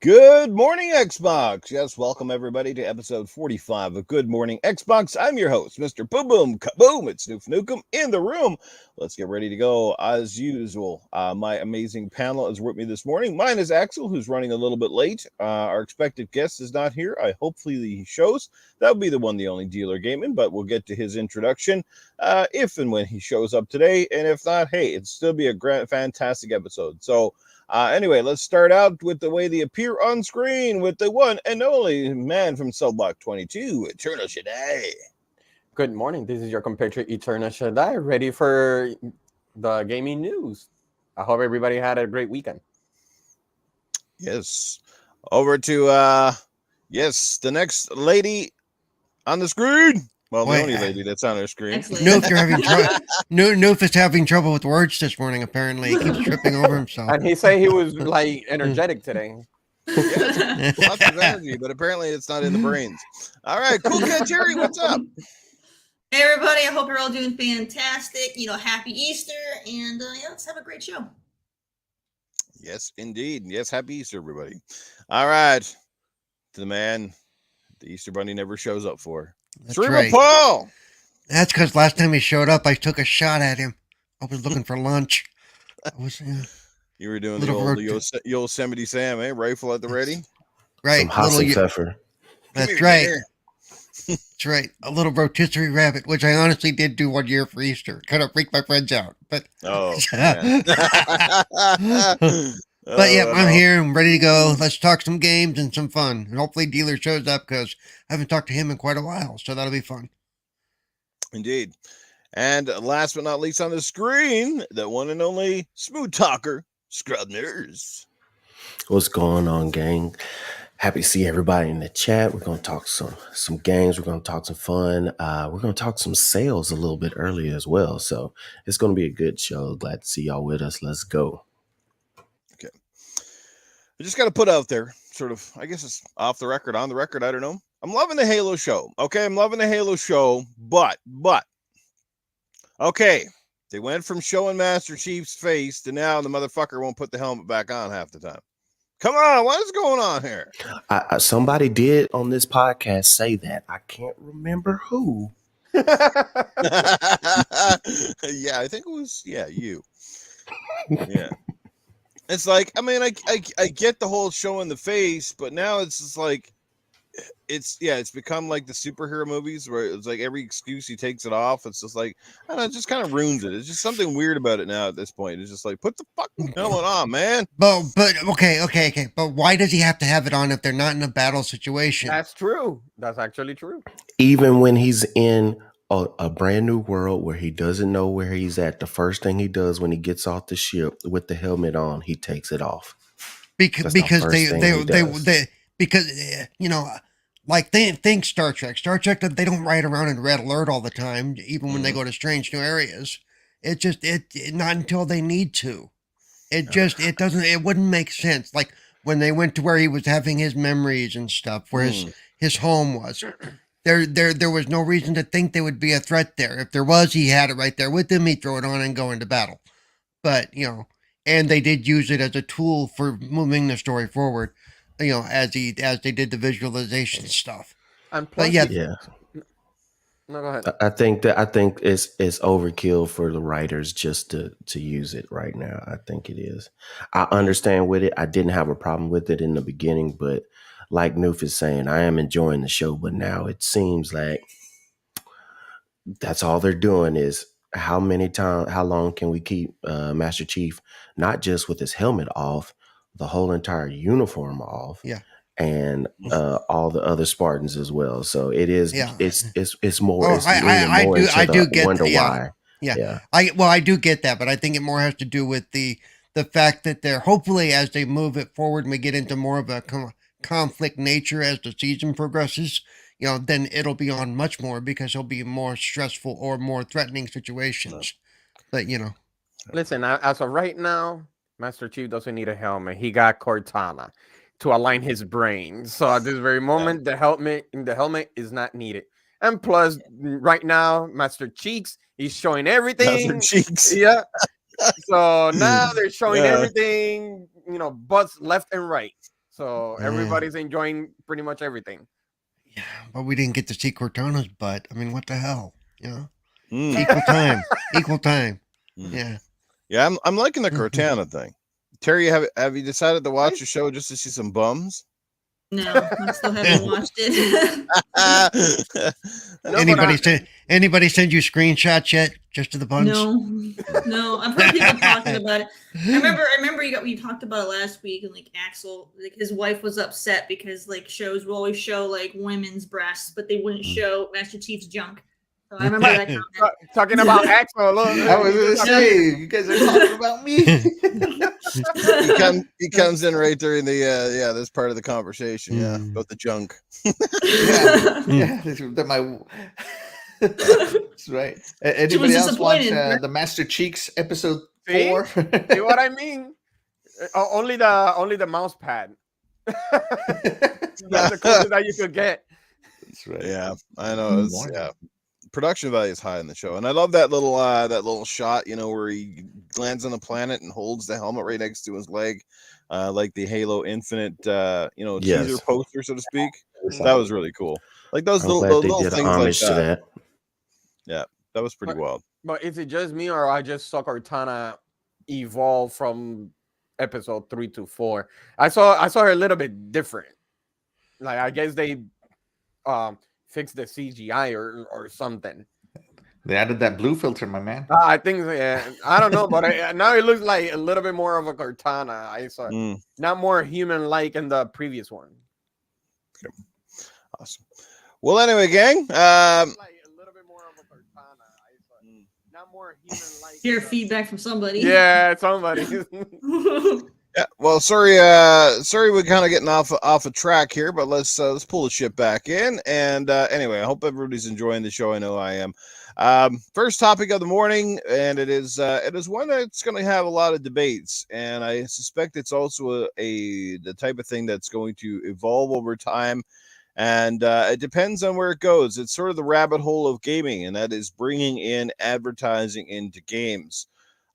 Good morning, Xbox. Yes, welcome everybody to episode 45 of Good Morning Xbox. I'm your host, Mr. Boom Boom Kaboom. It's Newf Nukem in the room. Let's get ready to go as usual. My amazing panel is with me this morning. Mine is Axel, who's running a little bit late. Our expected guest is not here. Hopefully he shows. That'll be the one, the only Dealer Gaming, but we'll get to his introduction if and when he shows up today. And if not, hey, it'll still be a fantastic episode. So, anyway, let's start out with the way they appear on screen with the one and only man from Cell Block 22, Eternal Shaddai. Good morning. This is your compatriot, Eternal Shaddai, ready for the gaming news. I hope everybody had a great weekend. Yes. Over to, the next lady on the screen. Well, the only lady that's on our screen. Newf, you're having Newf is having trouble with words this morning, apparently. He keeps tripping over himself. And he said he was, like, energetic today. Yes, lots of energy, but apparently it's not in the brains. All right, Coolcat Terri, what's up? Hey, everybody. I hope you're all doing fantastic. Happy Easter, and let's have a great show. Yes, indeed. Yes, happy Easter, everybody. All right, to the man the Easter Bunny never shows up for. That's Cerebral right. Paul. That's because last time he showed up, I took a shot at him. I was looking for lunch. You were doing the Yosemite Sam, eh? Rifle at the ready. Right. Some hot pepper. That's right. That's right. A little rotisserie rabbit, which I honestly did do one year for Easter. Kind of freaked my friends out. But but yeah, I'm here. I'm ready to go. Let's talk some games and some fun. And hopefully Dealer shows up because I haven't talked to him in quite a while. So that'll be fun. Indeed. And last but not least on the screen, the one and only smooth talker, Scrub Nurse. What's going on, gang? Happy to see everybody in the chat. We're going to talk some games. We're going to talk some fun. We're going to talk some sales a little bit earlier as well. So it's going to be a good show. Glad to see y'all with us. Let's go. Okay. I just got to put out there, sort of, I guess it's off the record, on the record, I don't know. I'm loving the Halo show. Okay, I'm loving the Halo show, but, okay, they went from showing Master Chief's face to now the motherfucker won't put the helmet back on half the time. Come on, what is going on here? Somebody did on this podcast say that. I can't remember who. Yeah, I think it was, you. Yeah. It's like, I mean, I get the whole showing the face, but now it's just like, it's become like the superhero movies where it's like every excuse he takes it off. It's just like, I don't know, it just kind of ruins it. It's just something weird about it now at this point. It's just like, put the fucking helmet on, man. But okay. But why does he have to have it on if they're not in a battle situation? That's true. That's actually true. Even when he's in a brand new world where he doesn't know where he's at, the first thing he does when he gets off the ship with the helmet on, he takes it off. Because like they think Star Trek, they don't ride around in red alert all the time, even when they go to strange new areas. It just not until they need to. It wouldn't make sense. Like when they went to where he was having his memories and stuff, where his home was. There was no reason to think there would be a threat there. If there was, he had it right there with him. He'd throw it on and go into battle. But and they did use it as a tool for moving the story forward. As they did the visualization stuff. And plus, No, go ahead. I think it's overkill for the writers just to use it right now. I think it is. I understand with it. I didn't have a problem with it in the beginning, but like Newf is saying, I am enjoying the show. But now it seems like that's all they're doing is how long can we keep Master Chief not just with his helmet off, the whole entire uniform off, and all the other Spartans as well. So it is, it's more. Oh, I do get why. Yeah. I do get that, but I think it more has to do with the fact that they're hopefully as they move it forward and we get into more of a conflict nature as the season progresses, then it'll be on much more because it'll be more stressful or more threatening situations. But listen, as of right now, Master Chief doesn't need a helmet. He got Cortana to align his brain. So at this very moment, the helmet is not needed. And plus, right now, Master Cheeks is showing everything. Master Cheeks. Yeah. So now they're showing everything, butts left and right. So everybody's enjoying pretty much everything. Yeah, but we didn't get to see Cortana's butt. I mean, what the hell? You know, Mm, equal time, equal time. mm. Yeah. Yeah, I'm liking the Cortana thing. Terry, have you decided to watch the show just to see some bums? No, I still haven't watched it. No, Anybody send you screenshots yet? Just to the buns? No, I've heard people talking about it. I remember you talked about it last week, and like Axel, like his wife was upset because like shows will always show like women's breasts, but they wouldn't show Master Chief's junk. So I remember that comment. Talking about Axel. Look, I was gonna say, you guys are talking about me. He comes in right during the this part of the conversation. Yeah, about the junk. yeah, that's right. Anybody else watch the Master Cheeks episode 4? See what I mean? Only the mouse pad. That's the closest that you could get. That's right. Yeah, I know. Production value is high in the show, and I love that little shot, where he lands on the planet and holds the helmet right next to his leg, like the Halo Infinite, teaser poster, so to speak. That was really cool. Like those little things like that. Yeah, that was pretty wild. But is it just me, or I just saw Cortana evolve from episode 3 to 4? I saw her a little bit different. Like I guess they fix the CGI or something. They added that blue filter, my man. I think, I don't know, but now it looks like a little bit more of a Cortana. I saw not more human-like in the previous one. Okay. Awesome. Well, anyway, gang. Like a little bit more of a Cortana. I saw not more human-like. Hear feedback from somebody. Yeah, somebody. Yeah, well, sorry, we're kind of getting off a track here, but let's pull the ship back in. And anyway, I hope everybody's enjoying the show. I know I am. First topic of the morning, and it is one that's going to have a lot of debates, and I suspect it's also the type of thing that's going to evolve over time, and it depends on where it goes. It's sort of the rabbit hole of gaming, and that is bringing in advertising into games.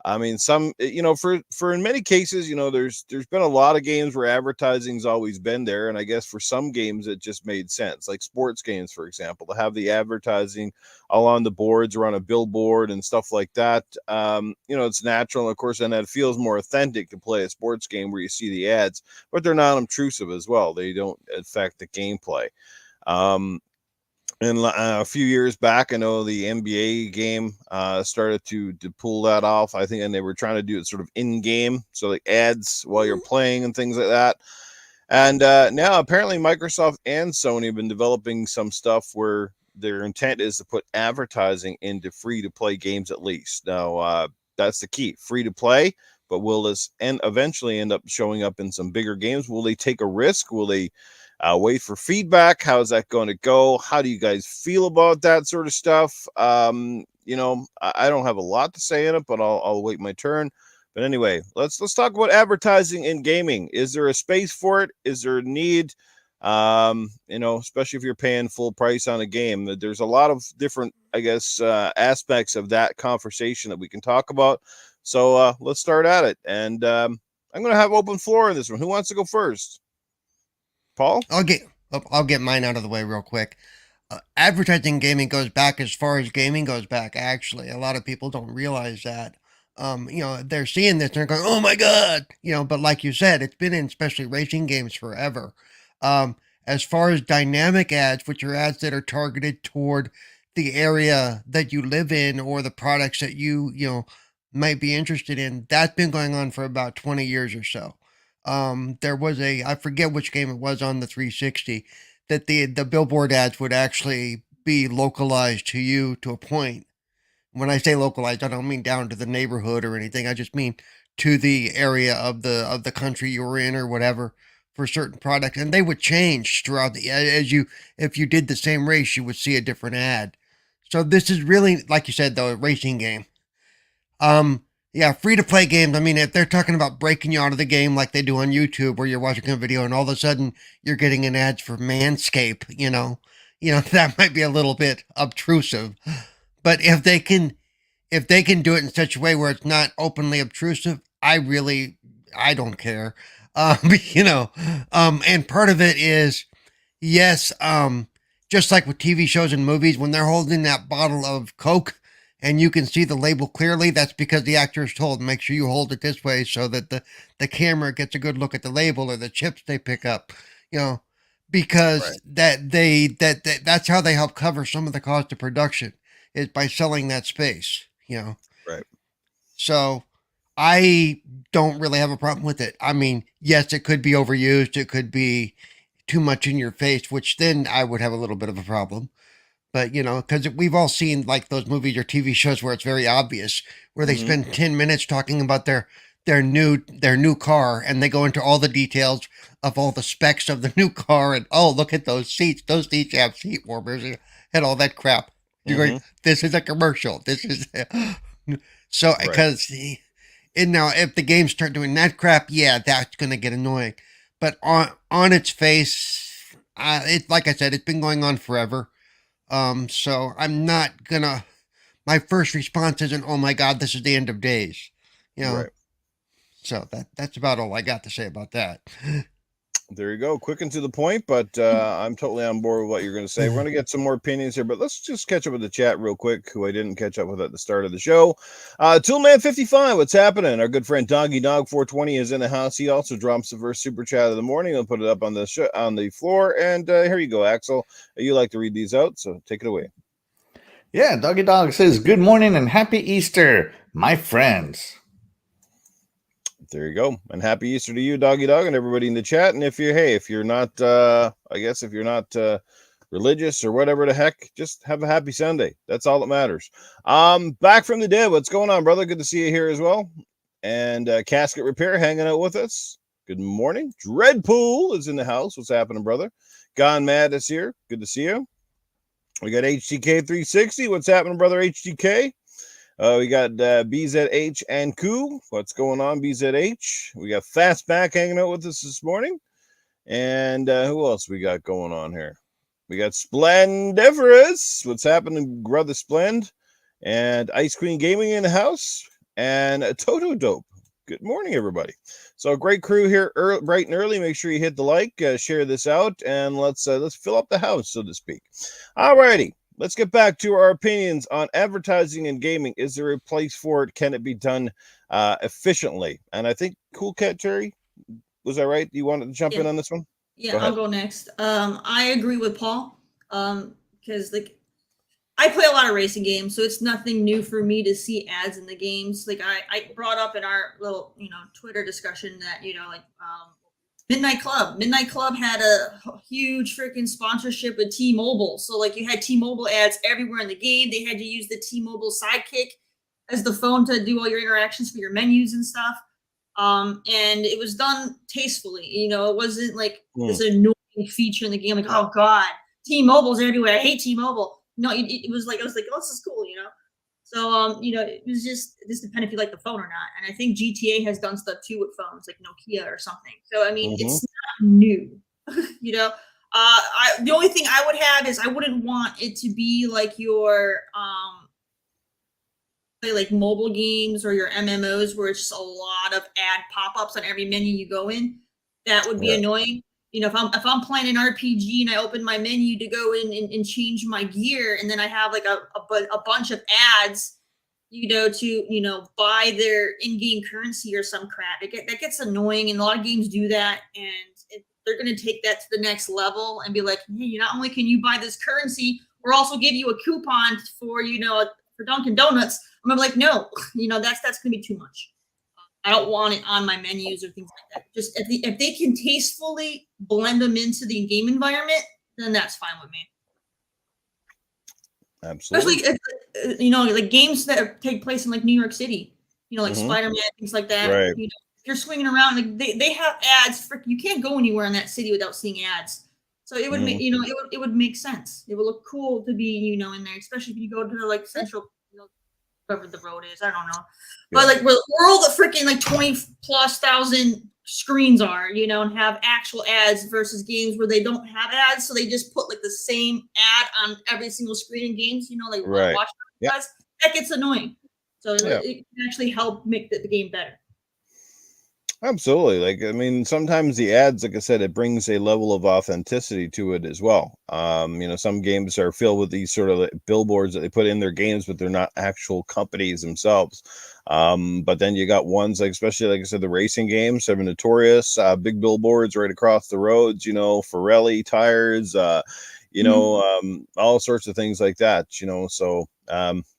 I mean, for in many cases, there's been a lot of games where advertising's always been there. And I guess for some games, it just made sense, like sports games, for example, to have the advertising all on the boards or on a billboard and stuff like that. It's natural. And of course, then that feels more authentic to play a sports game where you see the ads, but they're not obtrusive as well. They don't affect the gameplay. And a few years back, I know the NBA game started to pull that off. I think, and they were trying to do it sort of in-game, so like ads while you're playing and things like that. And now apparently Microsoft and Sony have been developing some stuff where their intent is to put advertising into free-to-play games at least. Now, that's the key, free-to-play, but will this eventually end up showing up in some bigger games? Will they take a risk? Will they wait for feedback? How's that going to go? How do you guys feel about that sort of stuff? I don't have a lot to say in it, but I'll wait my turn. But anyway, let's talk about advertising in gaming. Is there a space for it? Is there a need? Especially if you're paying full price on a game. There's a lot of different, I guess, aspects of that conversation that we can talk about. So let's start at it. And I'm going to have open floor in this one. Who wants to go first? Paul? I'll get mine out of the way real quick. Advertising gaming goes back as far as gaming goes back, actually. A lot of people don't realize that. They're seeing this and they're going, oh my God, but like you said, it's been in especially racing games forever. As far as dynamic ads, which are ads that are targeted toward the area that you live in or the products that you might be interested in, that's been going on for about 20 years or so. There was I forget which game it was on the 360, that the billboard ads would actually be localized to you to a point. When I say localized, I don't mean down to the neighborhood or anything. I just mean to the area of the country you were in or whatever for certain products. And they would change throughout if you did the same race, you would see a different ad. So this is really, like you said, though, a racing game. Yeah, free-to-play games, I mean, if they're talking about breaking you out of the game like they do on YouTube where you're watching a video and all of a sudden you're getting an ad for Manscaped, that might be a little bit obtrusive. But if they can do it in such a way where it's not openly obtrusive, I really I don't care. You know, and part of it is, yes, just like with TV shows and movies, when they're holding that bottle of Coke and you can see the label clearly, that's because the actor is told, make sure you hold it this way so that the camera gets a good look at the label or the chips they pick up, you know, because that's how they help cover some of the cost of production is by selling that space, you know. Right. So I don't really have a problem with it. I mean, yes, it could be overused. It could be too much in your face, which then I would have a little bit of a problem. But, you know, because we've all seen like those movies or TV shows where it's very obvious, where they spend 10 minutes talking about their new car and they go into all the details of all the specs of the new car and oh, look at those seats. Those seats have seat warmers and all that crap. You're going, this is a commercial. This is so because and now if the games start doing that crap, yeah, that's gonna get annoying. But on its face, it like I said, it's been going on forever. So I'm not gonna. My first response isn't, "Oh my God, this is the end of days," you know. Right. So that's about all I got to say about that. There you go. Quick and to the point, but I'm totally on board with what you're going to say. We're going to get some more opinions here, but let's just catch up with the chat real quick, who I didn't catch up with at the start of the show. Toolman55, what's happening? Our good friend Doggy Dog 420 is in the house. He also drops the first super chat of the morning. I'll put it up on the floor, and here you go, Axel. You like to read these out, so take it away. Yeah, Doggy Dog says, good morning and happy Easter, my friends. There you go. And happy Easter to you, Doggy Dog, and everybody in the chat. And if you're not, if you're not religious or whatever the heck, just have a happy Sunday. That's all that matters. Back from the dead. What's going on, brother? Good to see you here as well. And Casket Repair hanging out with us. Good morning. Dreadpool is in the house. What's happening, brother? Gone Mad is here. Good to see you. We got HTK 360. What's happening, brother? HTK. We got BZH and Koo. What's going on, BZH? We got Fastback hanging out with us this morning. And who else we got going on here? We got Splendiferous. What's happening, brother Splend? And Ice Queen Gaming in the house. And Toto Dope. Good morning, everybody. So a great crew here, bright and early. Make sure you hit the like, share this out, and let's fill up the house, so to speak. All righty. Let's get back to our opinions on advertising and gaming. Is there a place for it? Can it be done efficiently? And I think Coolcat Terri, was that right? You wanted to jump in on this one? Yeah, I'll go next. I agree with Paul because like I play a lot of racing games, so it's nothing new for me to see ads in the games. Like I brought up in our little Twitter discussion that Midnight Club had a huge freaking sponsorship with T-Mobile. So like you had T-Mobile ads everywhere in the game. They had to use the T-Mobile Sidekick as the phone to do all your interactions for your menus and stuff. And it was done tastefully. It wasn't like this annoying feature in the game. Like, oh God, T-Mobile's everywhere. I hate T-Mobile. No, it was like, oh, this is cool, So, it was just depended if you like the phone or not. And I think GTA has done stuff too with phones, like Nokia or something. So, I mean, it's not new, the only thing I would have is I wouldn't want it to be like your, like mobile games or your MMOs where it's just a lot of ad pop-ups on every menu you go in. That would be annoying. If I'm playing an RPG and I open my menu to go in and change my gear, and then I have like a bunch of ads, to buy their in-game currency or some crap, that gets annoying, and a lot of games do that, and they're going to take that to the next level and be like, hey, not only can you buy this currency, we'll also give you a coupon for for Dunkin' Donuts. I'm like, no, that's going to be too much. I don't want it on my menus or things like that. Just if they can tastefully blend them into the game environment, then that's fine with me. Absolutely. Especially like games that take place in like New York City, like Spider-Man, things like that. Right. If you're swinging around, like they have ads. You can't go anywhere in that city without seeing ads. So it would make it would make sense. It would look cool to be in there, especially if you go to like central. Whatever the road is, I don't know. But like where all the freaking like 20,000+ screens are, and have actual ads versus games where they don't have ads, so they just put like the same ad on every single screen in games, like watch guys. That gets annoying. So it can actually help make the game better. Absolutely. Like, I mean, sometimes the ads, like I said, it brings a level of authenticity to it as well. Some games are filled with these sort of like billboards that they put in their games, but they're not actual companies themselves. But then you got ones like, especially like I said, the racing games have been notorious, big billboards right across the roads, Pirelli tires, all sorts of things like that, so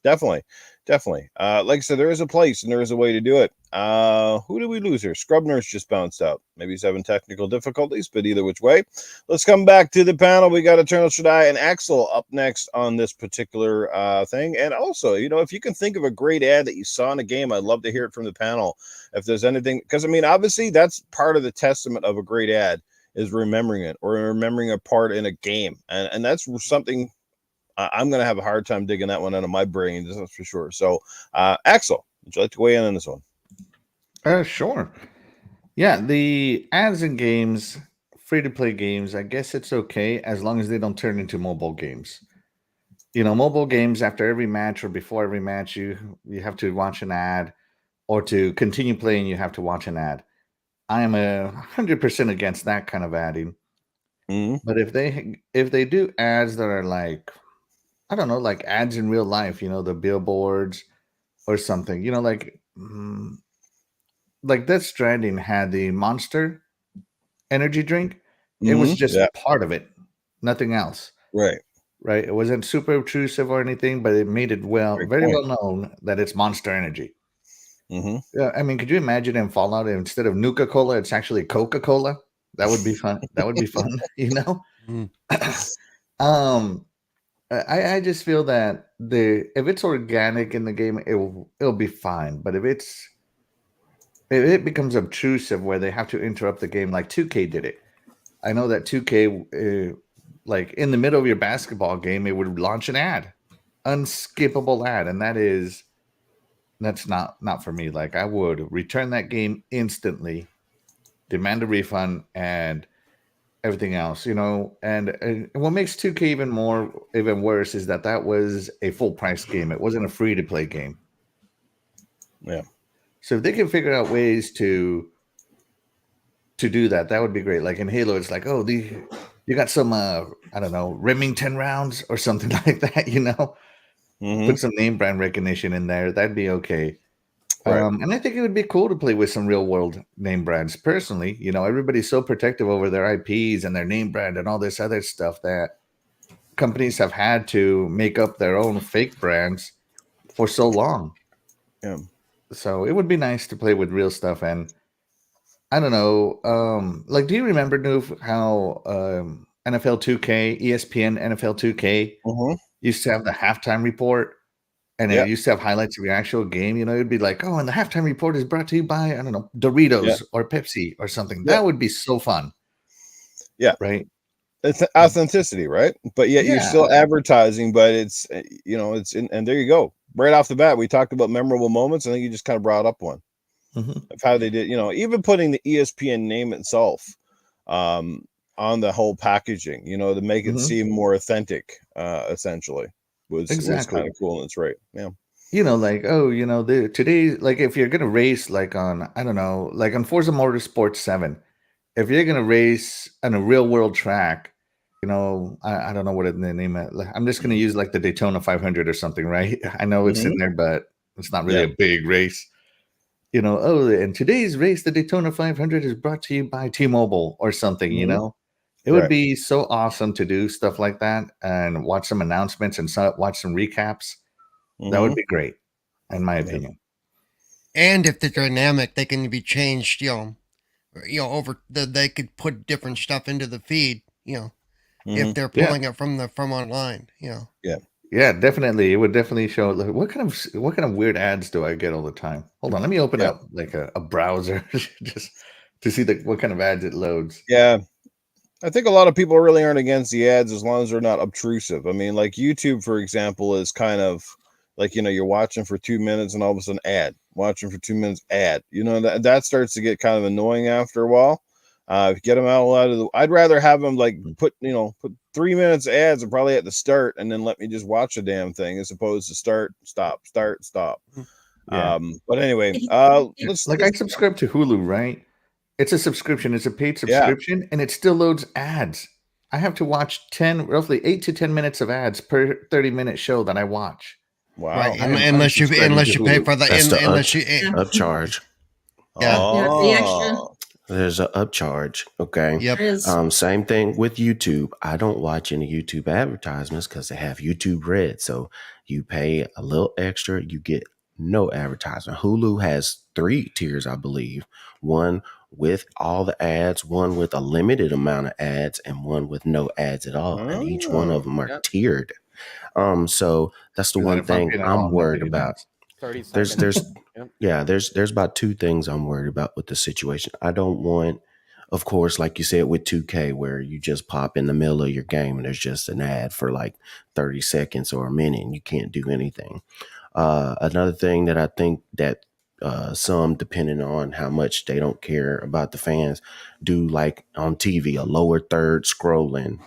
definitely. Definitely. Like I said, there is a place and there is a way to do it. Who did we lose here? Scrubner's just bounced out. Maybe he's having technical difficulties, but either which way. Let's come back to the panel. We got Eternal Shaddai and Axel up next on this particular thing. And also, if you can think of a great ad that you saw in a game, I'd love to hear it from the panel. If there's anything, because I mean, obviously, that's part of the testament of a great ad is remembering it or remembering a part in a game. And that's something I'm going to have a hard time digging that one out of my brain, that's for sure. So, Axel, would you like to weigh in on this one? Sure. Yeah, the ads in games, free-to-play games, I guess it's okay as long as they don't turn into mobile games. Mobile games, after every match or before every match, you have to watch an ad, or to continue playing, you have to watch an ad. I am 100% against that kind of adding. Mm-hmm. But if they do ads that are like, I don't know, like ads in real life, the billboards or something, like Death Stranding had the Monster energy drink. It was just part of it, nothing else. Right. It wasn't super obtrusive or anything, but it made it very well known that it's Monster Energy. Mm-hmm. Yeah, I mean, could you imagine in Fallout, instead of Nuka-Cola, it's actually Coca-Cola? That would be fun. That would be fun, I just feel that if it's organic in the game, it'll be fine. But if it becomes obtrusive where they have to interrupt the game, like 2K did it. I know that 2K, like in the middle of your basketball game, it would launch an ad, unskippable ad, and that's not for me. Like, I would return that game instantly, demand a refund, and everything else, and what makes 2K even worse is that was a full price game. It wasn't a free to play game. Yeah. So if they can figure out ways to do that, that would be great. Like in Halo, it's like, oh, you got some I don't know, Remington rounds or something like that, Mm-hmm. Put some name brand recognition in there. That'd be okay. Right. And I think it would be cool to play with some real world name brands. Personally, everybody's so protective over their IPs and their name brand and all this other stuff that companies have had to make up their own fake brands for so long. Yeah. So it would be nice to play with real stuff. And I don't know, like, do you remember, Newf, how NFL 2K, ESPN NFL 2K Mm-hmm. used to have the halftime report? And it used to have highlights of your actual game. It'd be like, oh, and the halftime report is brought to you by, I don't know, Doritos or Pepsi or something. That would be so fun. Yeah. Right. It's authenticity, right? But yet you're still advertising, but it's, it's in, and there you go. Right off the bat, we talked about memorable moments. I think you just kind of brought up one of how they did, even putting the ESPN name itself on the whole packaging, to make it seem more authentic, essentially. Was kind of cool. And it's right. Yeah. Like, oh, today, like, if you're going to race, like on, I don't know, like on Forza Motorsport 7, if you're going to race on a real world track, I don't know what the name is. Like, I'm just going to use like the Daytona 500 or something, right? I know it's in there, but it's not really a big race. Oh, and today's race, the Daytona 500 is brought to you by T-Mobile or something, It would be so awesome to do stuff like that and watch some announcements and watch some recaps. That would be great, in my opinion. And if they're dynamic, they can be changed, over they could put different stuff into the feed, if they're pulling it from online, Yeah. Yeah, definitely. It would definitely show, like, what kind of weird ads do I get all the time? Hold on, let me open up like a browser just to see what kind of ads it loads. Yeah. I think a lot of people really aren't against the ads as long as they're not obtrusive. I mean, like YouTube, for example, is kind of like, you're watching for 2 minutes and all of a sudden ad, watching for 2 minutes ad, that starts to get kind of annoying after a while. Get them out of the, I'd rather have them like put 3 minutes ads and probably at the start and then let me just watch the damn thing as opposed to start, stop. Yeah. But anyway, I subscribe to Hulu, right? It's a subscription. It's a paid Yeah. subscription, and it still loads ads. I have to watch roughly 8 to 10 minutes of ads per 30-minute show that I watch. Wow. Right, I am unless you unsubscribing to pay Hulu. for the That's the unless you upcharge. Yeah. The extra. Oh. There's an upcharge. Okay. Yep. There is. Same thing with YouTube. I don't watch any YouTube advertisements because they have YouTube Red. So you pay a little extra, you get no advertisement. Hulu has 3 tiers, I believe. One with all the ads, one with a limited amount of ads, and one with no ads at all. And each one of them are Yep. tiered. So that's the Because one if I'm thing paying at I'm all, I'm not worried paying about. ads. 30 There's seconds. Yep. Yeah, there's about 2 things I'm worried about with the situation. I don't want, of course, like you said with 2K, where you just pop in the middle of your game and there's just an ad for like 30 seconds or a minute and you can't do anything. Another thing that I think that some, depending on how much they don't care about the fans, do like on TV, a lower third scrolling,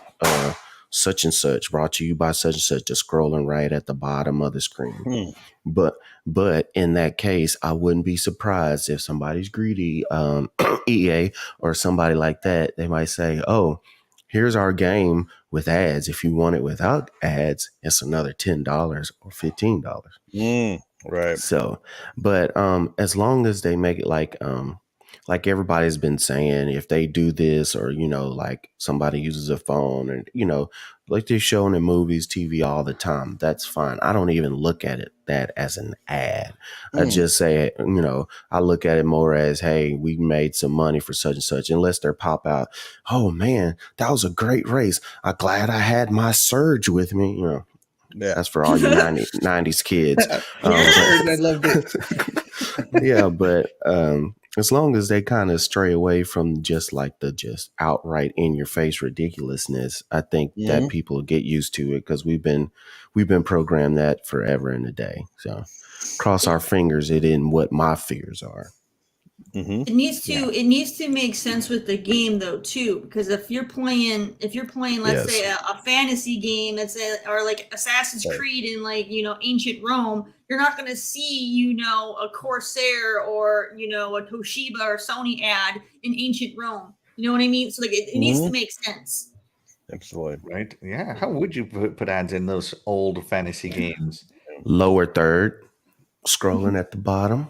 such and such, brought to you by such and such, just scrolling right at the bottom of the screen. But in that case, I wouldn't be surprised if somebody's greedy, EA or somebody like that. They might say, "Oh, here's our game with ads. If you want it without ads, it's another $10 or $15." Right. So, but as long as they make it like everybody's been saying, if they do this, or like somebody uses a phone, and like they're showing in movies, TV all the time, that's fine. I don't even look at it that as an ad. I just say, I look at it more as, hey, we made some money for such and such. Unless they pop out, oh man, that was a great race. I'm glad I had my Surge with me. Yeah. That's for all you 90s kids. I loved it. Yeah, but as long as they kind of stray away from just like the just outright in your face ridiculousness, I think that people get used to it, because we've been programmed that forever and a day. So cross our fingers it isn't what my fears are. It needs to make sense with the game though too, because if you're playing let's say a fantasy game or like Assassin's Creed in like ancient Rome, you're not going to see a Corsair or a Toshiba or Sony ad in ancient Rome. You know what I mean? So like it needs to make sense. Absolutely. Right? Yeah. How would you put ads in those old fantasy games? Lower third, scrolling at the bottom.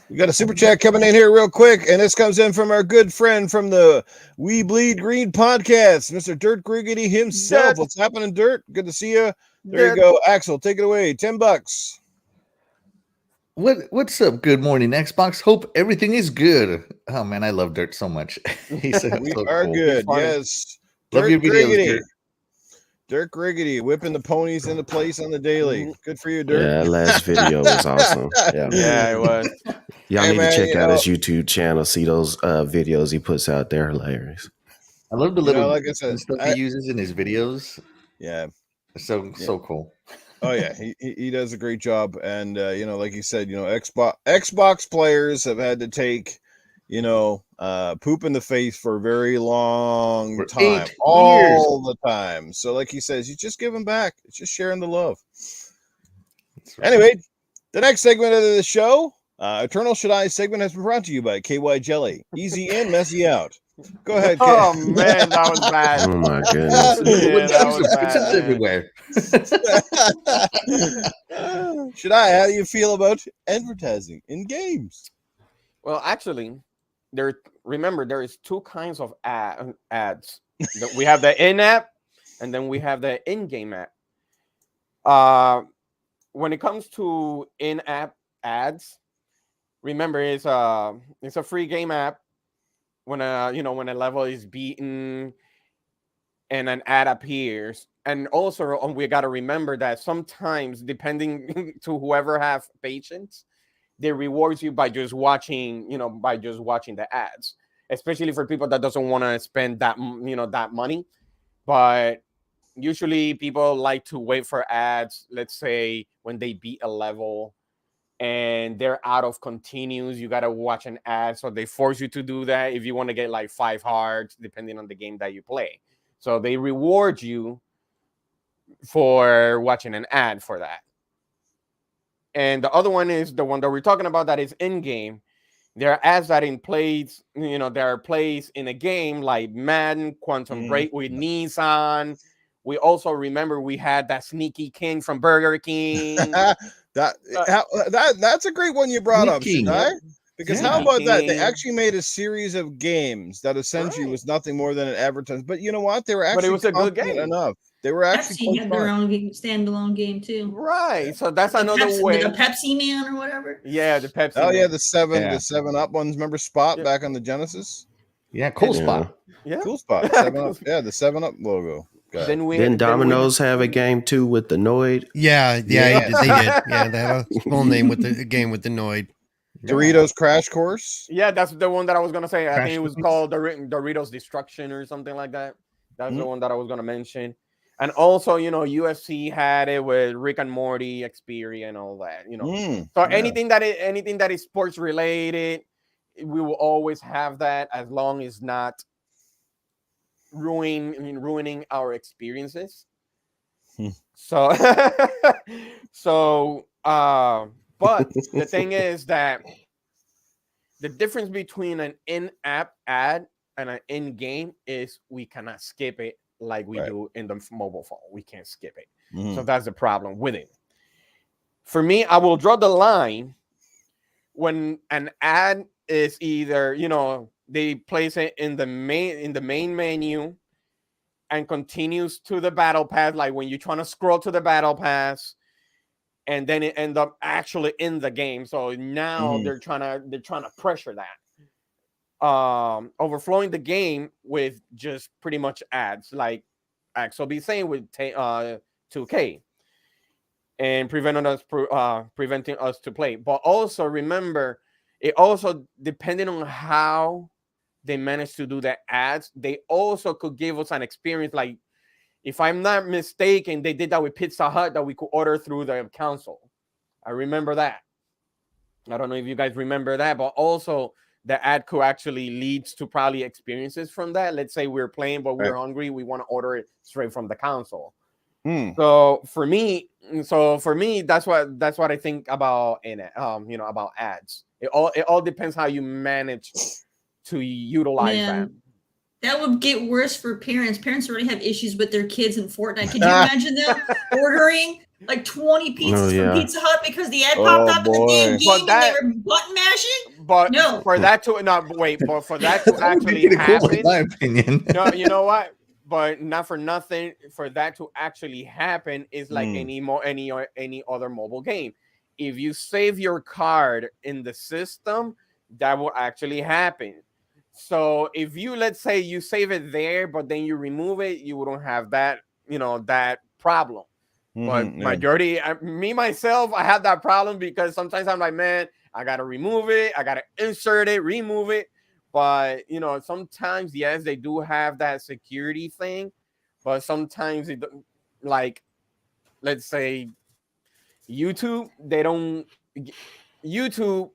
We got a super chat coming in here real quick, and this comes in from our good friend from the We Bleed Green podcast, Mr. Dirt Griggity himself. Dirt. What's happening, Dirt? Good to see you. There you go. Axel, take it away. $10. What's up? Good morning, Xbox. Hope everything is good. Oh man, I love Dirt so much. He's so We cool. are good. funny. Yes. Love your videos, Dirt. Dirt Griggity, whipping the ponies into place on the daily. Good for you, Dirt. Yeah, that last video was awesome. Yeah, it was. Y'all Hey, need man, to check out his YouTube channel. See those videos he puts out. They're hilarious. I love the little like I said, stuff he uses in his videos. Yeah. So cool. Oh yeah, he does a great job, and like you said, Xbox players have had to take, poop in the face for a very long For time, 8 all the time. So, like he says, you just give them back. It's just sharing the love. Anyway, the next segment of the show, Eternal Shaddai segment, has been brought to you by KY Jelly. Easy in, messy out. Go ahead, Kay. Oh man, that was bad. Oh my goodness. Yeah, that was Pizzas bad. everywhere. Shaddai, how do you feel about advertising in games? Well, actually, remember there is 2 kinds of ads. We have the in-app, and then we have the in-game app. When it comes to in-app ads, remember it's a free game app. When a level is beaten and an ad appears, and also we got to remember that sometimes, depending to whoever have patience, they reward you by just watching the ads, especially for people that doesn't want to spend that money. But usually people like to wait for ads, let's say when they beat a level and they're out of continues, you got to watch an ad. So they force you to do that if you want to get like 5 hearts, depending on the game that you play. So they reward you for watching an ad for that. And the other one is the one that we're talking about, that is in-game. There are ads that in plays, there are plays in a game like Madden, Quantum Break with Nissan. We also remember we had that Sneaky King from Burger King. That's a great one you brought up, Sneaky. Shaddai. Because how Sneaky about that? They King. actually made a series of games that essentially Right. was nothing more than an advertisement. But you know what? They were But it actually was a good competent game. enough. They were actually Pepsi quite had their fun. own standalone game too. Right. So that's The another Pepsi, way. like a Pepsi Man or whatever. Yeah, the Pepsi. Oh yeah, Man. the 7 Yeah. Up ones. Remember Spot Yeah. back on the Genesis? Yeah, cool And- spot. Yeah. Cool Spot. 7 Up. Yeah, the 7 Up logo. Got it. Didn't Domino's have a game too with the Noid? Yeah, Yes. they did. Yeah, they had a full name with the game with the Noid. Doritos Crash Course. Yeah, that's the one that I was gonna say. I Crash think it was Course? called Doritos Destruction or something like that. That's the Mhm. one that I was gonna mention. And also, UFC had it with Rick and Morty, Xperia, and all that. So Yeah. anything that is sports related, we will always have that as long as not ruining our experiences. So, but the thing is that the difference between an in-app ad and an in-game is we cannot skip it like we do in the mobile phone. We can't skip it. So that's the problem with it. For me, I will draw the line when an ad is either, they place it in the main menu and continues to the battle pass, like when you're trying to scroll to the battle pass, and then it ends up actually in the game. So now they're trying to pressure that, overflowing the game with just pretty much ads, like Axel be saying with 2K, and preventing us to play. But also remember, it also depending on how they managed to do the ads, they also could give us an experience. Like, if I'm not mistaken, they did that with Pizza Hut, that we could order through the console. I remember that. I don't know if you guys remember that, but also the ad could actually lead to probably experiences from that. Let's say we're playing, but we're hungry. We want to order it straight from the console. So for me, that's what I think about about ads. It all depends how you manage to utilize that. That would get worse for parents. Parents already have issues with their kids in Fortnite. Could you imagine them ordering like 20 pizzas from Pizza Hut because the ad popped up in the damn game and they were button mashing? But no. For that to actually happen, in my opinion. No, you know what? But not for nothing. For that to actually happen is like any other mobile game. If you save your card in the system, that will actually happen. So if you, let's say you save it there, but then you remove it, you wouldn't have that, that problem. But majority, me myself, I have that problem because sometimes I'm like, man, I gotta remove it, I gotta insert it, remove it. But sometimes, yes, they do have that security thing, but sometimes it, like, let's say YouTube, they don't. YouTube,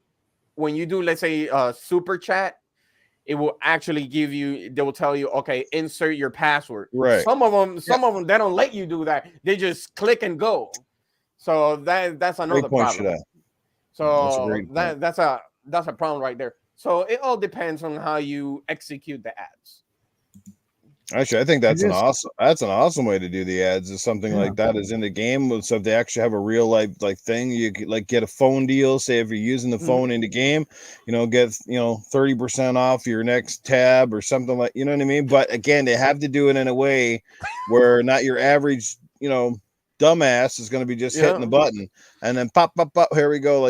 when you do, let's say, super chat, it will actually give you, they will tell you, okay, insert your password. Right. Some of them, they don't let you do that. They just click and go. So that's another problem. So that's a problem right there. So it all depends on how you execute the ads. Actually, I think that's an awesome way to do the ads. Is something like that is in the game. So if they actually have a real life thing, you could get a phone deal. Say if you're using the phone in the game, get 30% off your next tab or something like, you know what I mean. But again, they have to do it in a way where not your average dumbass is going to be just hitting the button and then pop, here we go,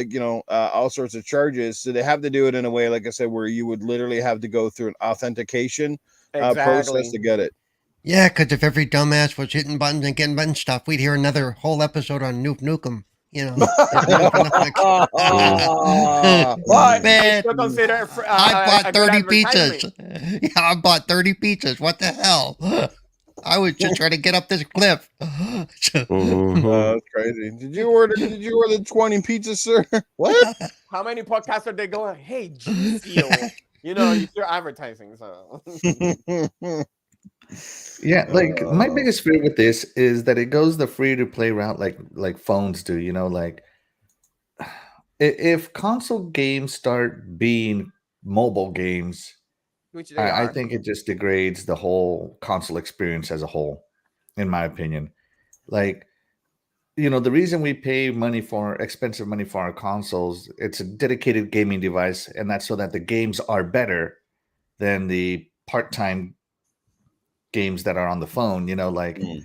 all sorts of charges. So they have to do it in a way, like I said, where you would literally have to go through an authentication process to get it. Yeah, because if every dumbass was hitting buttons and getting button stuff, we'd hear another whole episode on Newf Nukem. But man, still consider I bought 30 pizzas. advertisement. Yeah, I bought 30 pizzas. What the hell? I was just trying to get up this cliff. That's crazy. Did you order 20 pizzas, sir? What? How many podcasts are they going? Hey, G Fuel. You're advertising, so. Yeah, like my biggest fear with this is that it goes the free to play route, like phones do. if console games start being mobile games, which they I are. think it just degrades the whole console experience as a whole, in my opinion. Like, the reason we pay expensive money for our consoles, it's a dedicated gaming device, and that's so that the games are better than the part-time games that are on the phone. Like Mm,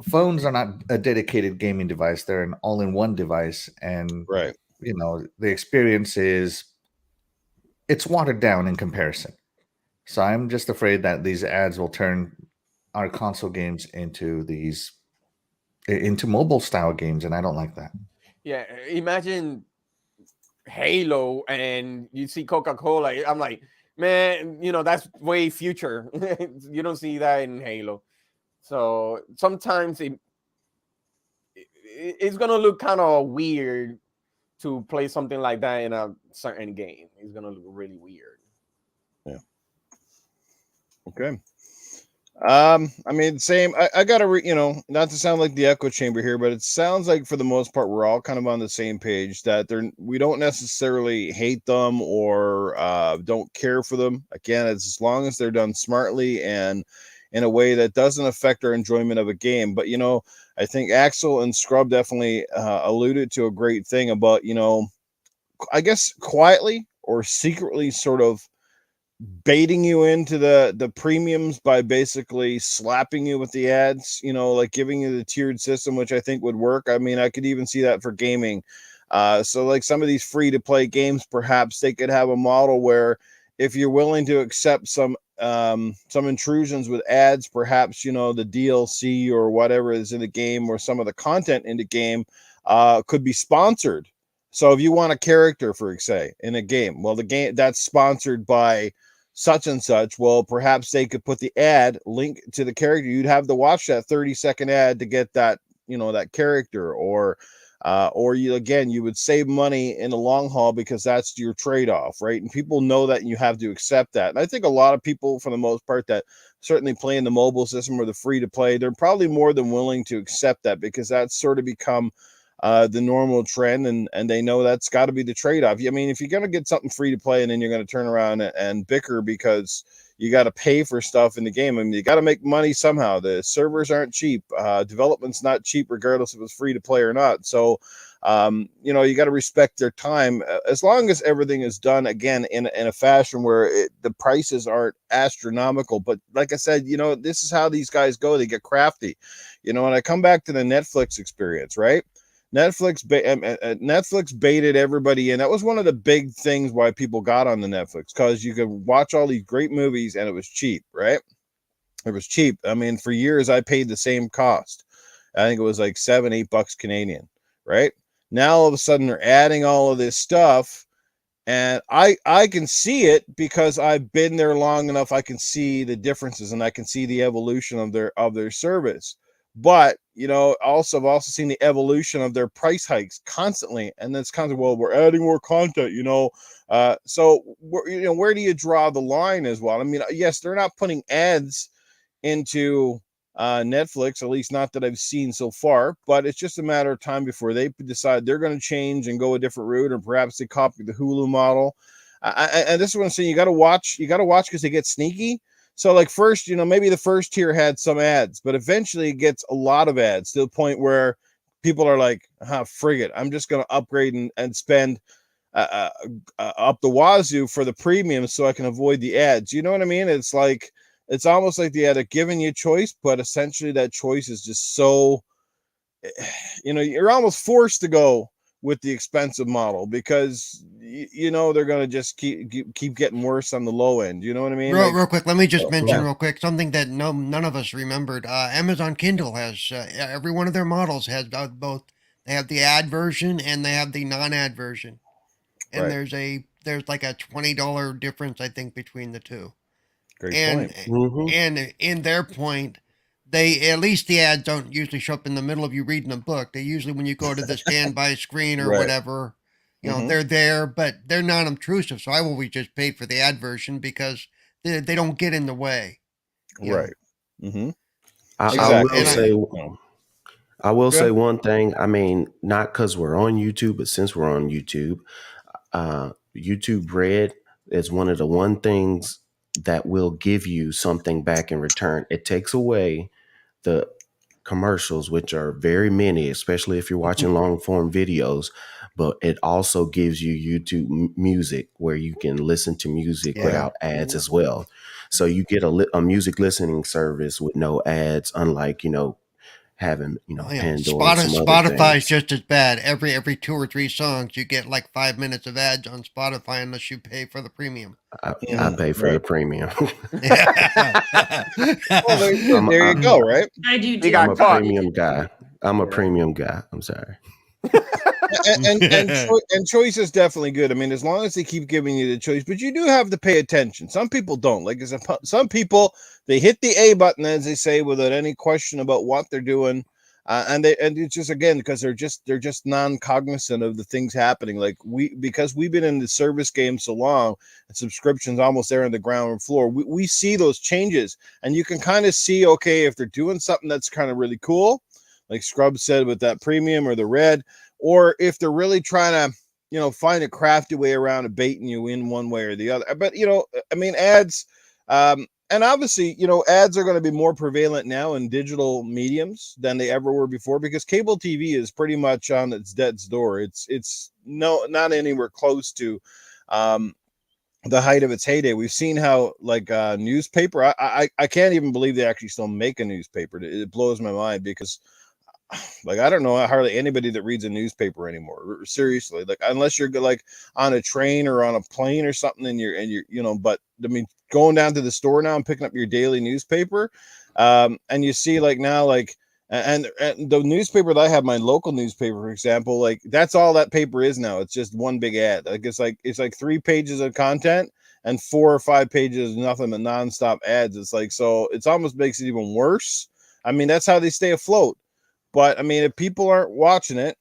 phones are not a dedicated gaming device; they're an all-in-one device, and right. the experience it's watered down in comparison. So I'm just afraid that these ads will turn our console games into mobile style games, and I don't like that. Yeah, imagine Halo and you see Coca-Cola. I'm like, man, that's way future. You don't see that in Halo. So sometimes it's gonna look kind of weird to play something like that in a certain game. It's gonna look really weird. Yeah. Okay. I mean, same. I gotta, not to sound like the echo chamber here, but it sounds like for the most part we're all kind of on the same page that we don't necessarily hate them or don't care for them. Again, it's as long as they're done smartly and in a way that doesn't affect our enjoyment of a game. But I think Axel and Scrub definitely alluded to a great thing about I guess quietly or secretly sort of baiting you into the premiums by basically slapping you with the ads, like giving you the tiered system, which I think would work. I mean, I could even see that for gaming. So like some of these free to play games, perhaps they could have a model where if you're willing to accept some intrusions with ads, perhaps the DLC or whatever is in the game or some of the content in the game could be sponsored. So if you want a character, for say, in a game, well, the game that's sponsored by such and such, well, perhaps they could put the ad link to the character. You'd have to watch that 30-second ad to get that that character, or you would save money in the long haul because that's your trade-off, right? And people know that, and you have to accept that. And I think a lot of people, for the most part, that certainly play in the mobile system or the free to play, they're probably more than willing to accept that because that's sort of become the normal trend, and they know that's got to be the trade-off. I mean, if you're going to get something free to play and then you're going to turn around and bicker because you got to pay for stuff in the game, I mean, you got to make money somehow. The servers aren't cheap. Development's not cheap, regardless if it's free to play or not. So, you got to respect their time as long as everything is done again in a fashion where the prices aren't astronomical. But like I said, this is how these guys go. They get crafty, and I come back to the Netflix experience, right? Netflix baited everybody in. That was one of the big things why people got on the Netflix, because you could watch all these great movies and it was cheap, right? It was cheap. I mean, for years I paid the same cost. I think it was like $7-8 Canadian, right? Now all of a sudden they're adding all of this stuff, and I can see it because I've been there long enough. I can see the differences and I can see the evolution of their service. But also I've also seen the evolution of their price hikes constantly, and it's kind of, well, we're adding more content, so where do you draw the line as well? I mean, yes, they're not putting ads into Netflix, at least not that I've seen so far, but it's just a matter of time before they decide they're going to change and go a different route, or perhaps they copy the Hulu model. And this is what I'm saying. You got to watch because they get sneaky. So like first, maybe the first tier had some ads, but eventually it gets a lot of ads to the point where people are like, frig it, I'm just going to upgrade and spend up the wazoo for the premium so I can avoid the ads. You know what I mean? It's like, it's almost like they had given you a choice, but essentially that choice is just so, you're almost forced to go with the expensive model because they're going to just keep getting worse on the low end. You know what I mean? Real quick, let me just mention yeah. real quick something that none of us remembered. Amazon Kindle has every one of their models has both. They have the ad version and they have the non-ad version, and Right. there's like a $20 difference, I think, between the two. Great And point. Mhm. and in their point, they, at least the ads don't usually show up in the middle of you reading a book. They usually, when you go to the standby screen or Right. whatever, Mhm. they're there, but they're not obtrusive. So I always just pay for the ad version because they don't get in the way. Right. Mm-hmm. I So, will Exactly. and say, I will Yeah. say one thing. I mean, not because we're on YouTube, but since we're on YouTube, YouTube Red is one of the one things that will give you something back in return. It takes away the commercials, which are very many, especially if you're watching long form videos, but it also gives you YouTube music where you can listen to music Yeah. without ads as well. So you get a music listening service with no ads, unlike, having, Oh, yeah. Pandora and some other Spotify's things. just as bad. Every 2 or 3 songs, you get like 5 minutes of ads on Spotify unless you pay for the premium. I pay for the premium. Well, I'm, there you I'm, go, right? I do He too. I'm got a caught. premium guy. I'm a Yeah. premium guy. I'm sorry. And choice is definitely good. I mean, as long as they keep giving you the choice, but you do have to pay attention. Some people don't. Like some people, they hit the A button, as they say, without any question about what they're doing, and it's just, again, because they're just non-cognizant of the things happening. Like because we've been in the service game so long, and subscriptions almost there on the ground floor, we see those changes, and you can kind of see, okay, if they're doing something that's kind of really cool, like Scrub said with that premium or the red, or if they're really trying to, find a crafty way around and baiting you in one way or the other. But, I mean, ads, and obviously, ads are going to be more prevalent now in digital mediums than they ever were before, because cable TV is pretty much on its death's door. It's not anywhere close to, the height of its heyday. We've seen how, like, newspaper, I can't even believe they actually still make a newspaper. It blows my mind, because, like, I don't know hardly anybody that reads a newspaper anymore. Seriously, like, unless you're like on a train or on a plane or something, and you're, but I mean, going down to the store now and picking up your daily newspaper, and you see, like, now, like, and the newspaper that I have, my local newspaper, for example, like, that's all that paper is now. It's just one big ad. Like, it's like 3 pages of content and 4 or 5 pages of nothing but nonstop ads. It's like, so it's almost makes it even worse. I mean, that's how they stay afloat. But I mean, if people aren't watching it,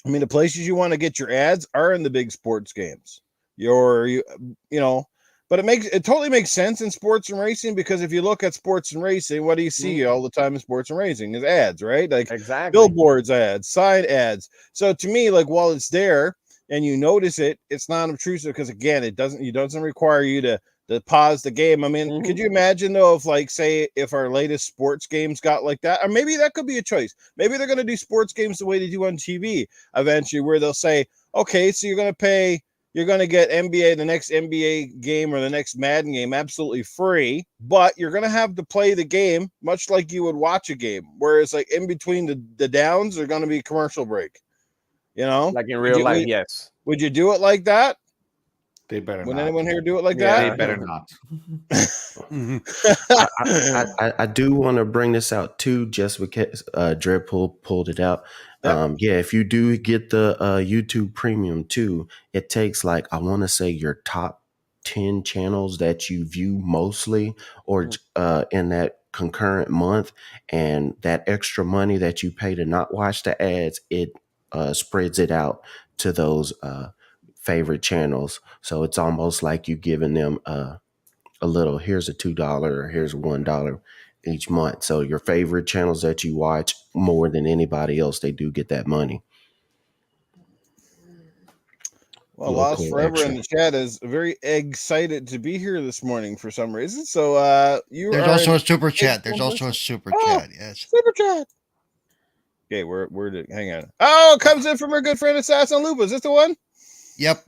I mean, the places you want to get your ads are in the big sports games. You know, but it totally makes sense in sports and racing, because if you look at sports and racing, what do you see all the time in sports and racing? Is ads, right? Like Exactly. billboards ads, side ads. So to me, like, while it's there and you notice it, it's not obtrusive, because, again, it doesn't require you to pause the game. I mean, could you imagine, though, if, like, say, if our latest sports games got like that? Or maybe that could be a choice. Maybe they're going to do sports games the way they do on TV eventually, where they'll say, okay, so you're going to get the next NBA game or the next Madden game absolutely free, but you're going to have to play the game much like you would watch a game. Whereas, like, in between the downs, there's going to be commercial break. Like in real life, yes. Would you do it like that? They better Would not. anyone here do it like Yeah. They that? better not. I do want to bring this out too, just because Dread pulled it out. Yep. Yeah, if you do get the YouTube Premium too, it takes, like, I want to say, your top 10 channels that you view mostly, or in that concurrent month, and that extra money that you pay to not watch the ads, it spreads it out to those favorite channels. So it's almost like you giving them a little, here's a $2 or here's $1 each month. So your favorite channels that you watch more than anybody else, they do get that money. Well, Local Lost Forever extra. in the chat is very excited to be here this morning for some reason. So There's also a super chat. There's also a super chat. Yes. Super chat. Okay, where did hang on? Oh, it comes in from our good friend Assassin Lupa. Is this the one? Yep.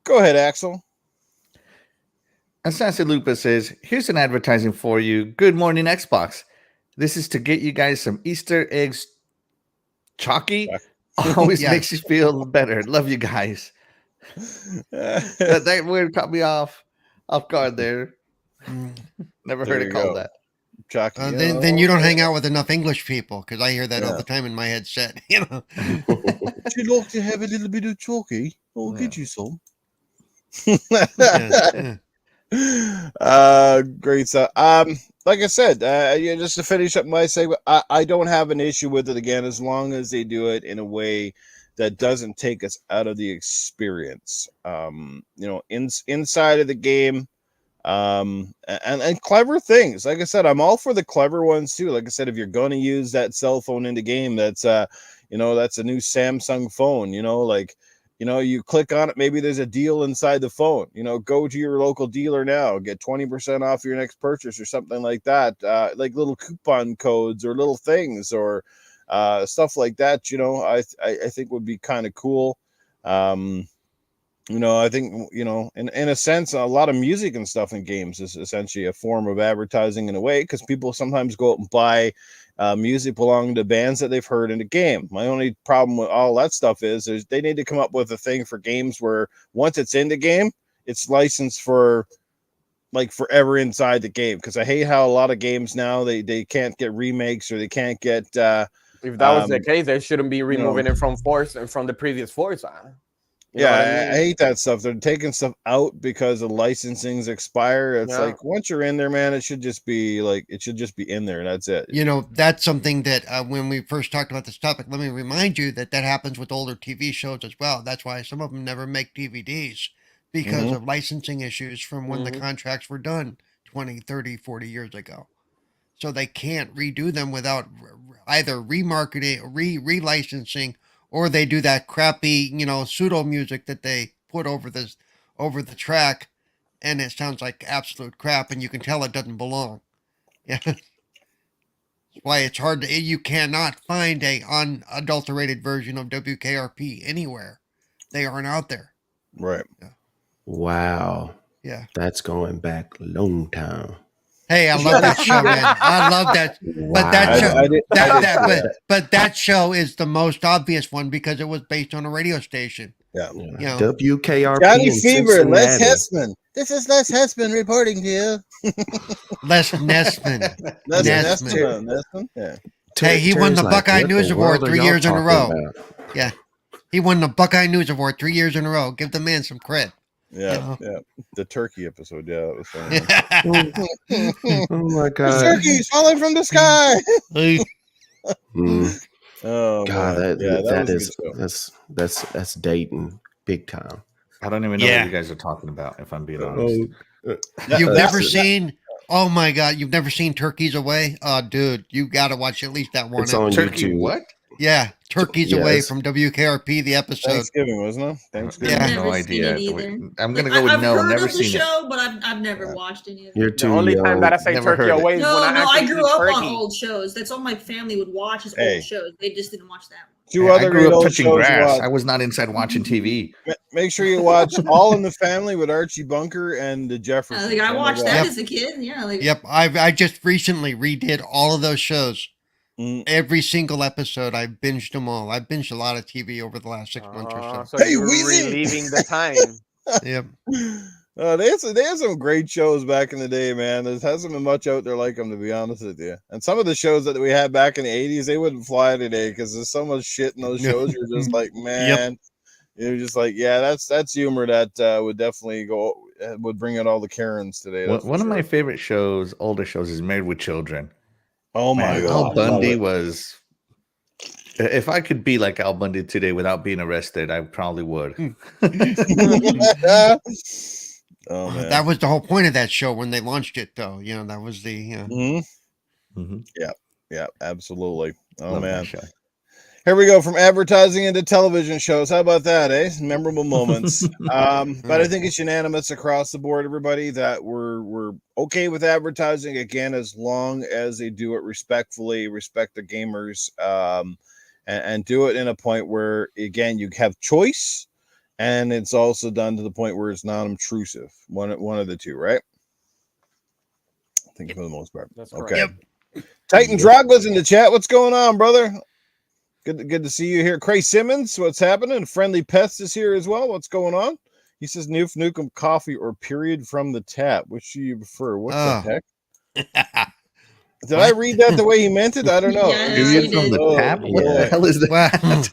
Go ahead, Axel. Assassin Lupa says, here's an advertising for you. Good morning, Xbox. This is to get you guys some Easter eggs. Chalky always Yes. makes you feel better. Love you guys. That word caught me off guard there. Never There heard you it called go. that. Chalky. Then you don't hang out with enough English people, because I hear that all Yeah. the time in my headset. You know. Would you like to have a little bit of chalky? I'll Yeah. get you some. Yeah. Great stuff. Like I said, just to finish up my segment, I don't have an issue with it, again, as long as they do it in a way that doesn't take us out of the experience. Inside of the game, and clever things. Like I said, I'm all for the clever ones too. Like I said, if you're going to use that cell phone in the game, that's that's a new Samsung phone, like, you click on it, maybe there's a deal inside the phone, go to your local dealer now, get 20% off your next purchase or something like that. Like little coupon codes or little things or stuff like that, I think would be kind of cool. I think, in a sense, a lot of music and stuff in games is essentially a form of advertising in a way, because people sometimes go out and buy music belonging to bands that they've heard in the game. My only problem with all that stuff is they need to come up with a thing for games where once it's in the game, it's licensed for like forever inside the game. Because I hate how a lot of games now they can't get remakes or they can't get. If that was the case, they shouldn't be removing it from the previous Forza. You know what I mean? I hate that stuff. They're taking stuff out because the licensings expire. It's like once you're in there, man, it should just be in there. That's it. That's something that when we first talked about this topic, let me remind you that happens with older TV shows as well. That's why some of them never make DVDs because of licensing issues from when the contracts were done 20, 30, 40 years ago. So they can't redo them without either remarketing, relicensing, or they do that crappy, pseudo music that they put over the track, and it sounds like absolute crap, and you can tell it doesn't belong. Yeah, that's why it's hard you cannot find a unadulterated version of WKRP anywhere. They aren't out there. Right. Yeah. Wow. Yeah. That's going back a long time. Hey, I love that show, man. I love that. But that show is the most obvious one because it was based on a radio station. Yeah. WKRP. Johnny Fever, Les Hessman. This is Les Hessman reporting to you. Les Nessman. Nessman. Yeah. Hey, he won the Buckeye News Award 3 years in a row. Yeah. He won the Buckeye News Award 3 years in a row. Give the man some credit. Yeah. The turkey episode. Yeah, that was funny. Oh my god! Turkeys falling from the sky. Oh god, that's dating big time. I don't even know what you guys are talking about. If I'm being honest, you've never seen. Oh my god, you've never seen Turkeys Away? Oh, dude, you got to watch at least that one. It's on Turkey. YouTube. What? Yeah, Turkeys Away from WKRP, the episode. Thanksgiving, wasn't it? Thanksgiving. Yeah. No idea. I'm gonna go with I've no. Heard Never of seen the show, but I've never watched any of it. You're too The only young. time that I say Never Turkey heard it. Away is when I grew up turkey. on old shows. That's all my family would watch is old shows. They just didn't watch that one. I grew up touching grass. I was not inside watching TV. Make sure you watch All in the Family with Archie Bunker and the Jeffersons. I watched that as a kid. Yeah. Yep. I just recently redid all of those shows. Every single episode, I binged them all. I binged a lot of TV over the last 6 months or so. So you're reliving the time. Yep. They had some great shows back in the day, man. There hasn't been much out there like them, to be honest with you. And some of the shows that we had back in the 80s, they wouldn't fly today because there's so much shit in those shows. You're just like, man. Yep. You're just like, yeah, that's humor that would definitely would bring out all the Karens today. One of my favorite shows, older shows, is Married with Children. Oh my god! Al Bundy was. If I could be like Al Bundy today without being arrested, I probably would. Oh man, that was the whole point of that show when they launched it, though. That was the. Yeah, absolutely. Oh Love man. Here we go from advertising into television shows. How about that, eh? Memorable moments. But I think it's unanimous across the board, everybody, that we're okay with advertising, again, as long as they do it respectfully, respect the gamers, and do it in a point where, again, you have choice, and it's also done to the point where it's non-obtrusive. One of the two, right? I think for the most part. That's okay. Yep. Titan Drogba's in the chat. What's going on, brother? Good to see you here. Cray Simmons, what's happening? Friendly Pest is here as well. What's going on? He says Newf Nukem coffee or period from the tap. Which do you prefer? What the heck? Did I read that the way he meant it? I don't know. Yeah, period from the tap? What the hell is that?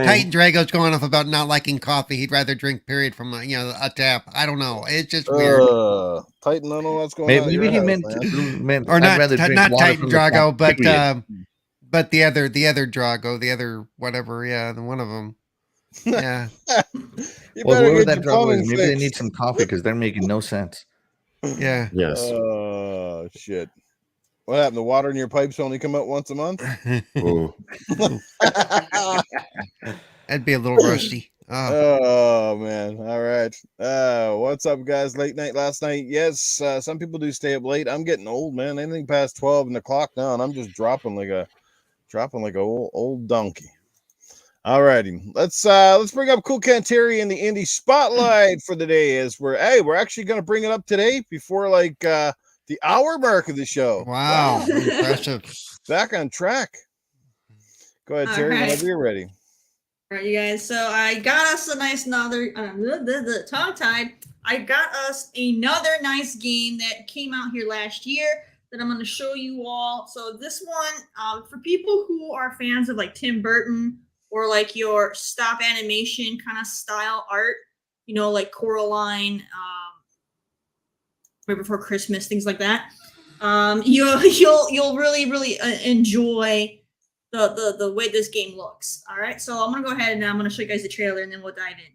Titan Drago's going off about not liking coffee. He'd rather drink period from a tap. I don't know. It's just weird. Titan, I don't know what's going on. Maybe he meant or not not Titan Drago, but the other Drago, the other whatever. Yeah, one of them. Yeah. You Well, better whoever get that your drug was, plumbing maybe they fixed. need some coffee because they're making no sense. Yeah. Yes. Oh shit! What happened? The water in your pipes only come out once a month. Mm. That'd be a little rusty. Oh man! All right. What's up, guys? Late night last night. Yes, some people do stay up late. I'm getting old, man. Anything past 12 and the clock now, and I'm just dropping like a old donkey. All righty, let's bring up Coolcat Terri in the indie spotlight for the day. As we're actually gonna bring it up today before like the hour mark of the show. Wow. Impressive. Back on track. Go ahead, All Terry. right. Whenever you're ready. All right, you guys. So I got us a nice another tongue tied. I got us another nice game that came out here last year that I'm going to show you all. So this one, for people who are fans of like Tim Burton or like your stop animation kind of style art, you know, like Coraline, Right Before Christmas, things like that. You'll really enjoy the way this game looks. All right, so I'm gonna go ahead and I'm gonna show you guys the trailer and then we'll dive in.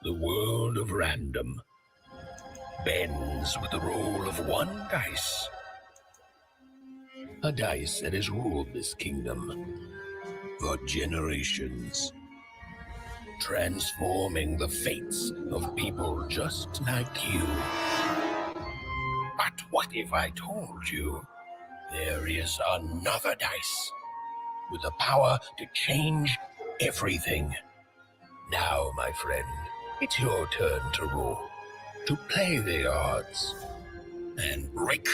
The world of random bends with the roll of one dice. A dice that has ruled this kingdom for generations, transforming the fates of people just like you. But what if I told you there is another dice with the power to change everything? Now, my friend, it's your turn to roll, to play the odds, and break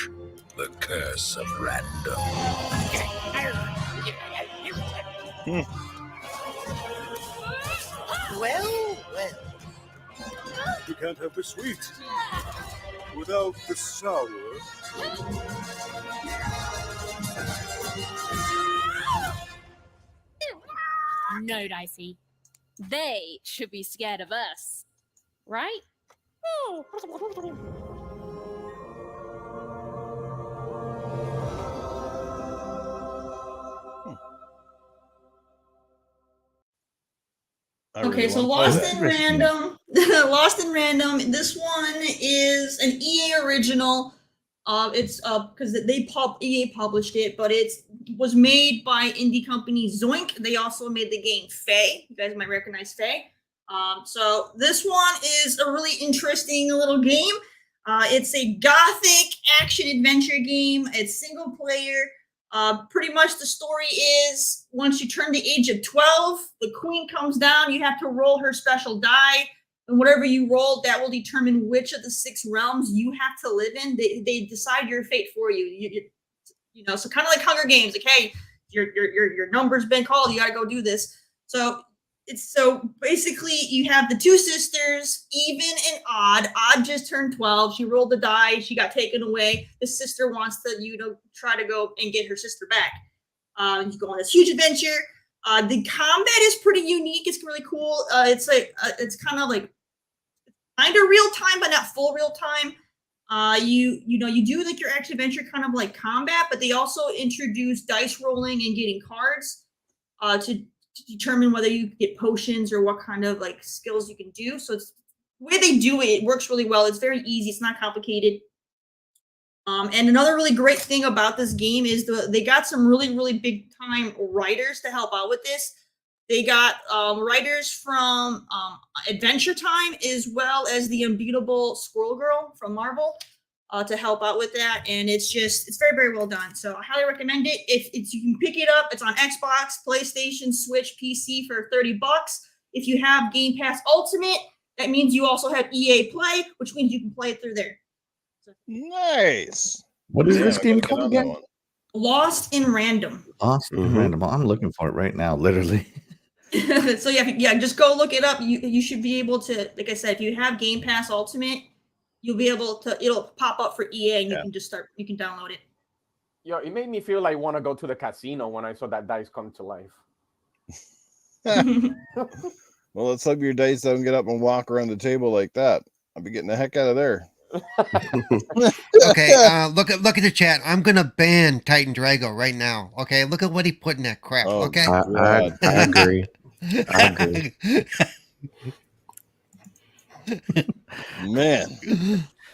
the curse of random. Well. You can't have the sweet without the sour. No, Dicey. They should be scared of us, right? Okay, so Lost in Random. Lost in Random. This one is an EA original. It's because EA published it, but it was made by indie company Zoink. They also made the game Faye. You guys might recognize Faye. So this one is a really interesting little game. It's a gothic action adventure game. It's single player. Pretty much the story is once you turn the age of 12, the queen comes down. You have to roll her special die. And whatever you roll, that will determine which of the 6 realms you have to live in. They decide your fate for you. You know, so kind of like Hunger Games. Like, hey, your number's been called. You got to go do this. So basically you have the 2 sisters, even and odd. Odd just turned 12. She rolled the die. She got taken away. The sister wants to try to go and get her sister back. You go on this huge adventure. The combat is pretty unique. It's really cool. It's kind of like kind of real time, but not full real time. You do like your action adventure kind of like combat, but they also introduce dice rolling and getting cards to determine whether you get potions or what kind of like skills you can do. So it's the way they do it, it works really well. It's very easy. It's not complicated. And another really great thing about this game is they got some really big time writers to help out with this. They got writers from Adventure Time as well as the Unbeatable Squirrel Girl from Marvel to help out with that. And it's very well done. So I highly recommend it. If you can pick it up, it's on Xbox, PlayStation, Switch, PC for $30. If you have Game Pass Ultimate, that means you also have EA Play, which means you can play it through there. Nice. What is this game called again? Lost in Random. Lost in Random. I'm looking for it right now, literally. So yeah, just go look it up. You should be able to, like I said, if you have Game Pass Ultimate, you'll be able to. It'll pop up for EA, and you can download it. Yo, it made me feel like want to go to the casino when I saw that dice come to life. Well, let's hope your dice don't get up and walk around the table like that. I'll be getting the heck out of there. Okay, look at the chat. I'm gonna ban Titan Drago right now. Okay, look at what he put in that crap. Oh, Okay, I agree. I agree. Man,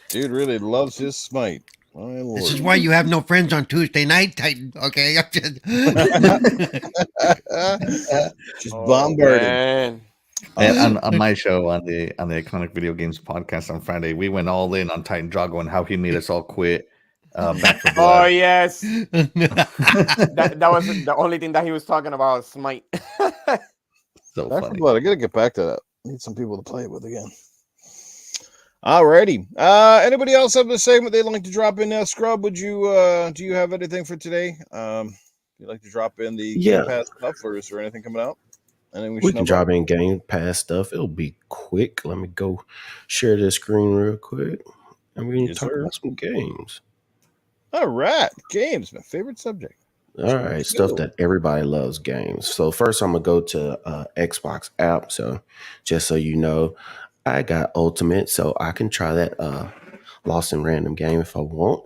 dude really loves his smite. My lord. This is why you have no friends on Tuesday night, Titan. Okay, Just Oh, bombarded. man. And on my show on the Iconic Video Games podcast on Friday, we went all in on Titan Drago and how he made us all quit Back for Oh, Blood. yes. That was the only thing that he was talking about, Smite. So Back for funny. Blood. I gotta get back to that. Need some people to play it with again. Alrighty. Anybody else have a segment they'd like to drop in now? Scrub, would you do you have anything for today? You'd like to drop in the Game Pass stuff, or is there anything coming out? Anything We can drop in Game Pass stuff. It'll be quick. Let me go share this screen real quick. And we can talk about some games. All right. Games, my favorite subject. All right, stuff that everybody loves, games. So first I'm going to go to Xbox app. So just so you know, I got Ultimate, so I can try that Lost in Random game if I want.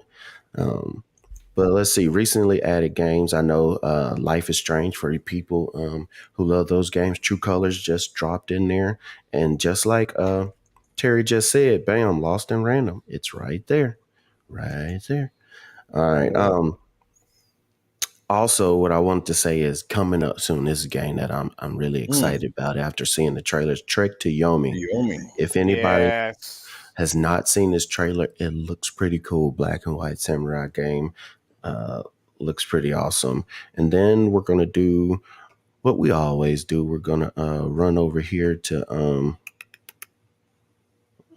But let's see, recently added games. I know Life is Strange for people who love those games. True Colors just dropped in there. And just like Terry just said, bam, Lost in Random. It's right there. Right there. All right. Also, what I wanted to say is coming up soon. This is a game that I'm really excited about after seeing the trailers. Trek to Yomi. If anybody has not seen this trailer, it looks pretty cool. Black and white samurai game. Looks pretty awesome. And then we're gonna do what we always do. We're gonna run over here to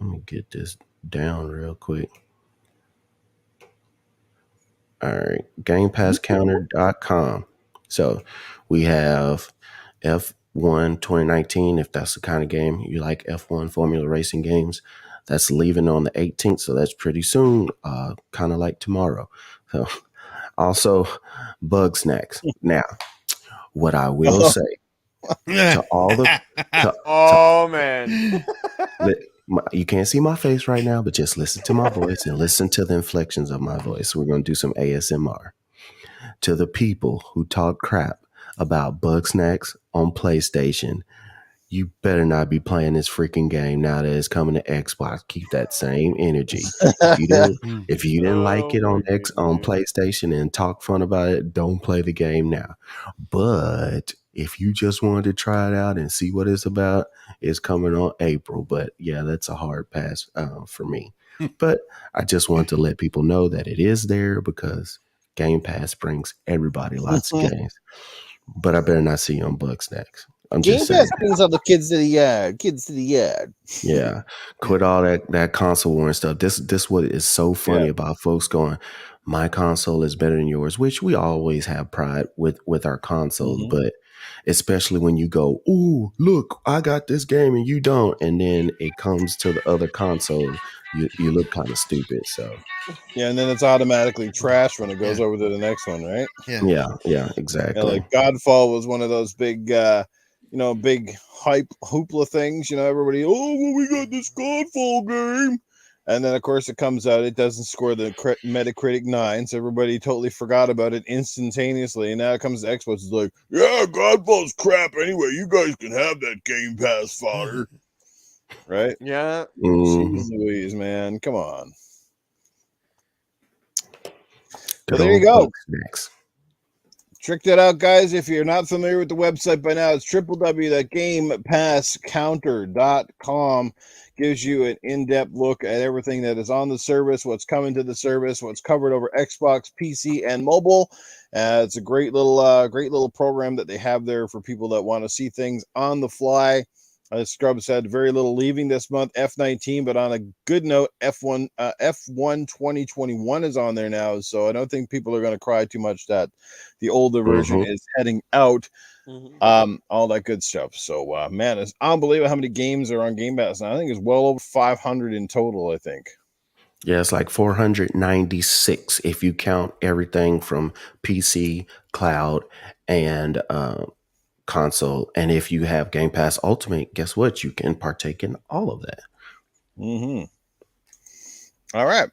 let me get this down real quick. All right, GamePassCounter.com. So we have F1 2019, if that's the kind of game you like, F1 Formula Racing games. That's leaving on the 18th, so that's pretty soon, kind of like tomorrow. So also Bug Snacks. Now, what I will say to all the man. You can't see my face right now, but just listen to my voice and listen to the inflections of my voice. We're going to do some ASMR. To the people who talk crap about Bug Snacks on PlayStation, you better not be playing this freaking game now that it's coming to Xbox. Keep that same energy. If you didn't like it on PlayStation and talk fun about it, don't play the game now. But if you just wanted to try it out and see what it's about, it's coming on April. But yeah, that's a hard pass for me. But I just want to let people know that it is there because Game Pass brings everybody lots of games. But I better not see you on Bug Snacks. I'm Game just saying. Pass brings all the kids to the yard. Kids to the yard. Yeah. Quit all that console war and stuff. This what is so funny about folks going, my console is better than yours, which we always have pride with our consoles, but especially when you go, ooh, look, I got this game and you don't, and then it comes to the other console, you look kind of stupid. So yeah, and then it's automatically trash when it goes over to the next one, right? Yeah, exactly. Yeah, like Godfall was one of those big big hype hoopla things. Everybody, oh, well, we got this Godfall game. And then, of course, it comes out. It doesn't score the Metacritic 9, so everybody totally forgot about it instantaneously. And now it comes to Xbox. It's like, yeah, Godfall's crap anyway. You guys can have that Game Pass fodder. Right? Yeah. Jeez Louise, man. Come on. Well, there you go. Next. Check that out, guys. If you're not familiar with the website by now, it's www.gamepasscounter.com. Gives you an in-depth look at everything that is on the service, what's coming to the service, what's covered over Xbox, PC, and mobile. It's a great little program that they have there for people that want to see things on the fly. As Scrub said, very little leaving this month, F19, but on a good note, F1 2021 is on there now, so I don't think people are going to cry too much that the older version is heading out. All that good stuff. So, man, it's unbelievable how many games are on Game Pass now. I think it's well over 500 in total, I think. Yeah, it's like 496 if you count everything from PC, cloud, and console. And if you have Game Pass Ultimate, guess what? You can partake in all of that. All right.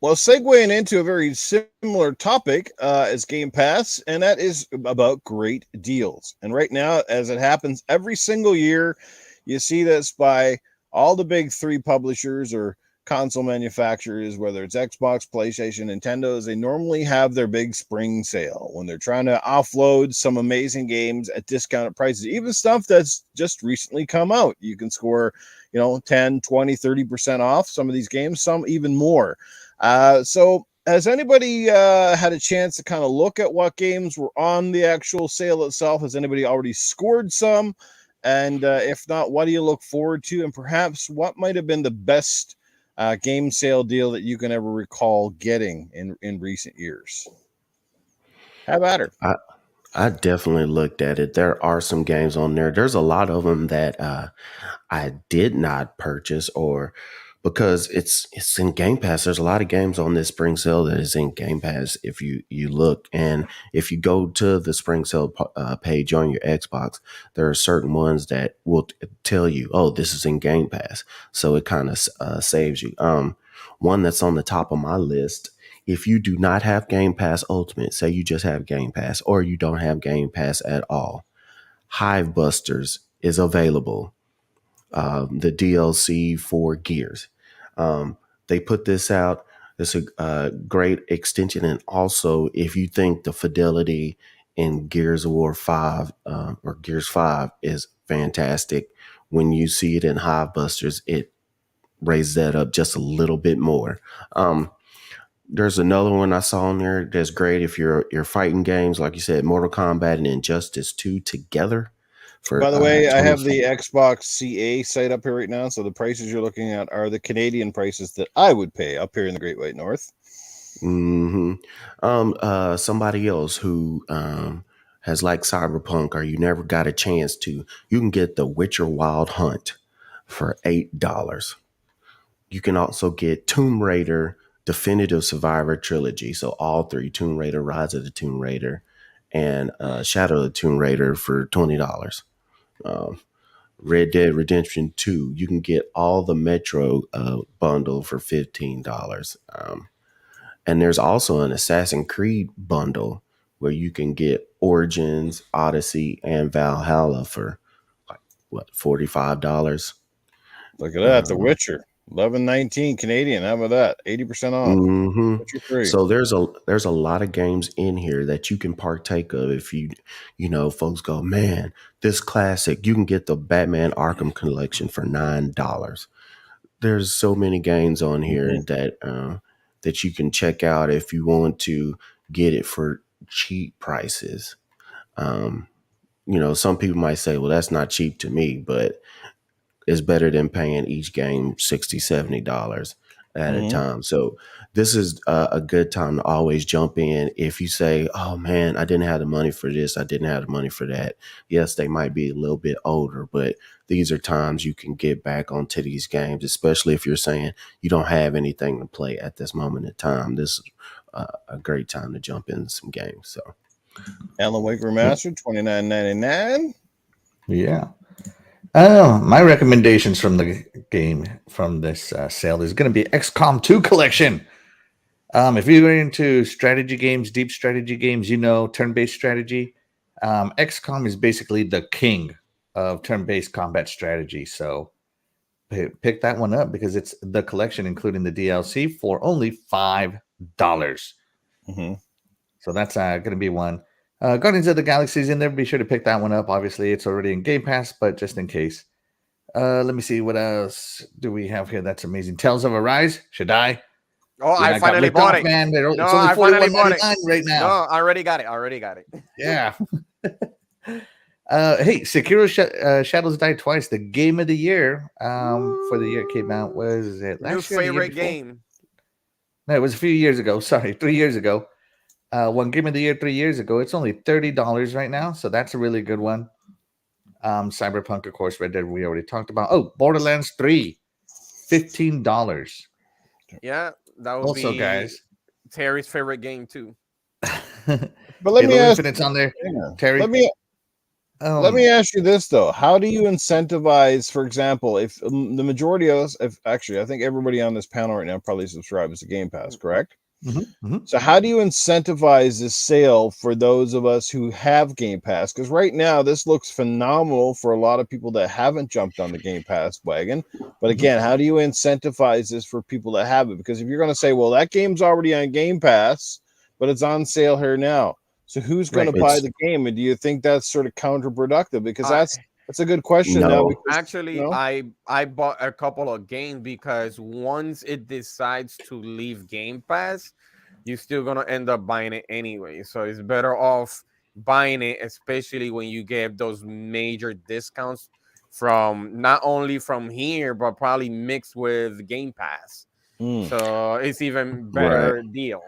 Well, segueing into a very similar topic as Game Pass, and that is about great deals. And right now, as it happens every single year, you see this by all the big three publishers or console manufacturers, whether it's Xbox, PlayStation, Nintendo's, they normally have their big spring sale when they're trying to offload some amazing games at discounted prices, even stuff that's just recently come out. You can score, 10, 20, 30% off some of these games, some even more. So has anybody had a chance to kind of look at what games were on the actual sale itself? Has anybody already scored some? And if not, what do you look forward to? And perhaps what might have been the best game sale deal that you can ever recall getting in recent years? Have at her. I definitely looked at it. There are some games on there. There's a lot of them that I did not purchase, or because it's in Game Pass. There's a lot of games on this spring sale that is in Game Pass. If you look, and if you go to the spring sale page on your Xbox, there are certain ones that will tell you, "Oh, this is in Game Pass," so it kind of saves you. One that's on the top of my list. If you do not have Game Pass Ultimate, say you just have Game Pass, or you don't have Game Pass at all, Hive Busters is available. The DLC for Gears. They put this out. It's a great extension. And also, if you think the fidelity in Gears of War 5 or Gears 5 is fantastic, when you see it in Hive Busters, it raises that up just a little bit more. There's another one I saw on there that's great if you're fighting games, like you said, Mortal Kombat and Injustice 2 together. By the way, I have 20 the Xbox CA site up here right now, so the prices you're looking at are the Canadian prices that I would pay up here in the Great White North. Somebody else who has like Cyberpunk, or you never got a chance to, you can get The Witcher Wild Hunt for $8. You can also get Tomb Raider Definitive Survivor Trilogy, so all three: Tomb Raider, Rise of the Tomb Raider, and Shadow of the Tomb Raider for $20. Red Dead Redemption 2, you can get all the Metro bundle for $15. And there's also an Assassin's Creed bundle where you can get Origins, Odyssey, and Valhalla for like what, $45. Look at that, The Witcher, 11.19 Canadian. How about that? 80% off. Witcher 3. So there's a lot of games in here that you can partake of. If you folks go, man, this classic, you can get the Batman Arkham Collection for $9. There's so many games on here that you can check out if you want to get it for cheap prices. Some people might say, well, that's not cheap to me, but it's better than paying each game $60, $70 at a time. So this is a good time to always jump in. If you say, oh man, I didn't have the money for this, I didn't have the money for that. Yes, they might be a little bit older, but these are times you can get back onto these games, especially if you're saying you don't have anything to play at this moment in time. This is a great time to jump into some games. So Alan Wake Remastered, $29.99. Yeah. My recommendations from the game from this sale is going to be XCOM 2 collection. If you're into strategy games, deep strategy games, turn-based strategy, XCOM is basically the king of turn-based combat strategy. So pick that one up because it's the collection, including the DLC, for only $5. So that's going to be one. Guardians of the Galaxy is in there. Be sure to pick that one up. Obviously, it's already in Game Pass, but just in case. Let me see. What else do we have here? That's amazing. Tales of Arise, Shaddai. Oh, I finally bought it. Man. It's No, only I finally bought it right now. No, I already got it. Yeah. Hey, Sekiro Shadows Die Twice, the game of the year for the year it came out. Was it last New year? favorite game. No, it was a few years ago. Sorry, 3 years ago. One game of the year 3 years ago. It's only $30 right now, so that's a really good one. Cyberpunk, of course, Red Dead, we already talked about. Oh, Borderlands 3, $15. Yeah, that would Also, be guys, Terry's favorite game too. But let me ask, Infinite's on there. yeah, Terry, Let me ask you this though: how do you incentivize, for example, if the majority of us, if actually, I think everybody on this panel right now probably subscribes to Game Pass, correct? So how do you incentivize this sale for those of us who have Game Pass? Because right now this looks phenomenal for a lot of people that haven't jumped on the Game Pass wagon. But again, how do you incentivize this for people that have it? Because if you're going to say, well, that game's already on Game Pass, but it's on sale here now. So who's going to buy the game? And do you think that's sort of counterproductive? Because that's a good question now. No. Because, Actually, I bought a couple of games because once it decides to leave Game Pass, you're still gonna end up buying it anyway. So it's better off buying it, especially when you get those major discounts from not only from here, but probably mixed with Game Pass. So it's even better deal.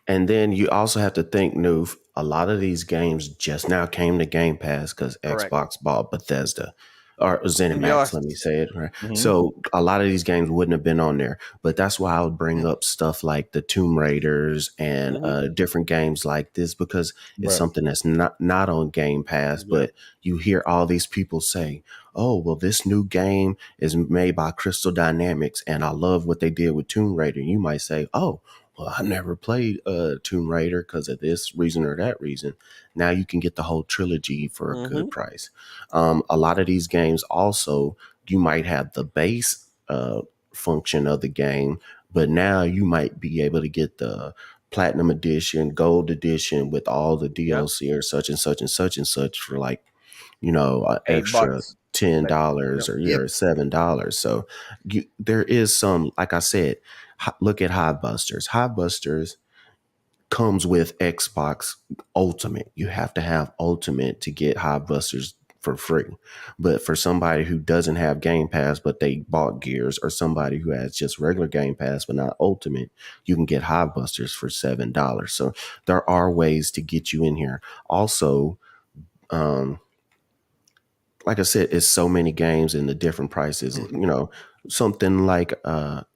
And then you also have to think, Newf, a lot of these games just now came to Game Pass because Xbox bought Bethesda or ZeniMax, let me say it. Right. So a lot of these games wouldn't have been on there. But that's why I would bring up stuff like the Tomb Raiders and different games like this, because it's something that's not on Game Pass. But you hear all these people say, oh, well, this new game is made by Crystal Dynamics, and I love what they did with Tomb Raider. You might say, oh, well, I never played Tomb Raider because of this reason or that reason. Now you can get the whole trilogy for a good price. A lot of these games also, you might have the base function of the game, but now you might be able to get the Platinum Edition, Gold Edition with all the DLC or such and such and such and such for like, extra $10 or $7. So there is some, like I said, look at Hivebusters. Hivebusters comes with Xbox Ultimate. You have to have Ultimate to get Hivebusters for free. But for somebody who doesn't have Game Pass, but they bought Gears, or somebody who has just regular Game Pass, but not Ultimate, you can get Hivebusters for $7. So there are ways to get you in here. Also, like I said, it's so many games and the different prices, something like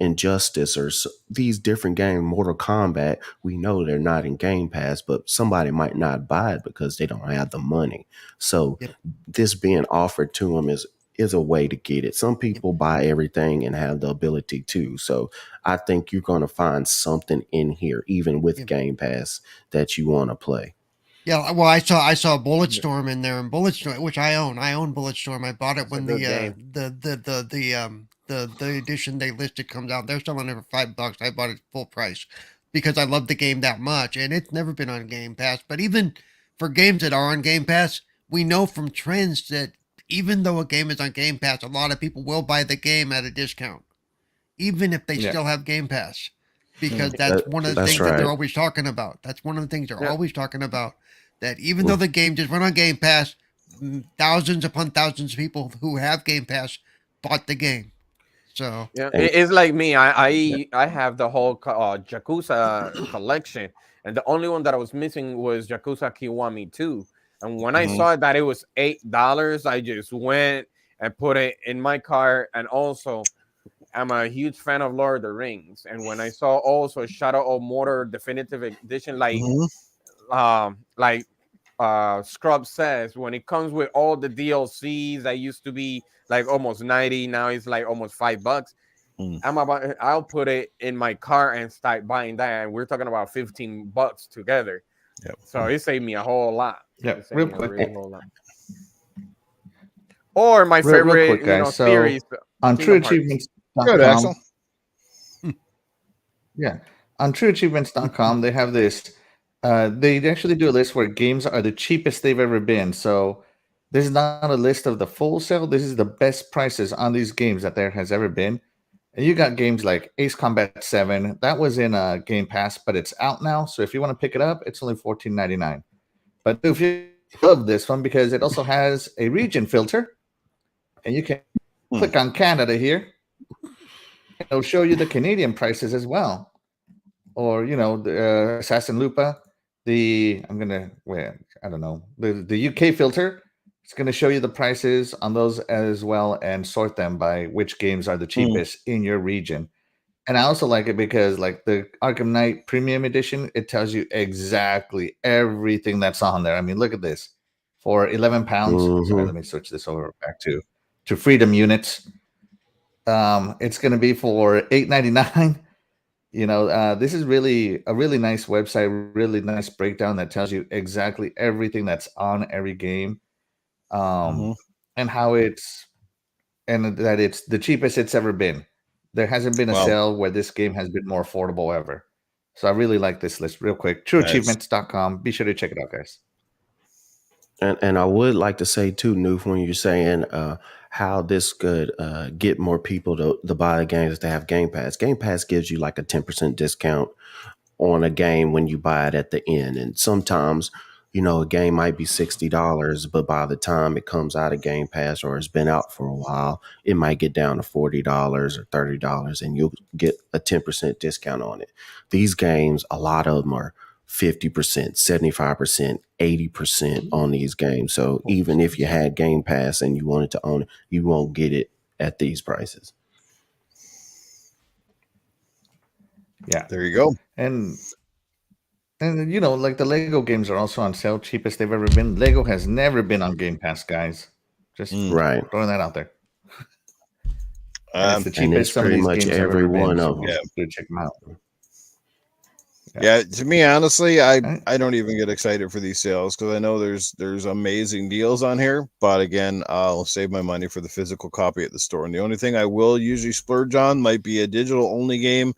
Injustice or these different games, Mortal Kombat, we know they're not in Game Pass, but somebody might not buy it because they don't have the money. So this being offered to them is a way to get it. Some people buy everything and have the ability to. So I think you're going to find something in here, even with Game Pass, that you want to play. Yeah, well, I saw Bulletstorm in there, and Bulletstorm, which I own. I own Bulletstorm. I bought it when the edition they listed comes out. They're selling it for $5. I bought it full price because I love the game that much, and it's never been on Game Pass. But even for games that are on Game Pass, we know from trends that even though a game is on Game Pass, a lot of people will buy the game at a discount, even if they still have Game Pass, because that's one of the things that they're always talking about. That's one of the things they're always talking about. That even though the game just went on Game Pass, thousands upon thousands of people who have Game Pass bought the game. So it's like me. I have the whole Yakuza collection, and the only one that I was missing was Yakuza Kiwami 2. And when I saw that it was $8, I just went and put it in my cart. And also, I'm a huge fan of Lord of the Rings. And when I saw also Shadow of Mordor Definitive Edition, Scrub says, when it comes with all the DLCs that used to be like almost 90, now it's like almost $5. I'll put it in my car and start buying that, and we're talking about $15 together. So it saved me a whole lot. Real quick. Or my favorite real quick, guys. series on TrueAchievements.com. On TrueAchievements.com, they have this. They actually do a list where games are the cheapest they've ever been. So this is not a list of the full sale. This is the best prices on these games that there has ever been. And you got games like Ace Combat 7. That was in Game Pass, but it's out now. So if you want to pick it up, it's only $14.99. But if you love this one, because it also has a region filter, and you can click on Canada here. It'll show you the Canadian prices as well. Or, the Assassin Lupa. The UK filter. It's going to show you the prices on those as well and sort them by which games are the cheapest in your region. And I also like it because, like the Arkham Knight Premium Edition, it tells you exactly everything that's on there. I mean, look at this. for 11 pounds. Sorry, Mhm. let me switch this over back to Freedom Units. It's going to be for $8.99. This is really a really nice website, really nice breakdown that tells you exactly everything that's on every game, Mhm. and how it's the cheapest it's ever been. There hasn't been a Wow. sale where this game has been more affordable ever. So I really like this list. Real quick, Nice. trueachievements.com. Be sure to check it out, guys. And I would like to say too, Newf, when you're saying how this could get more people to buy the games to have Game Pass. Game Pass gives you like a 10% discount on a game when you buy it at the end. And sometimes, a game might be $60, but by the time it comes out of Game Pass or it's been out for a while, it might get down to $40 or $30, and you'll get a 10% discount on it. These games, a lot of them are 50%, 75%, 80% on these games. So even if you had Game Pass and you wanted to own it, you won't get it at these prices. Yeah. There you go. And like the Lego games are also on sale, cheapest they've ever been. Lego has never been on Game Pass, guys. Just Right. throwing that out there. And it's the And cheapest it's some of pretty these much games have every ever been. one So of them. Yeah. do check them out. Yeah, to me, honestly, I don't even get excited for these sales because I know there's amazing deals on here. But again, I'll save my money for the physical copy at the store. And the only thing I will usually splurge on might be a digital only game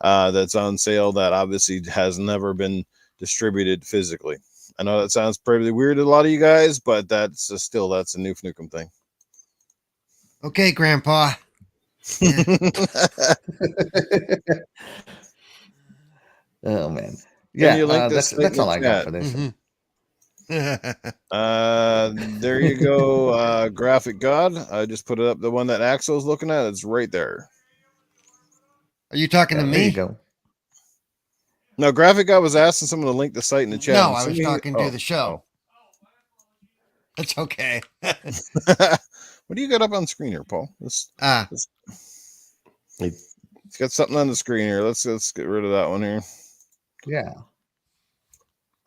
that's on sale that obviously has never been distributed physically. I know that sounds pretty weird to a lot of you guys, but that's a Newf Nukem thing. Okay, Grandpa. Yeah. Oh man, Can you link this that's all I got for this. There you go, Graphic God. I just put it up. The one that Axel's looking at, it's right there. Are you talking to There you me? go. No, Graphic God was asking someone to link the site in the chat. No, and I was somebody- talking to the oh. show. That's okay. What do you got up on screen here, Paul? It's got something on the screen here. Let's get rid of that one here. Yeah.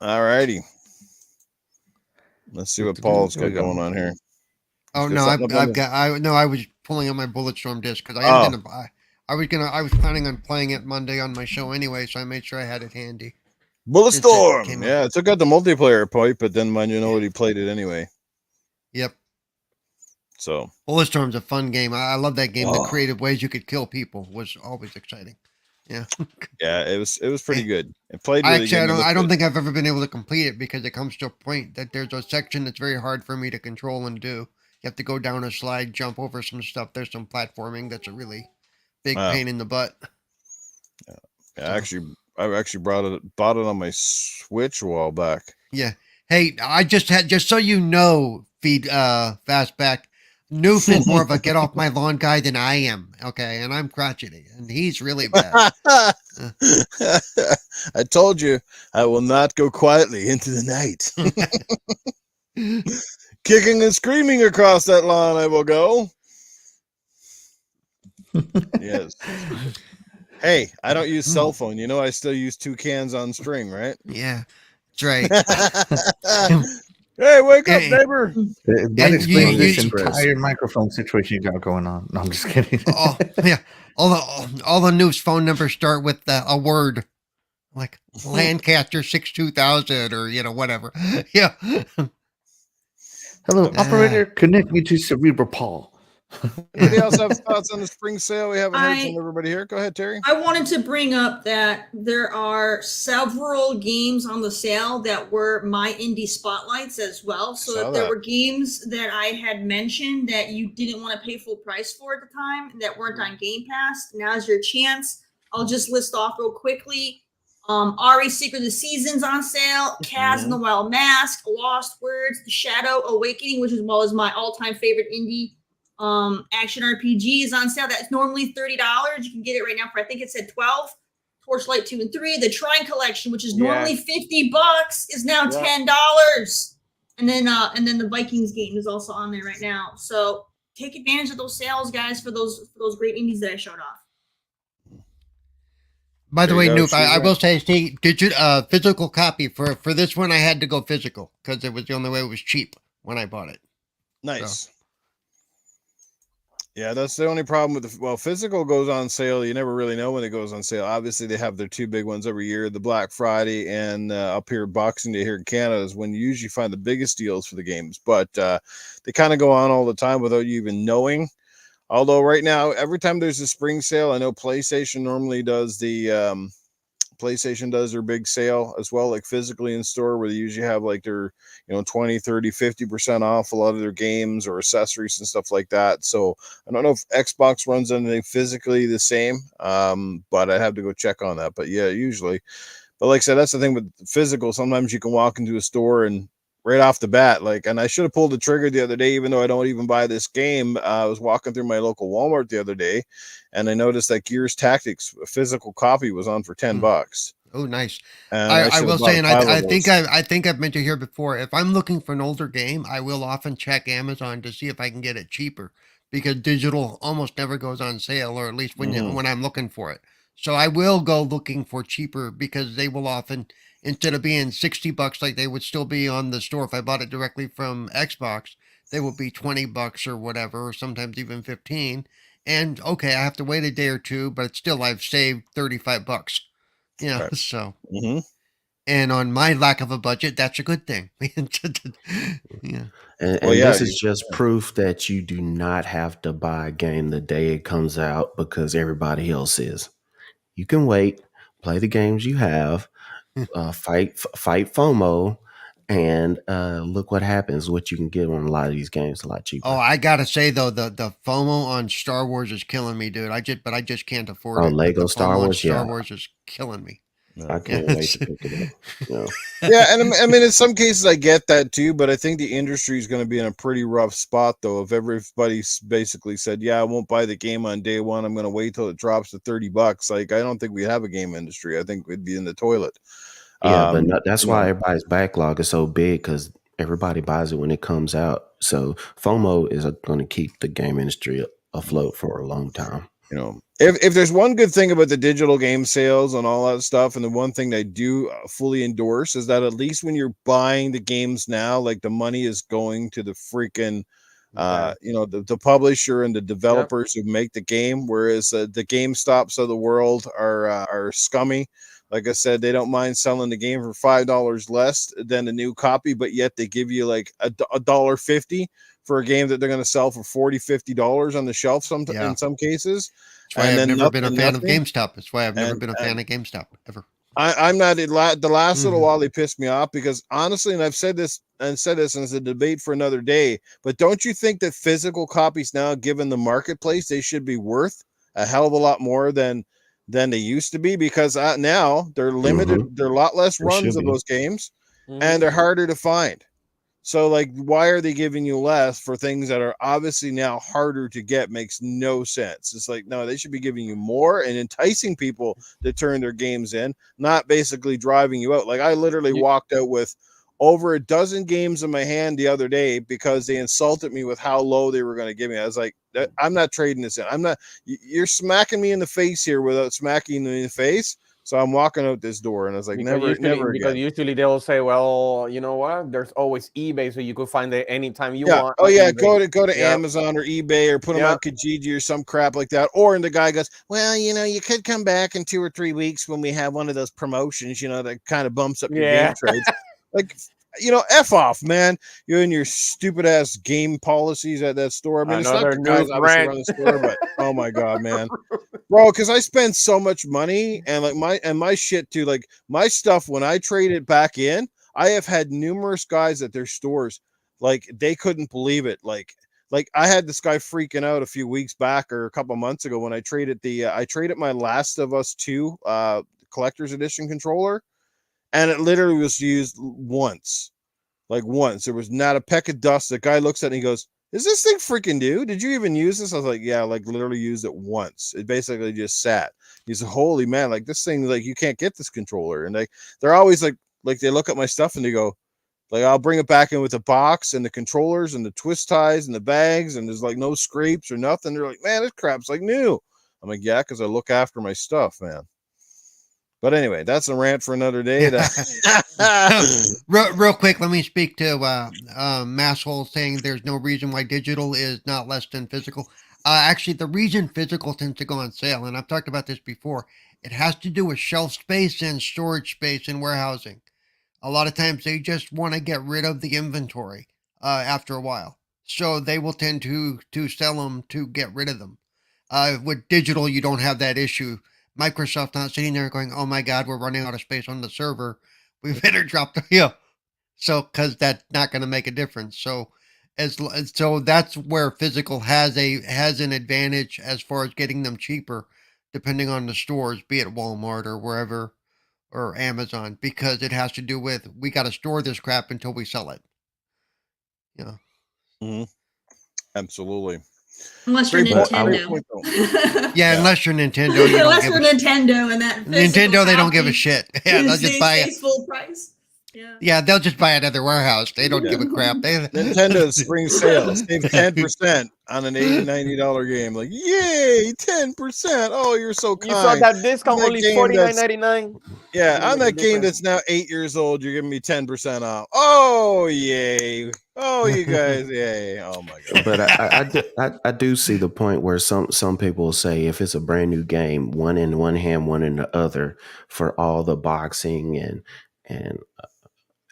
All righty. Let's see what Paul's got going on here. Oh no, I was pulling out my Bulletstorm disc because I was planning on playing it Monday on my show anyway, so I made sure I had it handy. Bulletstorm. Yeah, it took out the multiplayer point, but then when you know what he played it anyway. Yep. So Bulletstorm's a fun game. I love that game. The creative ways you could kill people was always exciting. Yeah. Yeah, it was pretty good. It played really Actually, good. I don't think I've ever been able to complete it because it comes to a point that there's a section that's very hard for me to control and do. You have to go down a slide, jump over some stuff. There's some platforming that's a really big pain in the butt. Yeah, I actually bought it on my Switch a while back. Yeah. Hey, just so you know, Fastback, Newf is more of a get off my lawn guy than I am. Okay, and I'm crotchety, and he's really bad. I told you I will not go quietly into the night. Kicking and screaming across that lawn I will go. Yes. Hey, I don't use cell phone. You know I still use 2 cans on string, right? Yeah, that's right. Hey, wake up, neighbor. That explains this entire microphone situation you got going on. No, I'm just kidding. Oh, yeah. All the Newf's phone numbers start with a word. Like Lancaster 62000 or, whatever. Yeah. Hello, operator. Connect me to Cerebral Paul. Anybody else have thoughts on the spring sale? We haven't heard from everybody here. Go ahead, Terry. I wanted to bring up that there are several games on the sale that were my indie spotlights as well. So there were games that I had mentioned that you didn't want to pay full price for at the time that weren't on Game Pass. Now's your chance. I'll just list off real quickly. Ari Secret of the Seasons on sale, Kaz and the Wild Mask, Lost Words, Shadow Awakening, which was my all-time favorite indie action RPG is on sale. That's normally $30. You can get it right now for, I think it said $12. Torchlight 2 and 3. The Trine Collection, which is normally $50, is now $10. And then the Vikings game is also on there right now. So take advantage of those sales, guys, for those great indies that I showed off. By the There way, you go, Newf, I she's will say, physical copy for this one. I had to go physical because it was the only way it was cheap when I bought it. nice. Yeah, that's the only problem with physical goes on sale. You never really know when it goes on sale. Obviously, they have their two big ones every year, the Black Friday and up here Boxing Day here in Canada is when you usually find the biggest deals for the games. But they kind of go on all the time without you even knowing. Although right now, every time there's a spring sale, I know PlayStation normally does PlayStation does their big sale as well, like physically in store, where they usually have like their 20, 30, 50% off a lot of their games or accessories and stuff like that. So I don't know if Xbox runs anything physically the same, but I have to go check on that. But yeah, usually. But like I said, that's the thing with physical. Sometimes you can walk into a store and right off the bat, and I should have pulled the trigger the other day, even though I don't even buy this game. I was walking through my local Walmart the other day, and I noticed that Gears Tactics a physical copy was on for $10. Oh, nice. And I I should have will bought say, and five I of think those. I think I've mentioned here before. If I'm looking for an older game, I will often check Amazon to see if I can get it cheaper because digital almost never goes on sale, or at least when I'm looking for it. So I will go looking for cheaper because they will often, instead of being $60 like they would still be on the store if I bought it directly from Xbox, they will be $20 or whatever, or sometimes even 15. And okay, I have to wait a day or two, but still I've saved $35. Right. So Mm-hmm. and on my lack of a budget, that's a good thing. Yeah. And this is just proof that you do not have to buy a game the day it comes out because everybody else is. You can wait, play the games you have, fight FOMO, and look what happens. What you can get on a lot of these games a lot cheaper. Oh, I gotta say though, the FOMO on Star Wars is killing me, dude. I just can't afford it. Lego The Star FOMO on Wars, Star yeah. Wars is killing me. I can't wait to pick it up. Yeah. Yeah, and I mean, in some cases, I get that too, but I think the industry is going to be in a pretty rough spot, though. If everybody's basically said, "Yeah, I won't buy the game on day one. I'm going to wait till it drops to $30," like I don't think we have a game industry. I think we'd be in the toilet. Yeah, but that's why everybody's backlog is so big because everybody buys it when it comes out. So FOMO is going to keep the game industry afloat for a long time. If there's one good thing about the digital game sales and all that stuff, and the one thing they do fully endorse is that at least when you're buying the games now, like the money is going to the freaking, the publisher and the developers who make the game, whereas the GameStops of the world are scummy. Like I said, they don't mind selling the game for $5 less than a new copy, but yet they give you like $1.50 for a game that they're going to sell for $40-$50 on the shelf in some cases. That's why I've never been a fan of GameStop. That's why I've never been a fan of GameStop ever. I'm not. The last little while they pissed me off because honestly, and I've said this, and it's a debate for another day. But don't you think that physical copies now, given the marketplace, they should be worth a hell of a lot more than they used to be? Because now they're limited. Mm-hmm. There are a lot less runs of those games, and they're harder to find. So, like, why are they giving you less for things that are obviously now harder to get? Makes no sense. It's like, no, they should be giving you more and enticing people to turn their games in, not basically driving you out. Like, I literally walked out with over a dozen games in my hand the other day because they insulted me with how low they were going to give me. I was like, I'm not trading this in. I'm not, you're smacking me in the face here without smacking me in the face. So I'm walking out this door, and I was like, never again. Because usually they'll say, well, you know what? There's always eBay, so you could find it anytime you want. Oh yeah, eBay. go to Amazon or eBay or put them on Kijiji or some crap like that. Or the guy goes, well, you could come back in 2 or 3 weeks when we have one of those promotions, that kind of bumps up your game trades. Like, F off, man. You and your stupid ass game policies at that store. I mean, it's not the guys obviously run the store, but oh my god, man. Bro, because I spend so much money and like my shit too, like my stuff when I trade it back in, I have had numerous guys at their stores, like they couldn't believe it. Like I had this guy freaking out a few weeks back or a couple months ago when I traded my Last of Us 2 collector's edition controller, and it literally was used once. Like once. There was not a peck of dust. The guy looks at it and he goes, is this thing freaking new? Did you even use this? I was like, yeah, like literally used it once. It basically just sat. He's like, holy man, like this thing, like you can't get this controller. And they're always like they look at my stuff and they go, like, I'll bring it back in with the box and the controllers and the twist ties and the bags, and there's like no scrapes or nothing. They're like, man, this crap's like new. I'm like, yeah, because I look after my stuff, man. But anyway, that's a rant for another day. Real quick, let me speak to Masshole saying there's no reason why digital is not less than physical. Actually, the reason physical tends to go on sale, and I've talked about this before, it has to do with shelf space and storage space and warehousing. A lot of times they just want to get rid of the inventory after a while. So they will tend to sell them to get rid of them. With digital, you don't have that issue. Microsoft not sitting there going, "Oh my God, we're running out of space on the server. We better drop the So because that's not going to make a difference. So so that's where physical has an advantage as far as getting them cheaper, depending on the stores, be it Walmart or wherever or Amazon, because it has to do with we got to store this crap until we sell it. Yeah. Mm-hmm. Absolutely. Unless you're Great point. Nintendo. Yeah, unless you're Nintendo, you unless don't you're give Nintendo and that Nintendo, they don't give a shit. Yeah, they'll just buy it. Full price. Yeah. Yeah, they'll just buy it at their warehouse. They don't give a crap. Nintendo's spring sale. Save 10% on an $80, $90 game. Like, yay, 10%. Oh, you're so kind. You saw that discount only $49.99. Yeah, on that game that's now 8 years old, you're giving me 10% off. Oh, yay. Oh, you guys, yay. Oh, my God. But I do see the point where some people say if it's a brand new game, one in one hand, one in the other, for all the boxing and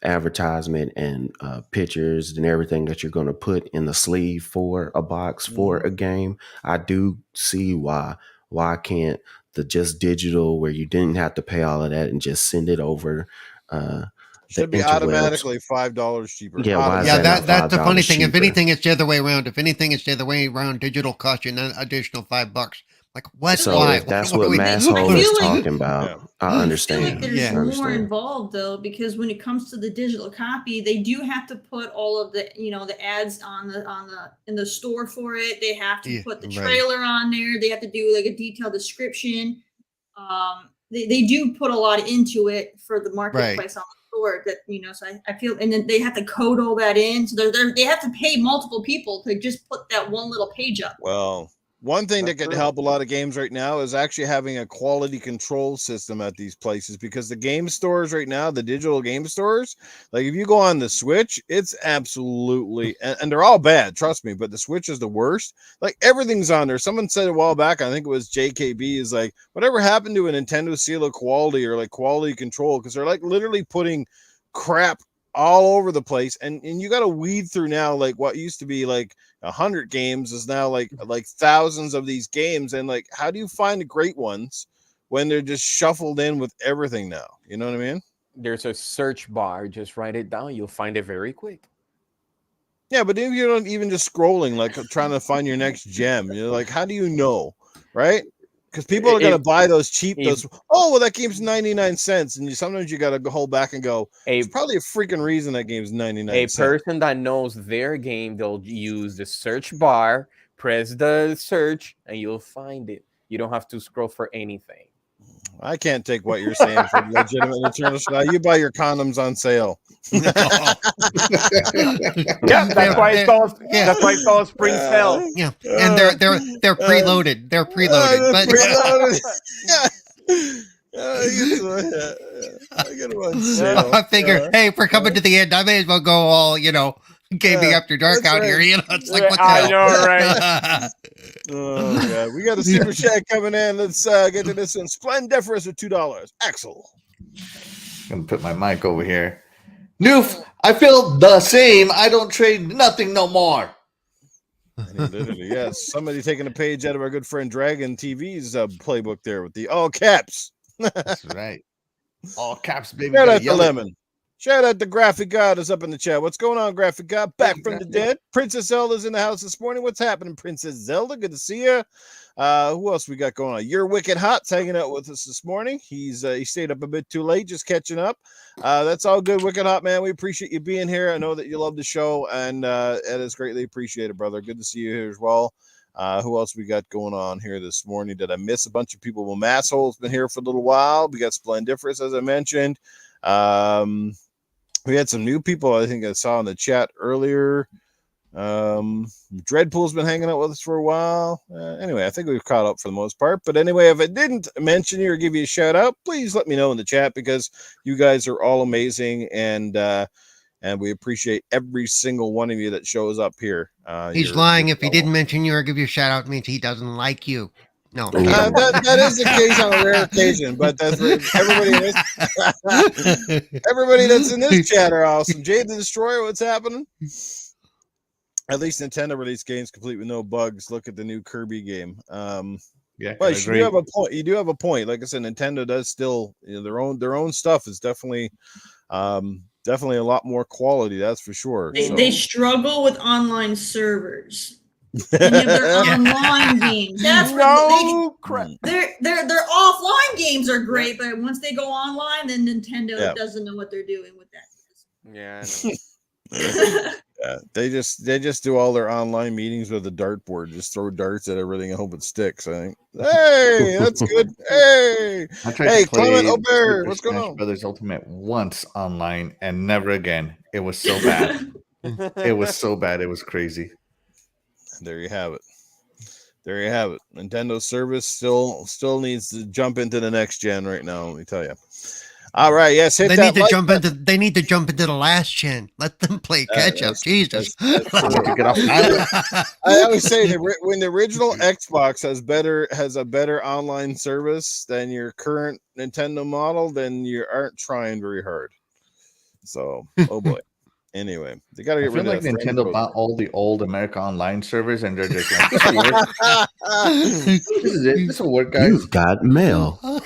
advertisement and pictures and everything that you're going to put in the sleeve for a box for a game. I do see why can't the just digital where you didn't have to pay all of that and just send it over should be automatically $5 cheaper. Yeah, that's the funny thing. Cheaper? If anything, it's the other way around. If anything, it's the other way around. Digital costs you an additional $5. Like what? So Why? if that's what Masshole is talking about, I understand. I feel like there's more involved though, because when it comes to the digital copy, they do have to put all of the the ads on the in the store for it. They have to put the trailer on there. They have to do like a detailed description. They do put a lot into it for the marketplace on the store. That so I feel, and then they have to code all that in. So they have to pay multiple people to just put that one little page up. Well, one thing that could help a lot of games right now is actually having a quality control system at these places, because the game stores right now, the digital game stores, like if you go on the Switch, it's absolutely, and they're all bad, trust me, but the Switch is the worst. Like everything's on there. Someone said a while back, I think it was JKB, is like, whatever happened to a Nintendo seal of quality or like quality control? Because they're like literally putting crap all over the place, and you got to weed through now. Like what used to be like 100 games is now like thousands of these games, and like how do you find the great ones when they're just shuffled in with everything now? You know what I mean? There's a search bar. Just write it down. You'll find it very quick. Yeah, but if you're not even just scrolling, like trying to find your next gem, like how do you know, right? Because people are going to buy those cheap, that game's 99 cents. And sometimes you got to hold back and go, it's probably a freaking reason that game's 99 cents. A person that knows their game, they'll use the search bar, press the search, and you'll find it. You don't have to scroll for anything. I can't take what you're saying for legitimate eternal Shaddai. You buy your condoms on sale. Yeah, that's why it's called. That's why it's called spring sale. Yeah, and they're preloaded. They're preloaded. But preloaded. I get them on sale. I figure, hey, if we're coming to the end, I may as well go all gaming after dark out here. It's like what the hell? I know, right? Oh God, we got a super chat coming in. Let's get to this one. Splendiferous with $2. Axel. I'm gonna put my mic over here. Newf, I feel the same. I don't trade nothing no more. Literally, yes. Somebody taking a page out of our good friend Dragon TV's playbook there with the all caps. That's right. All caps, baby. Shout out to Lemon. Shout out to Graphic God is up in the chat. What's going on, Graphic God? Back from the dead. Princess Zelda's in the house this morning. What's happening, Princess Zelda? Good to see you. Who else we got going on? You're Wicked Hot's hanging out with us this morning. He stayed up a bit too late, just catching up. That's all good, Wicked Hot, man. We appreciate you being here. I know that you love the show, and it is greatly appreciated, brother. Good to see you here as well. Who else we got going on here this morning? Did I miss a bunch of people? Well, Masshole's been here for a little while. We got Splendiferous, as I mentioned. We had some new people I think I saw in the chat earlier. Dreadpool's been hanging out with us for a while. Anyway, I think we've caught up for the most part. But anyway, if I didn't mention you or give you a shout out, please let me know in the chat, because you guys are all amazing, and we appreciate every single one of you that shows up here. He's lying. If he didn't mention you or give you a shout out, it means he doesn't like you. No, that is the case on a rare occasion, but that's everybody that's in this chat are awesome. Jade the Destroyer, what's happening? At least Nintendo released games complete with no bugs. Look at the new Kirby game. Yeah, but you do have a point. You do have a point. Like I said, Nintendo does still, their own stuff is definitely definitely a lot more quality. That's for sure. They struggle with online servers. Any of their online games. That's crap. Their offline games are great, but once they go online, then Nintendo doesn't know what they're doing with that. Yeah, they just do all their online meetings with a dartboard, just throw darts at everything and hope it sticks. I think. Hey, that's good. Hey, I tried to play Clement Aubert, what's going Smash on? Brothers Ultimate once online and never again. It was so bad. It was so bad. It was crazy. There you have it. There you have it. Nintendo service still needs to jump into the next gen right now. Let me tell you. All right, yes, hit they that need to like jump button. into. They need to jump into the last gen. Let them play catch up. Jesus. I always say that when the original Xbox has a better online service than your current Nintendo model, then you aren't trying very hard. So, oh boy. Anyway, they got to get rid of that. Nintendo bought all the old America Online servers, and they're just like, this will work. This is it. This will work, guys. You've got mail. Took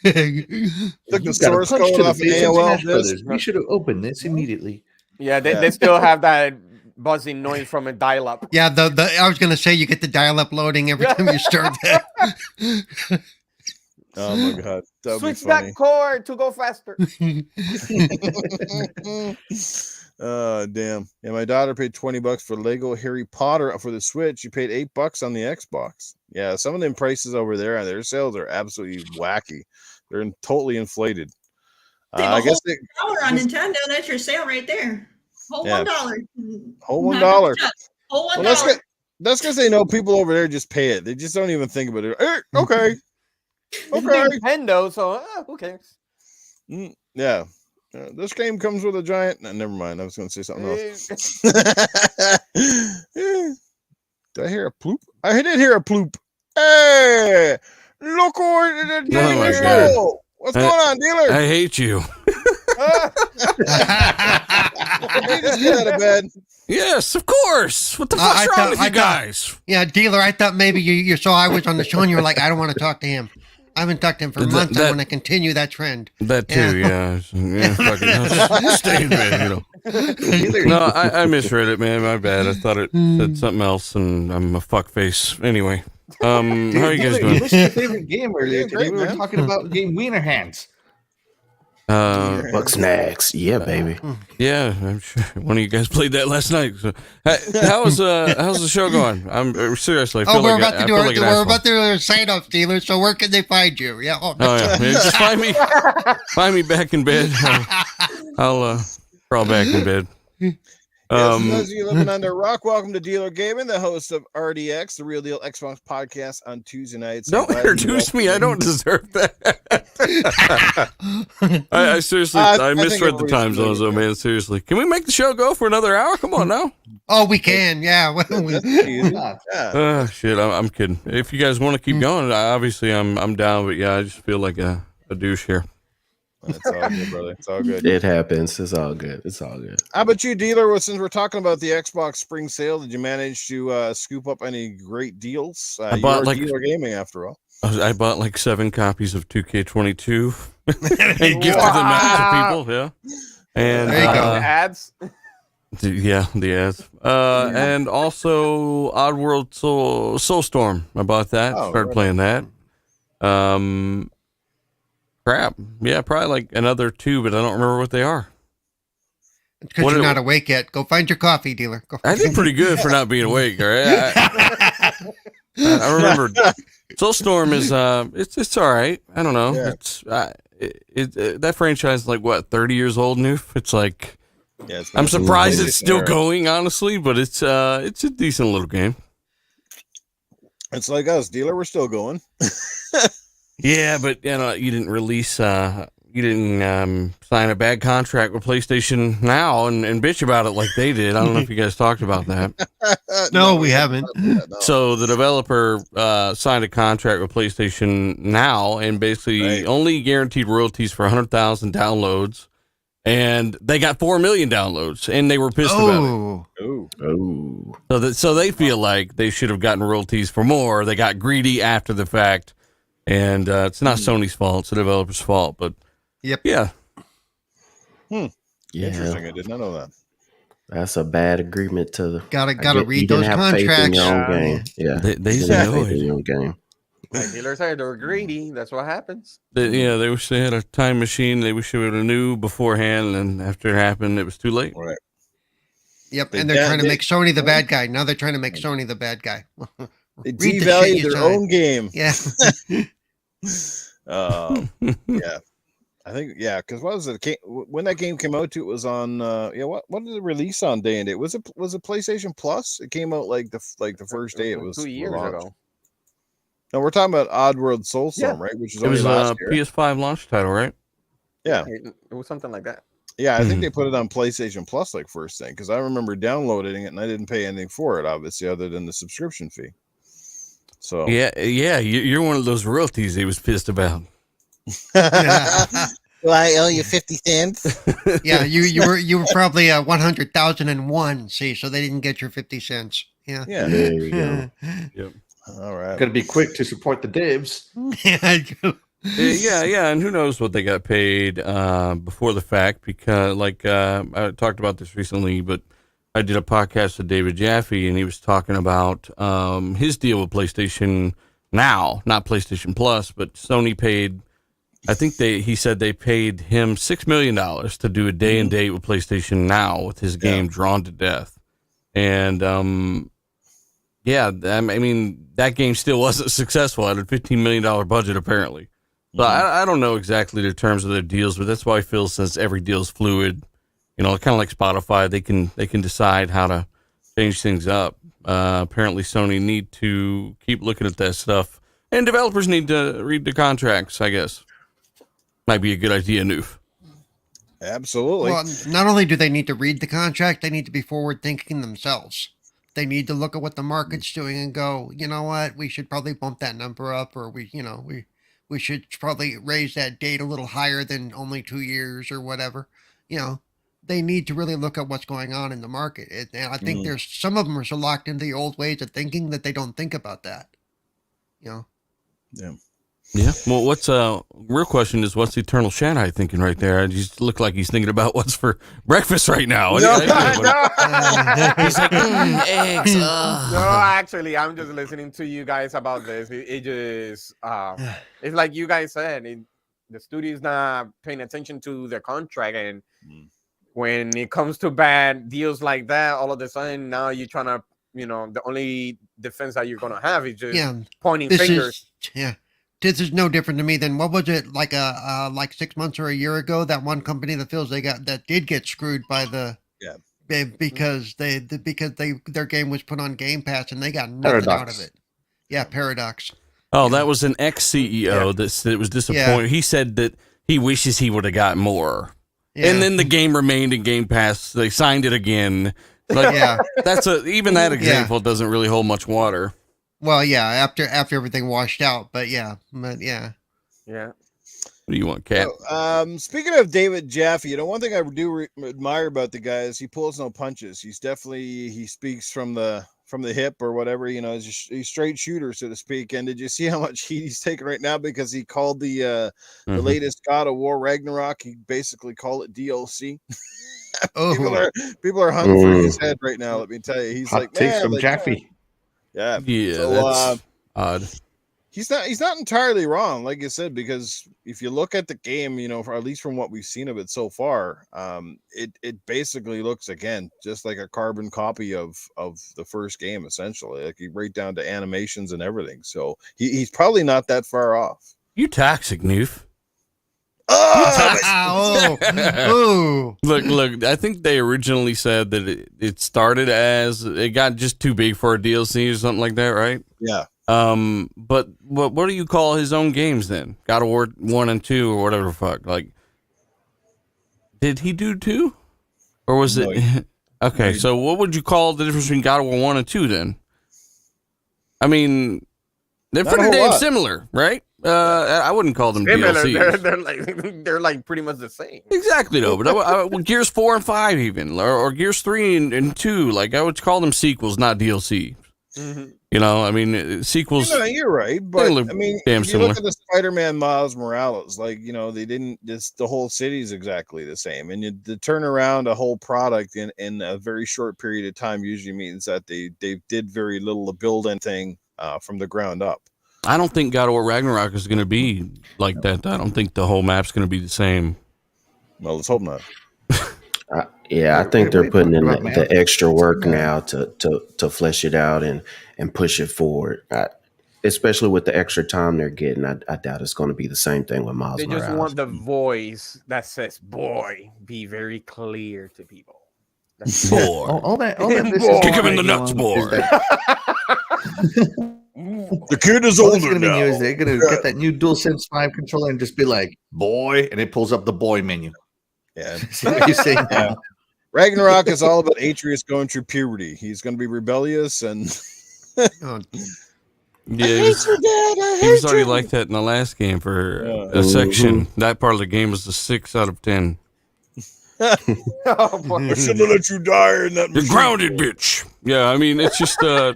the source code off AOL. We should have opened this immediately. Yeah, they still have that buzzing noise from a dial-up. Yeah, I was gonna say you get the dial-up loading every time you start that. Oh my god. Switch that cord to go faster. Oh damn. Yeah, my daughter paid $20 for Lego Harry Potter for the Switch. She paid $8 on the Xbox. Yeah, some of them prices over there, their sales are absolutely wacky. They're totally inflated. I guess $1 on Nintendo, that's your sale right there. Whole $1. Whole $1. Whole $1. Well, that's because they know people over there just pay it. They just don't even think about it. Okay. Okay. Nintendo, so who cares? Yeah. This game comes with a giant. No, never mind. I was going to say something else. Did I hear a ploop? I did hear a ploop. Hey, look over the God. What's going on, dealer? I hate you. Did you just get out of bed? Yes, of course. What the fuck's wrong with you guys? Yeah, dealer, I thought maybe you saw I was on the show and you were like, I don't want to talk to him. I haven't talked to him for months. I want to continue that trend. That too, yeah. Fucking stay in bed, No, I misread it, man. My bad. I thought it said something else, and I'm a fuckface. Anyway, how are you guys doing? What's your favorite game earlier today? We were talking about game Wiener Hands. Buck Snacks, yeah, baby. Yeah, I'm sure one of you guys played that last night. So, how's the show going? I'm seriously. I feel we're like about to do we're about to do our sign off, dealer. So where can they find you? Yeah. Yeah. Just find me back in bed. I'll crawl back in bed. Yes, for those of you living under a rock, welcome to Dealer Gaming, the host of RDX, the Real Deal Xbox podcast on Tuesday nights. Don't introduce me. I don't deserve that. I seriously, I misread the time zones, though, man. Seriously, can we make the show go for another hour? Come on now. Oh, we can. Yeah. Shit, I'm kidding. If you guys want to keep going, obviously I'm down. But yeah, I just feel like a douche here. It's all good, brother. It's all good. It happens. It's all good. It's all good. How about you, dealer? Well, since we're talking about the Xbox Spring Sale, did you manage to scoop up any great deals? I bought Dealer Gaming, after all. I bought like 7 copies of 2K22 and gifted them out to people. Yeah, and there you go. Ads. Yeah, the ads. And also Oddworld Soulstorm. I bought that. Started playing that. Crap. Yeah, probably like another 2, but I don't remember what they are. It's because you're not awake yet. Go find your coffee, dealer. I did pretty good for not being awake. All right. I remember Soulstorm is it's all right. I don't know. Yeah. It's that franchise is like what 30 years old, Newf. It's like Yeah, it's I'm mostly surprised it's PlayStation still era. going, honestly, but it's a decent little game. It's like us, dealer. We're still going. Yeah, but you didn't release, you didn't sign a bad contract with PlayStation Now and bitch about it like they did. I don't know if you guys talked about that. No, we haven't. No. So the developer signed a contract with PlayStation Now and basically only guaranteed royalties for 100,000 downloads, and they got 4 million downloads, and they were pissed about it. Oh. So they feel like they should have gotten royalties for more. They got greedy after the fact, and it's not Sony's fault; it's the developer's fault. But Yep. yeah, Yeah, Interesting. I did not know that. that's a bad agreement to. Gotta You read didn't those have faith in contracts. your own Yeah. game. Yeah, they you didn't have know faith in it. your own game. Like dealers said, they were greedy. That's what happens. They wish they had a time machine. They wish they would have knew beforehand, and after it happened, it was too late. Right. Yep, They and they're trying to they- make Sony the bad guy. Now they're trying to make Sony the bad guy. They Read the shit devalued you their signed. own game. Yeah. Yeah. I think because what was it? When that game came out, too, it was on. What did it release on day and date? Was it PlayStation Plus? It came out like the first day. It was 2 years launched. ago. No, we're talking about Oddworld Soulstorm, Yeah. right? Which is It only was last a year. PS5 launch title, right? Yeah. It was something like that. Yeah, I think they put it on PlayStation Plus like first thing because I remember downloading it and I didn't pay anything for it, obviously, other than the subscription fee. So Yeah, you're one of those royalties he was pissed about. Well, I owe you 50 cents. Yeah, you were probably 100,001. See, so they didn't get your 50 cents. Yeah. Yeah. There you go. Yep. All right. Got to be quick to support the divs. Yeah, and who knows what they got paid before the fact? Because, I talked about this recently, but I did a podcast with David Jaffe, and he was talking about his deal with PlayStation Now, not PlayStation Plus, but Sony paid. I think he said they paid him $6 million to do a day and date with PlayStation Now with his game Drawn to Death, and I mean that game still wasn't successful. It had a $15 million budget apparently. So I don't know exactly the terms of their deals, but that's why I feel since every deal is fluid, kind of like Spotify, they can decide how to change things up. Apparently, Sony need to keep looking at that stuff, and developers need to read the contracts. I guess might be a good idea, Newf. Absolutely. Well, not only do they need to read the contract, they need to be forward thinking themselves. They need to look at what the market's doing and go, you know what, we should probably bump that number up, or we should probably raise that date a little higher than only 2 years or whatever. They need to really look at what's going on in the market. And I think there's some of them are so locked into the old ways of thinking that they don't think about that. Yeah. Yeah. Well, what's real question is what's Eternal Shaddai thinking right there? I just look like he's thinking about what's for breakfast right now. No, He's like eggs. No, actually, I'm just listening to you guys about this. It just it's like you guys said, the studio's not paying attention to their contract, and when it comes to bad deals like that, all of a sudden now you're trying to, the only defense that you're gonna have is just pointing fingers. This is no different to me than what was it like 6 months or a year ago, that one company that feels that did get screwed by the because their game was put on Game Pass and they got nothing out of it. Yeah, Paradox. Oh, that was an ex-CEO that was disappointed. He said that he wishes he would have got more. Yeah. And then the game remained in Game Pass. They signed it again. Like, that's even that example doesn't really hold much water. Well, yeah, after everything washed out, but yeah. What do you want, Kat? Speaking of David Jaffe, one thing I do admire about the guy is he pulls no punches. He speaks from the hip or whatever. He's a straight shooter, so to speak. And did you see how much heat he's taking right now because he called the latest God of War Ragnarok? He basically called it DLC. People are hung for his head right now. Let me tell you, he's hot takes from Jaffe. Yeah, that's odd. He's not entirely wrong, like you said, because if you look at the game, at least from what we've seen of it so far, it basically looks again just like a carbon copy of the first game, essentially, like right down to animations and everything. So he's probably not that far off. You toxic, Newf. Oh, oh. Look. I think they originally said that it started as it got just too big for a DLC or something like that, right? Yeah. But what do you call his own games then? God of War 1 and 2 or whatever the fuck. Like, did he do 2? Or was No, it? Okay, so what would you call the difference between God of War 1 and 2 then? I mean, they're Not a pretty whole damn lot. similar, right? I wouldn't call them Similar, DLCs. they're like pretty much the same. Exactly, though. But Gears 4 and 5 even, or Gears 3 and 2, like I would call them sequels, not DLC. Mm-hmm. You know, I mean, sequels. You're right, but look I mean, damn if you look similar. at the Spider-Man Miles Morales, like they didn't. The whole city's exactly the same, and to turn around a whole product in a very short period of time usually means that they did very little to build anything from the ground up. I don't think God of War Ragnarok is going to be like that. I don't think the whole map's going to be the same. Well, let's hope not. Yeah, I think they're putting in the extra work Yeah. now to flesh it out and push it forward. Especially with the extra time they're getting, I doubt it's going to be the same thing with Miles They just Morales. want the voice that says "boy" be very clear to people. That's Boy. All that this Boy. is Kick him in the going nuts, on boy. is that The kid is all older it's going to be now. new is they're going to get that new DualSense 5 controller and just be like, boy, and it pulls up the boy menu. Yeah. See what you're saying now? Ragnarok is all about Atreus going through puberty. He's going to be rebellious and. Oh, Yeah, I hate you, Dad. I he was hate already you. like that in the last game for Yeah. a section. That part of the game was a 6 out of 10. oh, boy. I should have let you die in that. You're machine. grounded, bitch. Yeah, I mean, it's just I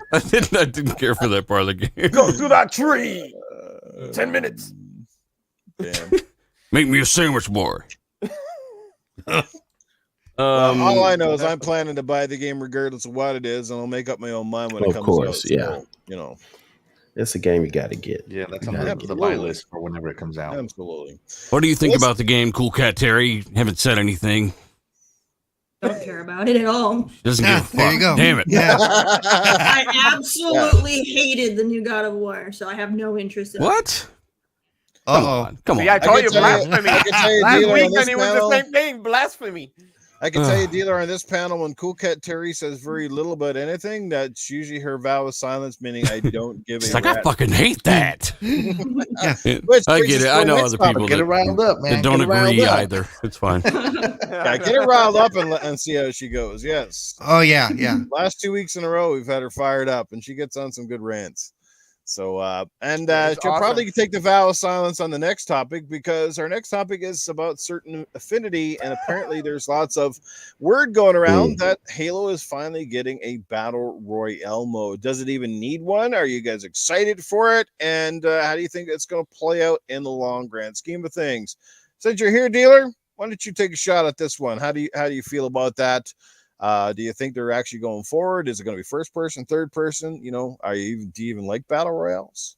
didn't care for that part of the game. Go to that tree. 10 minutes. Damn. Make me a sandwich, boy. All I know is I'm planning to buy the game regardless of what it is, and I'll make up my own mind when it Of comes course, out. yeah. So, It's a game you got to get. Yeah, that's You on gotta the get buy it. list for whenever it comes out. absolutely. What do you think Let's- about the game, Coolcat Terri? Haven't said anything. Don't care about it at all. Doesn't Yeah, give a fuck. there you go. Damn it. Yeah. I absolutely hated the new God of War, so I have no interest in it. What? Come Uh-oh. on. Come on. See, I told you can tell you- blasphemy. I can tell you, Last dealer, week, on this and it was the panel- same thing. Blasphemy. I can tell you, dealer, on this panel, when Coolcat Terri says very little about anything, that's usually her vow of silence, meaning I don't give It's a like, I rat. fucking hate that. Which I brings get us it. to I our know next other topic. people Get it riled up, man. that don't Get it riled agree up. either. It's fine. Yeah, get her riled up and see how she goes. Yes. Oh, yeah, yeah. Last 2 weeks in a row, we've had her fired up, and she gets on some good rants. So, That's she'll awesome. probably take the vow of silence on the next topic because our next topic is about certain affinity, and apparently there's lots of word going around that Halo is finally getting a battle royale mode. Does it even need one? Are you guys excited for it? And how do you think it's going to play out in the long grand scheme of things? Since you're here, dealer, why don't you take a shot at this one? How do you feel about that? Do you think they're actually going forward? Is it going to be first person, third person? Do you even like battle royales?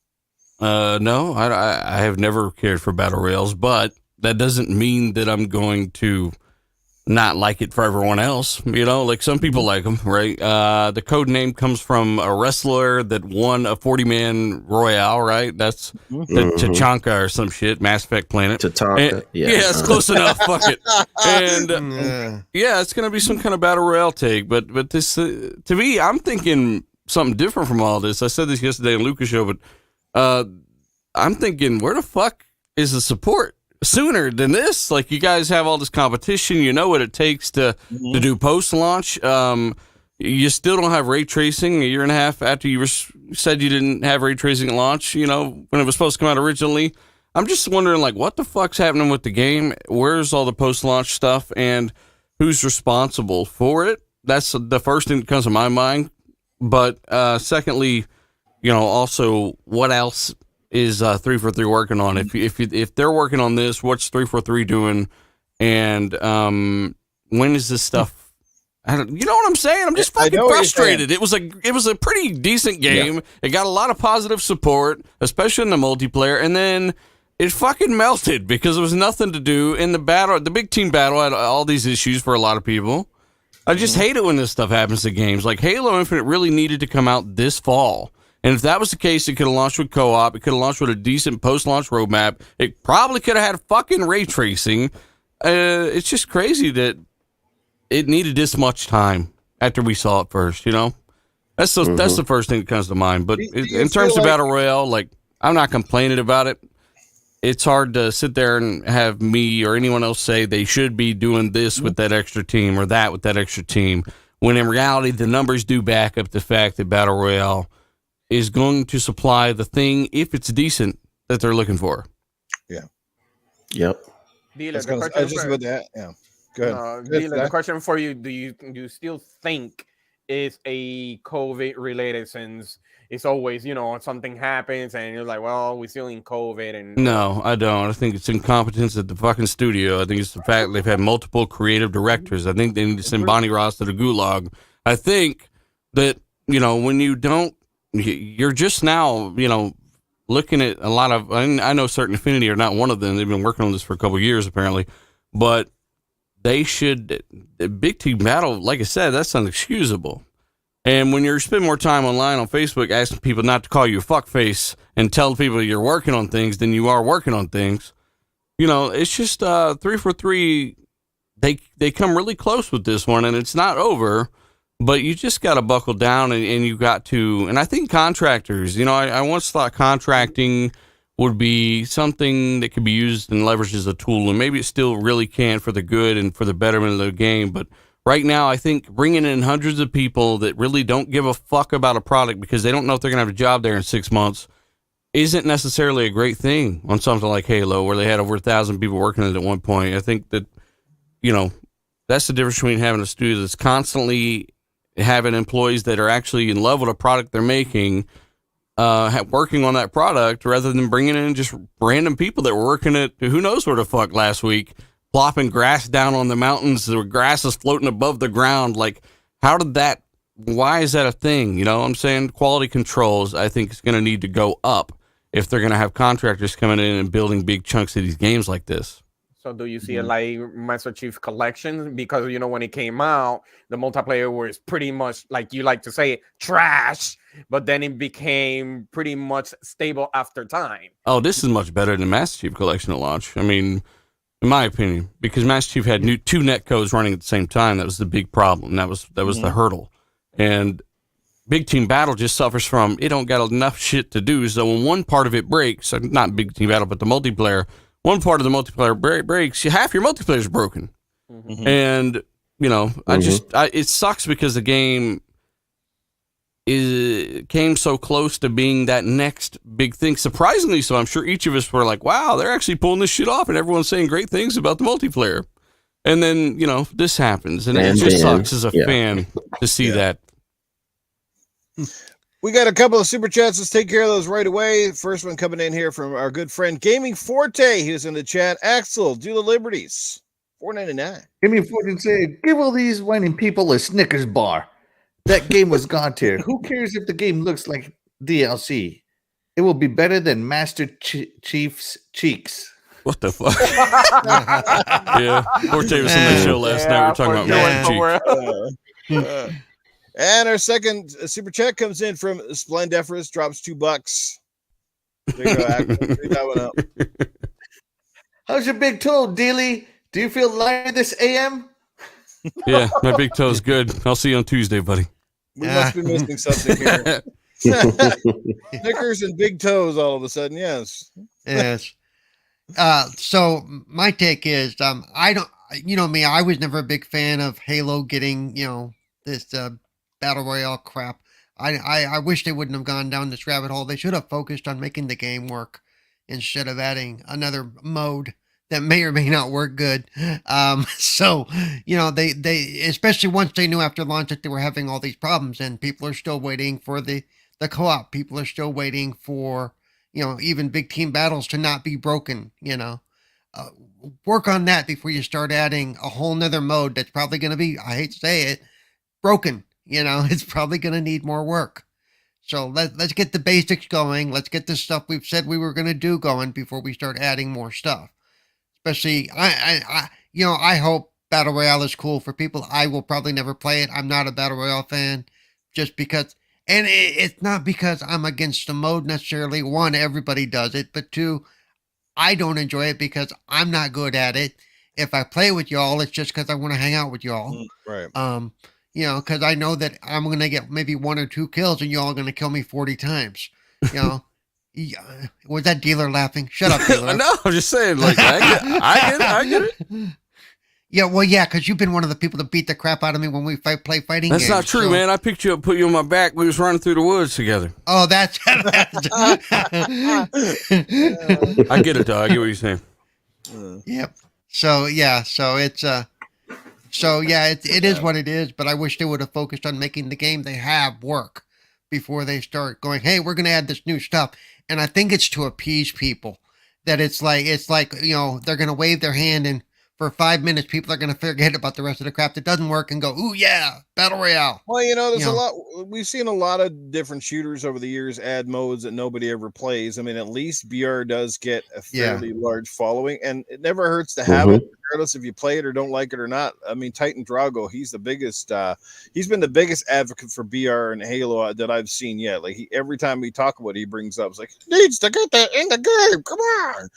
No, I have never cared for battle rails, but that doesn't mean that I'm going to not like it for everyone else. Like some people like them, right? The code name comes from a wrestler that won a 40-man royale, right? That's the Tachanka or some shit, Mass Effect Planet. Tatanka. Yeah, it's close enough. Fuck it. And yeah, it's gonna be some kind of battle royale take. But this, to me, I'm thinking something different from all this. I said this yesterday on Lucas Show, but I'm thinking, where the fuck is the support sooner than this? Like, you guys have all this competition. You know what it takes to do post launch. You still don't have ray tracing a year and a half after you said you didn't have ray tracing at launch. When it was supposed to come out originally. I'm just wondering, like, what the fuck's happening with the game? Where's all the post-launch stuff, and who's responsible for it? That's the first thing that comes to my mind. But secondly, also, what else is 343 working on? If they're working on this, what's 343 doing? And when is this stuff? You know what I'm saying? I'm just fucking frustrated. It was a pretty decent game. Yeah. It got a lot of positive support, especially in the multiplayer, and then it fucking melted because there was nothing to do in the battle. The big team battle had all these issues for a lot of people. I just hate it when this stuff happens to games. Like Halo Infinite really needed to come out this fall. And if that was the case, it could have launched with co-op. It could have launched with a decent post-launch roadmap. It probably could have had fucking ray tracing. It's just crazy that it needed this much time after we saw it first, you know? That's the first thing that comes to mind. But in terms of Battle Royale, like, I'm not complaining about it. It's hard to sit there and have me or anyone else say they should be doing this with that extra team or that with that extra team, when in reality, the numbers do back up the fact that Battle Royale is going to supply the thing, if it's decent, that they're looking for. Yeah. Yep. Dealer, I just about that. Yeah. Go ahead. Dealer, the question for you: Do you still think it's a COVID related, since it's always, you know, something happens and you're like, well, we're still in COVID? And No, I don't. I think it's incompetence at the fucking studio. I think it's the fact they've had multiple creative directors. I think they need to send Bonnie Ross to the gulag. I think that, you know, when you don't, you're just now, you know, looking at a lot of, I know Certain Affinity are not one of them. They've been working on this for a couple of years apparently, but they should, Big Team Battle, like I said, that's unexcusable. And when you're spending more time online on Facebook asking people not to call you a fuckface and tell people you're working on things than you are working on things, you know, it's just 343. They come really close with this one, and it's not over, but you just got to buckle down and you got to, and I think contractors, you know, I once thought contracting would be something that could be used and leveraged as a tool, and maybe it still really can for the good and for the betterment of the game, but right now, I think bringing in hundreds of people that really don't give a fuck about a product because they don't know if they're going to have a job there in 6 months isn't necessarily a great thing on something like Halo, where they had over 1,000 people working on it at one point. I think that, you know, that's the difference between having a studio that's constantly having employees that are actually in love with a product they're making, working on that product, rather than bringing in just random people that were working at who knows where the fuck last week, plopping grass down on the mountains. The grass is floating above the ground. Like, why is that a thing? You know what I'm saying? Quality controls, I think, is going to need to go up if they're going to have contractors coming in and building big chunks of these games like this. So do you see it like Master Chief Collection? Because, you know, when it came out, the multiplayer was pretty much, like you like to say, trash, but then it became pretty much stable after time. Oh, this is much better than Master Chief Collection at launch. I mean, in my opinion, because Master Chief had two netcodes running at the same time. That was the big problem. That was the hurdle. And Big Team Battle just suffers from, it don't got enough shit to do. So when one part of it breaks, not Big Team Battle, but the multiplayer, one part of the multiplayer breaks, half your multiplayer is broken. Mm-hmm. And, you know, it sucks because the game came so close to being that next big thing. Surprisingly so, I'm sure each of us were like, wow, they're actually pulling this shit off, and everyone's saying great things about the multiplayer. And then, you know, this happens, and it just sucks as a fan to see that. We got a couple of super chats. Let's take care of those right away. First one coming in here from our good friend Gaming Forte. He was in the chat. Axel, do the liberties. $4.99. Gaming Forte said, give all these whining people a Snickers bar. That game was God tier. Who cares if the game looks like DLC? It will be better than Master Chief's cheeks. What the fuck? Yeah, Forte was on that show last night. We're talking about Master Chief. And our second super chat comes in from Splendiferous, drops $2. There you go, Axel. Read that one up. How's your big toe, Dealey? Do you feel lighter this AM? Yeah, my big toe's good. I'll see you on Tuesday, buddy. We must be missing something here. Snickers and big toes all of a sudden, yes. Yes. So my take is, I don't, you know me, I was never a big fan of Halo getting, you know, this Battle Royale crap. I wish they wouldn't have gone down this rabbit hole. They should have focused on making the game work instead of adding another mode that may or may not work good. So, you know, they especially once they knew after launch that they were having all these problems, and people are still waiting for the co-op. People are still waiting for, you know, even big team battles to not be broken, you know. Work on that before you start adding a whole nother mode that's probably going to be, I hate to say it, broken. You know, it's probably going to need more work. So let's get the basics going. Let's get the stuff we've said we were going to do going before we start adding more stuff. Especially, I hope Battle Royale is cool for people. I will probably never play it. I'm not a Battle Royale fan just because And it's not because I'm against the mode necessarily. One, everybody does it, but two, I don't enjoy it because I'm not good at it. If I play with y'all, it's just because I want to hang out with y'all. Right. Because I know that I'm gonna get maybe 1 or 2 kills, and y'all are gonna kill me 40 times. Was that dealer laughing? Shut up, dealer. No, I'm just saying. Like, I get it. Yeah, well, yeah, because you've been one of the people that beat the crap out of me when we play fighting That's games. not true, man. I picked you up, put you on my back. We was running through the woods together. Oh, that's. I get it, though. I get what you're saying. Yep. So it's it is what it is. But I wish they would have focused on making the game they have work before they start going, hey, we're going to add this new stuff. And I think it's to appease people. That it's like they're going to wave their hand, and for 5 minutes, people are going to forget about the rest of the crap that doesn't work and go, ooh, yeah, Battle Royale. Well, there's a lot. We've seen a lot of different shooters over the years add modes that nobody ever plays. I mean, at least BR does get a fairly large following, and it never hurts to have it, regardless if you play it or don't like it or not. I mean, Titan Drago, he's the biggest. He's been the biggest advocate for BR and Halo that I've seen yet. Like every time we talk about it, he brings up, it's like, needs to get that in the game. Come on.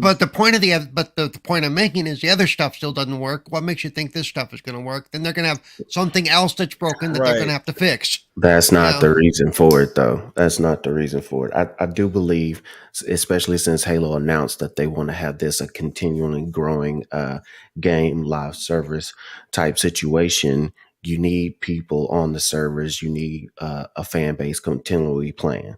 But the point of the point I'm making is the other stuff still doesn't work. What makes you think this stuff is going to work? Then they're going to have something else that's broken that they're going to have to fix. That's not the reason for it, though. That's not the reason for it. I do believe, especially since Halo announced that they want to have this a continually growing game live service type situation, you need people on the servers. You need a fan base continually playing.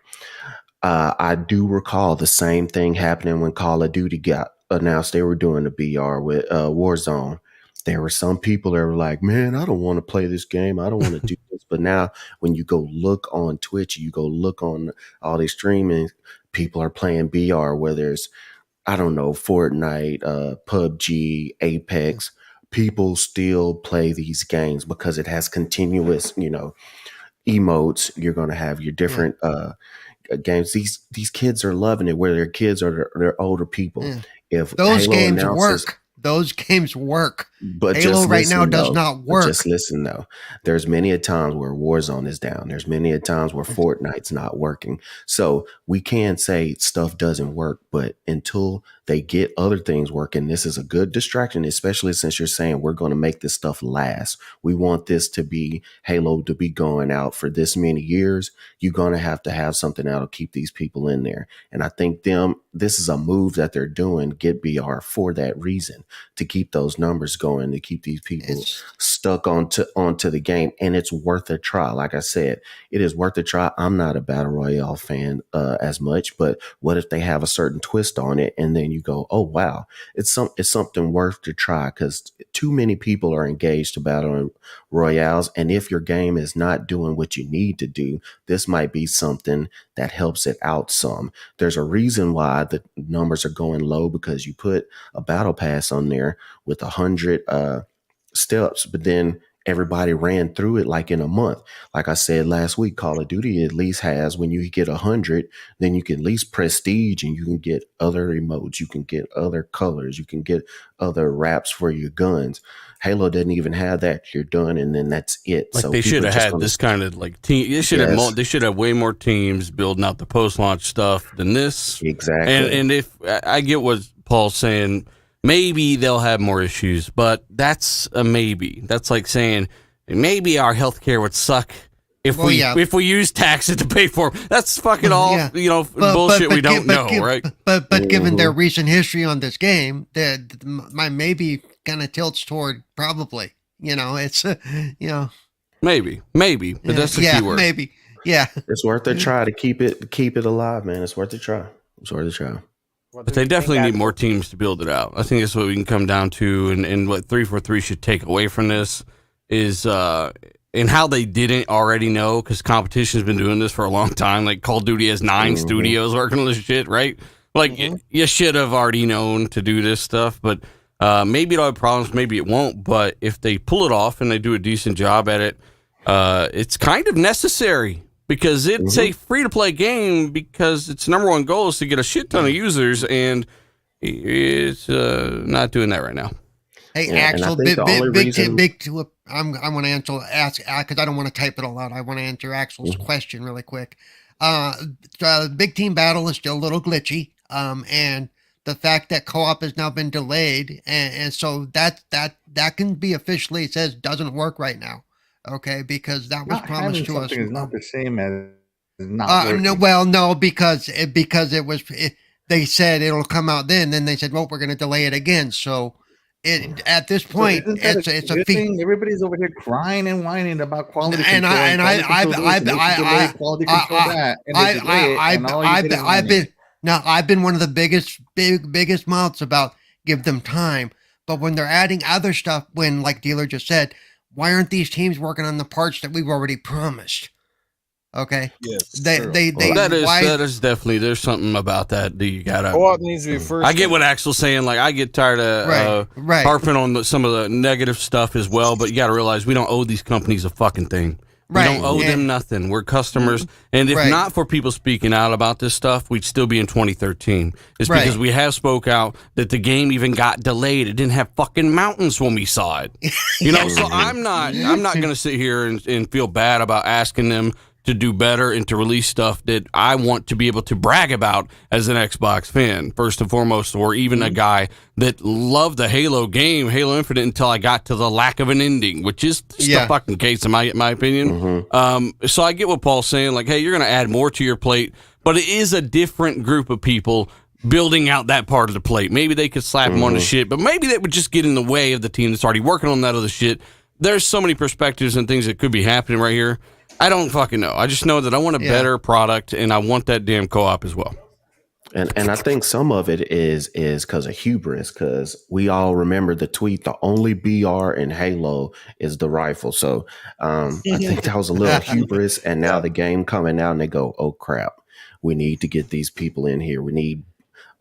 I do recall the same thing happening when Call of Duty got announced they were doing a BR with Warzone. There were some people that were like, man, I don't want to play this game. I don't want to do this. But now when you go look on Twitch, you go look on all these streaming, people are playing BR, whether it's, I don't know, Fortnite, PUBG, Apex. People still play these games because it has continuous, emotes. You're going to have your different games. These kids are loving it, where their kids are their older people. If those Halo games work. Those games work. But Halo right now does not work. Just listen, though. There's many a times where Warzone is down. There's many a times where Fortnite's not working. So we can say stuff doesn't work, but until they get other things working, this is a good distraction, especially since you're saying we're going to make this stuff last. We want this to be Halo to be going out for this many years. You're going to have something that'll keep these people in there. And I think this is a move that they're doing, get BR, for that reason, to keep those numbers going, to keep these people stuck onto the game. And it's worth a try. Like I said, it is worth a try. I'm not a Battle Royale fan as much, but what if they have a certain twist on it, and then you go, oh wow, it's something worth to try, because too many people are engaged to Battle Royales. And if your game is not doing what you need to do, this might be something that helps it out some. There's a reason why the numbers are going low, because you put a battle pass on there with 100 steps, but then everybody ran through it like in a month. Like I said last week, Call of Duty at least has, when you get 100, then you can at least prestige, and you can get other emotes, you can get other colors, you can get other wraps for your guns. Halo doesn't even have that. You're done, and then that's it. Like, so they should have had this kind of like team. They should have. They should have way more teams building out the post-launch stuff than this. Exactly. And if I get what Paul's saying, maybe they'll have more issues, but that's a maybe. That's like saying maybe our healthcare would suck if we use taxes to pay for them. That's fucking bullshit. We don't know, right? But given their recent history on this game, my maybe kind of tilts toward probably. It's maybe, but that's the key word. Maybe, yeah. It's worth a try to keep it alive, man. It's worth a try. But they definitely need more teams to build it out. I think that's what we can come down to, and what 343 should take away from this is and how they didn't already know, because competition's been doing this for a long time. Like, Call of Duty has 9 studios working on this shit, right? Like, you should have already known to do this stuff, but maybe it'll have problems, maybe it won't. But if they pull it off and they do a decent job at it, it's kind of necessary. Because it's a free-to-play game, because its number one goal is to get a shit ton of users, and it's not doing that right now. Hey, Axel, want to ask because I don't want to type it all out. I want to answer Axel's question really quick. Big team battle is still a little glitchy. And the fact that co-op has now been delayed, and so that can be officially says doesn't work right now. Okay, because that was Not promised to having us. something is not the same as not working. No, because it was. They said it'll come out then they said, well, we're going to delay it again. So at this point, so it's a good thing. Everybody's over here crying and whining about quality and control. I've been one of the biggest mouths about give them time. But when they're adding other stuff, when like Dealer just said, why aren't these teams working on the parts that we've already promised? Okay. Yes. That is definitely, there's something about that you gotta. Co-op needs to be first. I get what Axel's saying. Like, I get tired of harping on some of the negative stuff as well. But you got to realize we don't owe these companies a fucking thing. We don't owe them nothing. We're customers. And if not for people speaking out about this stuff, we'd still be in 2013. It's because we have spoke out that the game even got delayed. It didn't have fucking mountains when we saw it. You know, so I'm not going to sit here and feel bad about asking them to do better and to release stuff that I want to be able to brag about as an Xbox fan, first and foremost, or even a guy that loved the Halo game, Halo Infinite, until I got to the lack of an ending, which is just the fucking case in my opinion. So I get what Paul's saying, like, hey, you're going to add more to your plate, but it is a different group of people building out that part of the plate. Maybe they could slap them on the shit, but maybe that would just get in the way of the team that's already working on that other shit. There's so many perspectives and things that could be happening right here. I don't fucking know. I just know that I want a better product, and I want that damn co-op as well. And I think some of it is because of hubris, because we all remember the tweet, the only BR in Halo is the rifle. So I think that was a little hubris, and now the game coming out, and they go, oh, crap, we need to get these people in here. We need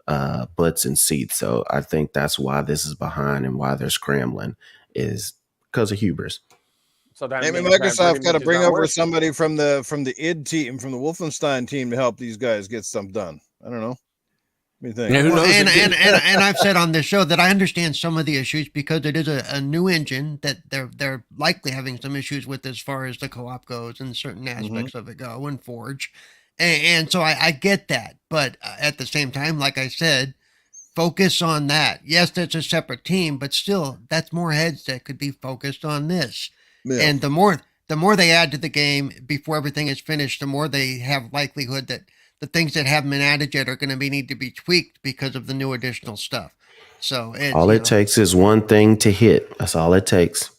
butts and seats. So I think that's why this is behind and why they're scrambling is because of hubris. So that maybe Microsoft got to bring over somebody from the id team, from the Wolfenstein team, to help these guys get stuff done. I don't know. What do you think? And I've said on this show that I understand some of the issues because it is a new engine that they're likely having some issues with as far as the co-op goes and certain aspects of it go and Forge, and so I get that, but at the same time, like I said, focus on that. Yes, that's a separate team, but still, that's more heads that could be focused on this. Yeah. And the more they add to the game before everything is finished, the more they have likelihood that the things that haven't been added yet are going to need to be tweaked because of the new additional stuff. So all it takes is one thing to hit. That's all it takes.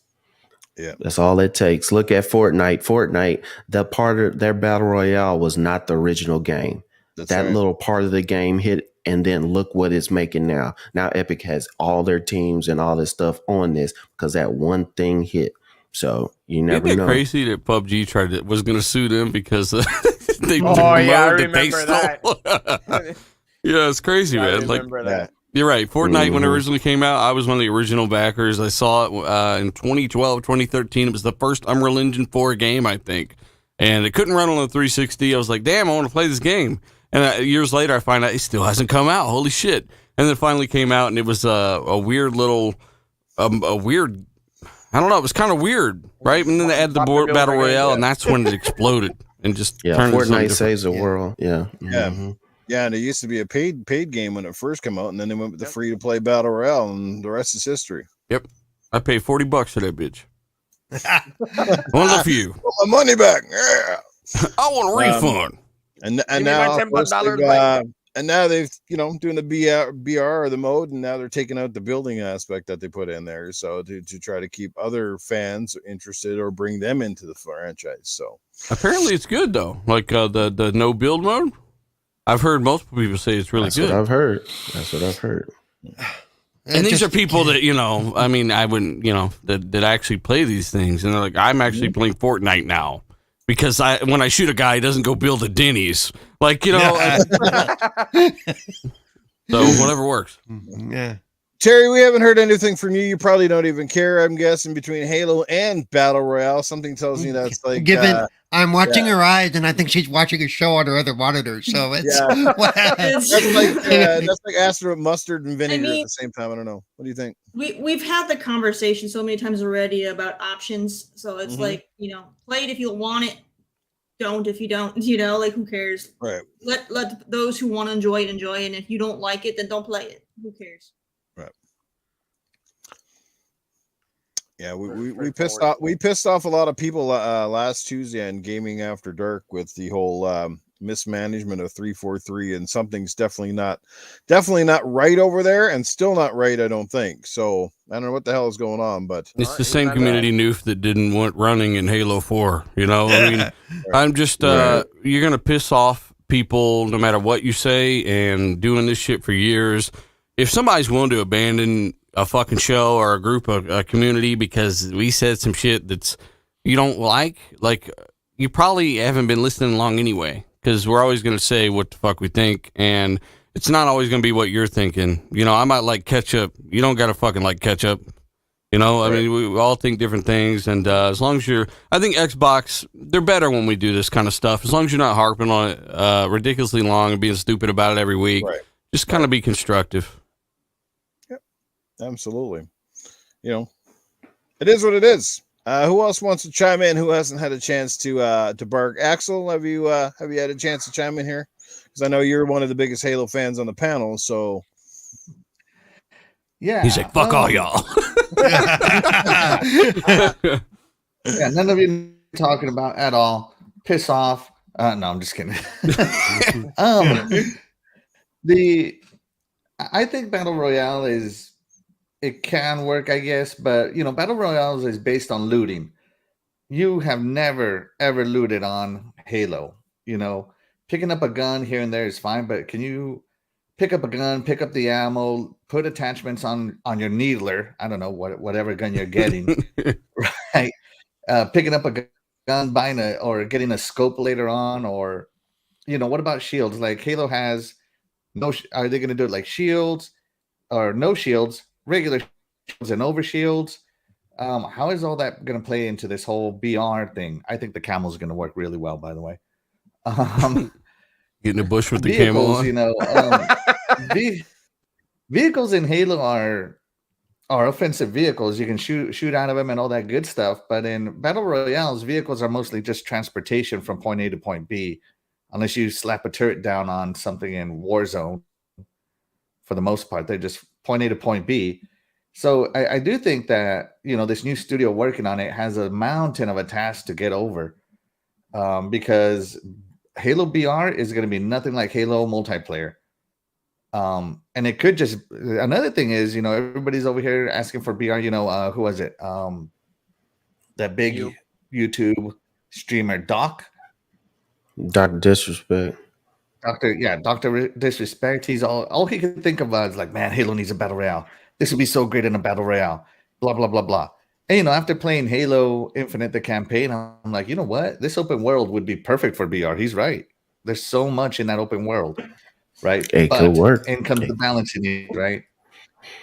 Yeah, that's all it takes. Look at Fortnite. Fortnite, that part of their Battle Royale was not the original game. That little part of the game hit, and then look what it's making now. Now Epic has all their teams and all this stuff on this because that one thing hit. So you never know. Isn't it crazy that PUBG was going to sue them because they I remember that. Yeah, it's crazy, man. Like that. You're right. Fortnite, when it originally came out, I was one of the original backers. I saw it in 2012, 2013. It was the first Unreal Engine 4 game, I think. And it couldn't run on the 360. I was like, damn, I want to play this game. And years later, I find out it still hasn't come out. Holy shit. And then it finally came out, and it was a weird little, weird, I don't know, it was kind of weird, right? And then they added the Battle Royale, and that's when it exploded and just turned into Fortnite saves the world. Yeah. Yeah, and it used to be a paid game when it first came out, and then they went with the free-to-play Battle Royale, and the rest is history. Yep. I paid $40 for that bitch. One of the few. Want my money back. Yeah. I want a refund. And now they've doing the BR or the mode, and now they're taking out the building aspect that they put in there, so to try to keep other fans interested or bring them into the franchise. So apparently it's good though, like the no build mode. I've heard multiple people say it's really good. That's what I've heard. And these are people that, I mean, I wouldn't, that actually play these things. And they're like, I'm actually playing Fortnite now because when I shoot a guy, he doesn't go build a Denny's. Like, so whatever works. Yeah. Terry, we haven't heard anything from you. You probably don't even care, I'm guessing, between Halo and Battle Royale. Something tells me that's like... Given I'm watching her eyes, and I think she's watching a show on her other monitor, so it's... that's like acid, mustard, and vinegar at the same time. I don't know. What do you think? We've had the conversation so many times already about options, so it's like, play it if you want it, don't if you don't, like, who cares? Right. Let those who want to enjoy it, and if you don't like it, then don't play it. Who cares? Right. Yeah, we pissed off a lot of people last Tuesday on Gaming After Dark with the whole mismanagement of 343, and something's definitely not right over there, and still not right, I don't think. So I don't know what the hell is going on, but it's the same community Newf that didn't want running in Halo 4. I mean, I'm just you're gonna piss off people no matter what you say, and doing this shit for years. If somebody's willing to abandon a fucking show or a group of a community because we said some shit that's you don't like, you probably haven't been listening along anyway, because we're always going to say what the fuck we think, and it's not always going to be what you're thinking. I might like ketchup. You don't got to fucking like ketchup. I mean, we all think different things, and as long as I think Xbox, they're better when we do this kind of stuff, as long as you're not harping on it ridiculously long and being stupid about it every week. Right. Just kind of be constructive. Absolutely. It is what it is. Who else wants to chime in? Who hasn't had a chance to bark? Axel, have you had a chance to chime in here? Because I know you're one of the biggest Halo fans on the panel. So yeah, he's like, fuck all y'all. Yeah, none of you talking about at all. Piss off. No, I'm just kidding. I think Battle Royale it can work, I guess, but Battle Royale is based on looting. You have never ever looted on Halo. Picking up a gun here and there is fine, but can you pick up a gun, pick up the ammo, put attachments on your needler? I don't know whatever gun you're getting, right? Picking up a gun, buying or getting a scope later on, or what about shields? Like Halo has no. Are they going to do it like shields or no shields? Regular shields and over shields. How is all that going to play into this whole BR thing? I think the camo is going to work really well, by the way. Getting a bush with the camo on. Vehicles in Halo are offensive vehicles. You can shoot out of them and all that good stuff. But in Battle Royales, vehicles are mostly just transportation from point A to point B, unless you slap a turret down on something in Warzone. For the most part, they're just point A to point B. So I do think that, this new studio working on it has a mountain of a task to get over, because Halo BR is going to be nothing like Halo multiplayer. And it could just, another thing is, everybody's over here asking for BR, who was it? That big YouTube streamer, Dr. Disrespect. Dr. Disrespect. He's all he could think of is like, man, Halo needs a battle royale. This would be so great in a battle royale. Blah blah blah blah. And after playing Halo Infinite, the campaign, I'm like, you know what? This open world would be perfect for BR. He's right. There's so much in that open world, right? It could work. And comes the balancing it, right?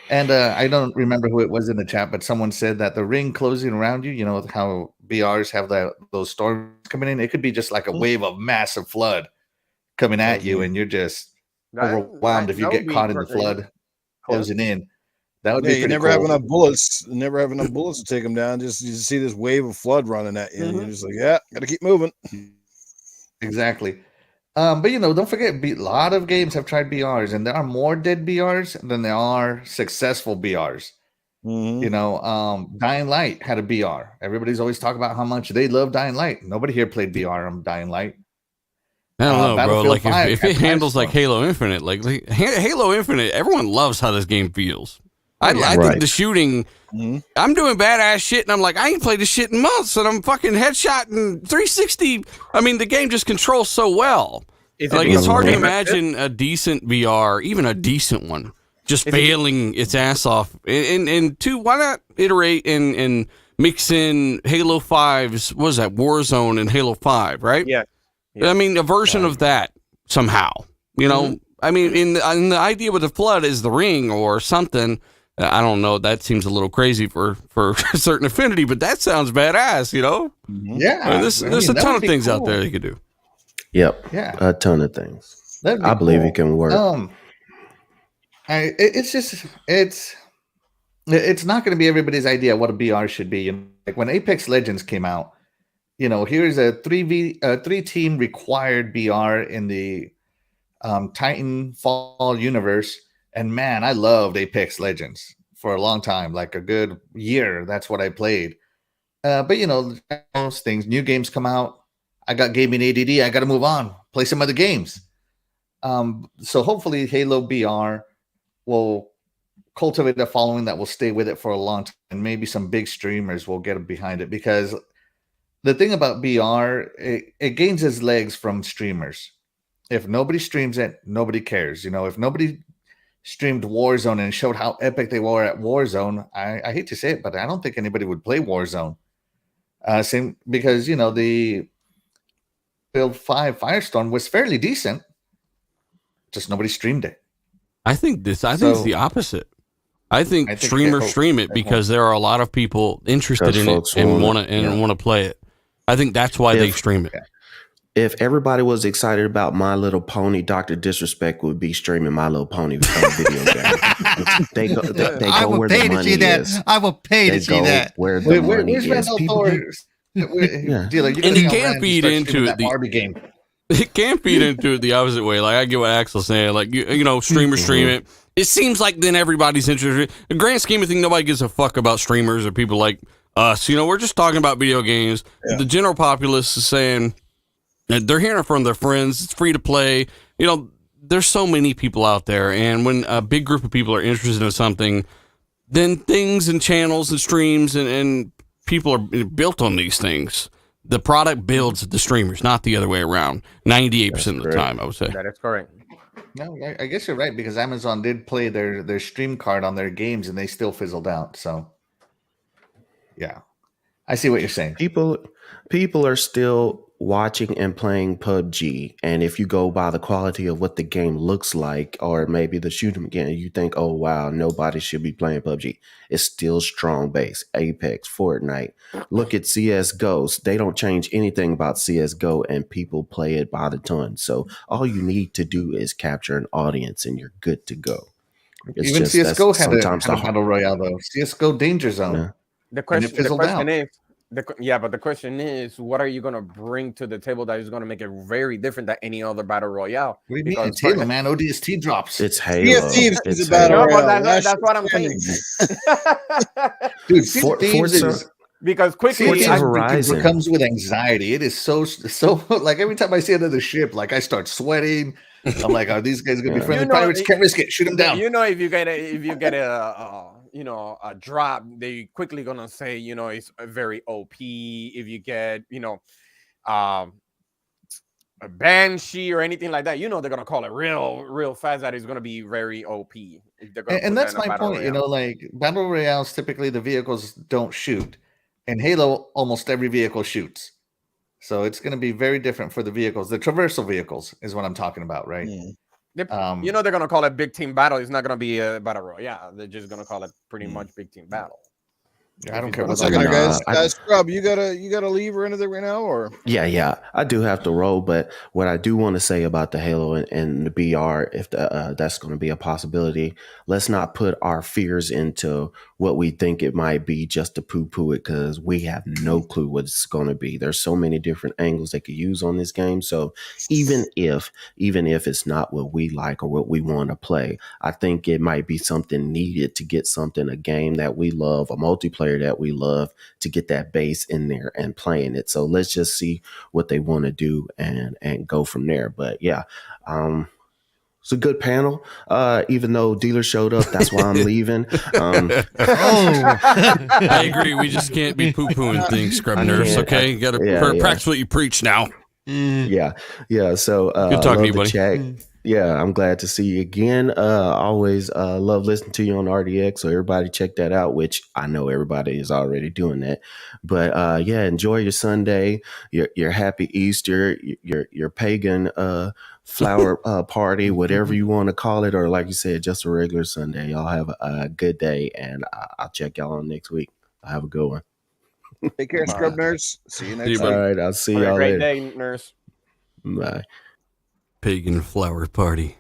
And I don't remember who it was in the chat, but someone said that the ring closing around you, how BRs have those storms coming in. It could be just like a wave of massive flood coming at you, and you're just overwhelmed if you get caught in the flood closing in. That would be you never have enough bullets. Never have enough bullets to take them down. Just you see this wave of flood running at you, and you're just like, yeah, got to keep moving. Exactly. But don't forget, a lot of games have tried BRs, and there are more dead BRs than there are successful BRs. Dying Light had a BR. Everybody's always talking about how much they love Dying Light. Nobody here played BR on Dying Light. I don't know, bro. Like if it handles like Halo Infinite, like Halo Infinite, everyone loves how this game feels. I think the shooting. I'm doing badass shit, and I'm like, I ain't played this shit in months, and I'm fucking headshotting 360. I mean, the game just controls so well. It's hard to imagine a decent VR, even a decent one, just failing its ass off. And two, why not iterate and mix in Halo 5's, what was that, Warzone and Halo 5, right? Yeah. I mean, a version of that somehow, I mean, in the idea with the flood is the ring or something I don't know. That seems a little crazy for Certain Affinity, but that sounds badass, you know? Yeah. There's a ton of things out there you could do. Yep. Yeah. A ton of things. I believe it can work. It's not going to be everybody's idea what a BR should be. Like when Apex Legends came out, here's a 3-team required BR in the Titanfall universe. And man, I loved Apex Legends for a long time, like a good year. That's what I played. But those things, new games come out. I got gaming ADD. I got to move on, play some other games. So hopefully Halo BR will cultivate a following that will stay with it for a long time, and maybe some big streamers will get behind it, because the thing about BR, it gains its legs from streamers. If nobody streams it, nobody cares. If nobody streamed Warzone and showed how epic they were at Warzone, I hate to say it, but I don't think anybody would play Warzone. Same because the Build 5 Firestorm was fairly decent, just nobody streamed it. I think it's the opposite. I think streamers stream it because there are a lot of people interested in it and want to play it. I think that's why they stream it. If everybody was excited about My Little Pony, Dr. Disrespect would be streaming My Little Pony video game. They go where the money is. I will pay to see that. Where the money is. Dealer, and you can't feed into it. Barbie game. It can't feed into it the opposite way. Like I get what Axel's saying. Like streamers stream it. It seems like then everybody's interested. In the grand scheme of things, nobody gives a fuck about streamers or people like us. We're just talking about video games. Yeah. The general populace is saying they're hearing it from their friends. It's free to play. There's so many people out there, and when a big group of people are interested in something, then things and channels and streams and people are built on these things. The product builds the streamers, not the other way around. 98% of the time, I would say. That is correct. No, I guess you're right, because Amazon did play their stream card on their games and they still fizzled out. So, yeah, I see what you're saying. People are still watching and playing PUBG, and if you go by the quality of what the game looks like, or maybe the shooting game, you think, oh wow, nobody should be playing PUBG. It's still strong base. Apex, Fortnite. Look at CSGO. They don't change anything about CSGO, and people play it by the ton. So all you need to do is capture an audience, and you're good to go. Even CSGO had a Battle Royale though. CSGO Danger Zone. Yeah. The question is, but the question is, what are you going to bring to the table that is going to make it very different than any other Battle Royale? What do you mean? It's Halo, man. ODST drops. It's Halo. It's a Battle Royale. That's what I'm saying. Dude, Forza, because quickly Horizon comes with anxiety. It is so like every time I see another ship, like I start sweating. I'm like, are these guys going to be friendly pirates? Can't risk it. Shoot them down. If you get a drop, they quickly gonna say, it's very OP. If you get, a Banshee or anything like that, they're gonna call it real fast that it's gonna be very OP. And that's my point. Like Battle Royales, typically the vehicles don't shoot. In Halo, almost every vehicle shoots. So it's going to be very different for the vehicles. The traversal vehicles is what I'm talking about, right? They're going to call it Big Team Battle. It's not going to be a Battle Royale. They're just going to call it pretty much Big Team Battle. I don't care what's going on, guys. Scrub, you gotta leave or anything right now, or yeah, I do have to roll. But what I do want to say about the Halo and the BR, if that's going to be a possibility, let's not put our fears into what we think it might be just to poo-poo it, because we have no clue what it's going to be. There's so many different angles they could use on this game. So even if it's not what we like or what we want to play, I think it might be something needed to get a game that we love, a multiplayer that we love, to get that base in there and playing it. So let's just see what they want to do and go from there. But yeah, it's a good panel. Even though Dealer showed up, that's why I'm leaving. I agree. We just can't be poo-pooing things, Scrub Nerves. Okay, you got to practice what you preach now. Yeah. So good talking to you, buddy. Chat. Yeah, I'm glad to see you again. Always love listening to you on RDX. So everybody check that out, which I know everybody is already doing that. But yeah, enjoy your Sunday, your happy Easter, your pagan flower party, whatever you want to call it, or like you said, just a regular Sunday. Y'all have a good day, and I'll check y'all on next week. Have a good one. Take care, Scrub Nurse. See you next you, week. All right, I'll see Have a y'all great later. day, nurse. Bye. pagan flower party.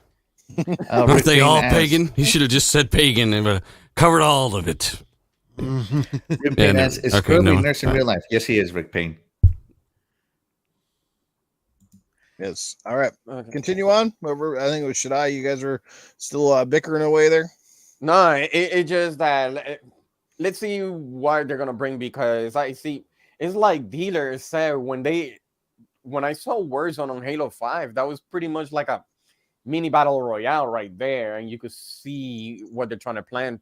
Rick Aren't they Payne all asks- pagan? He should have just said pagan and covered all of it. Rick Yeah, Payne no. asks, is Okay, Scrubby no. nurse in real life? Yes, he is, Rick Payne. Yes. All right. Okay. Continue on. Whoever, I think it was Shaddai. You guys are still bickering away there. No, it just that let's see what they're gonna bring, because I see it's like dealers said when I saw Warzone on Halo 5, that was pretty much like a mini battle royale right there, and you could see what they're trying to plan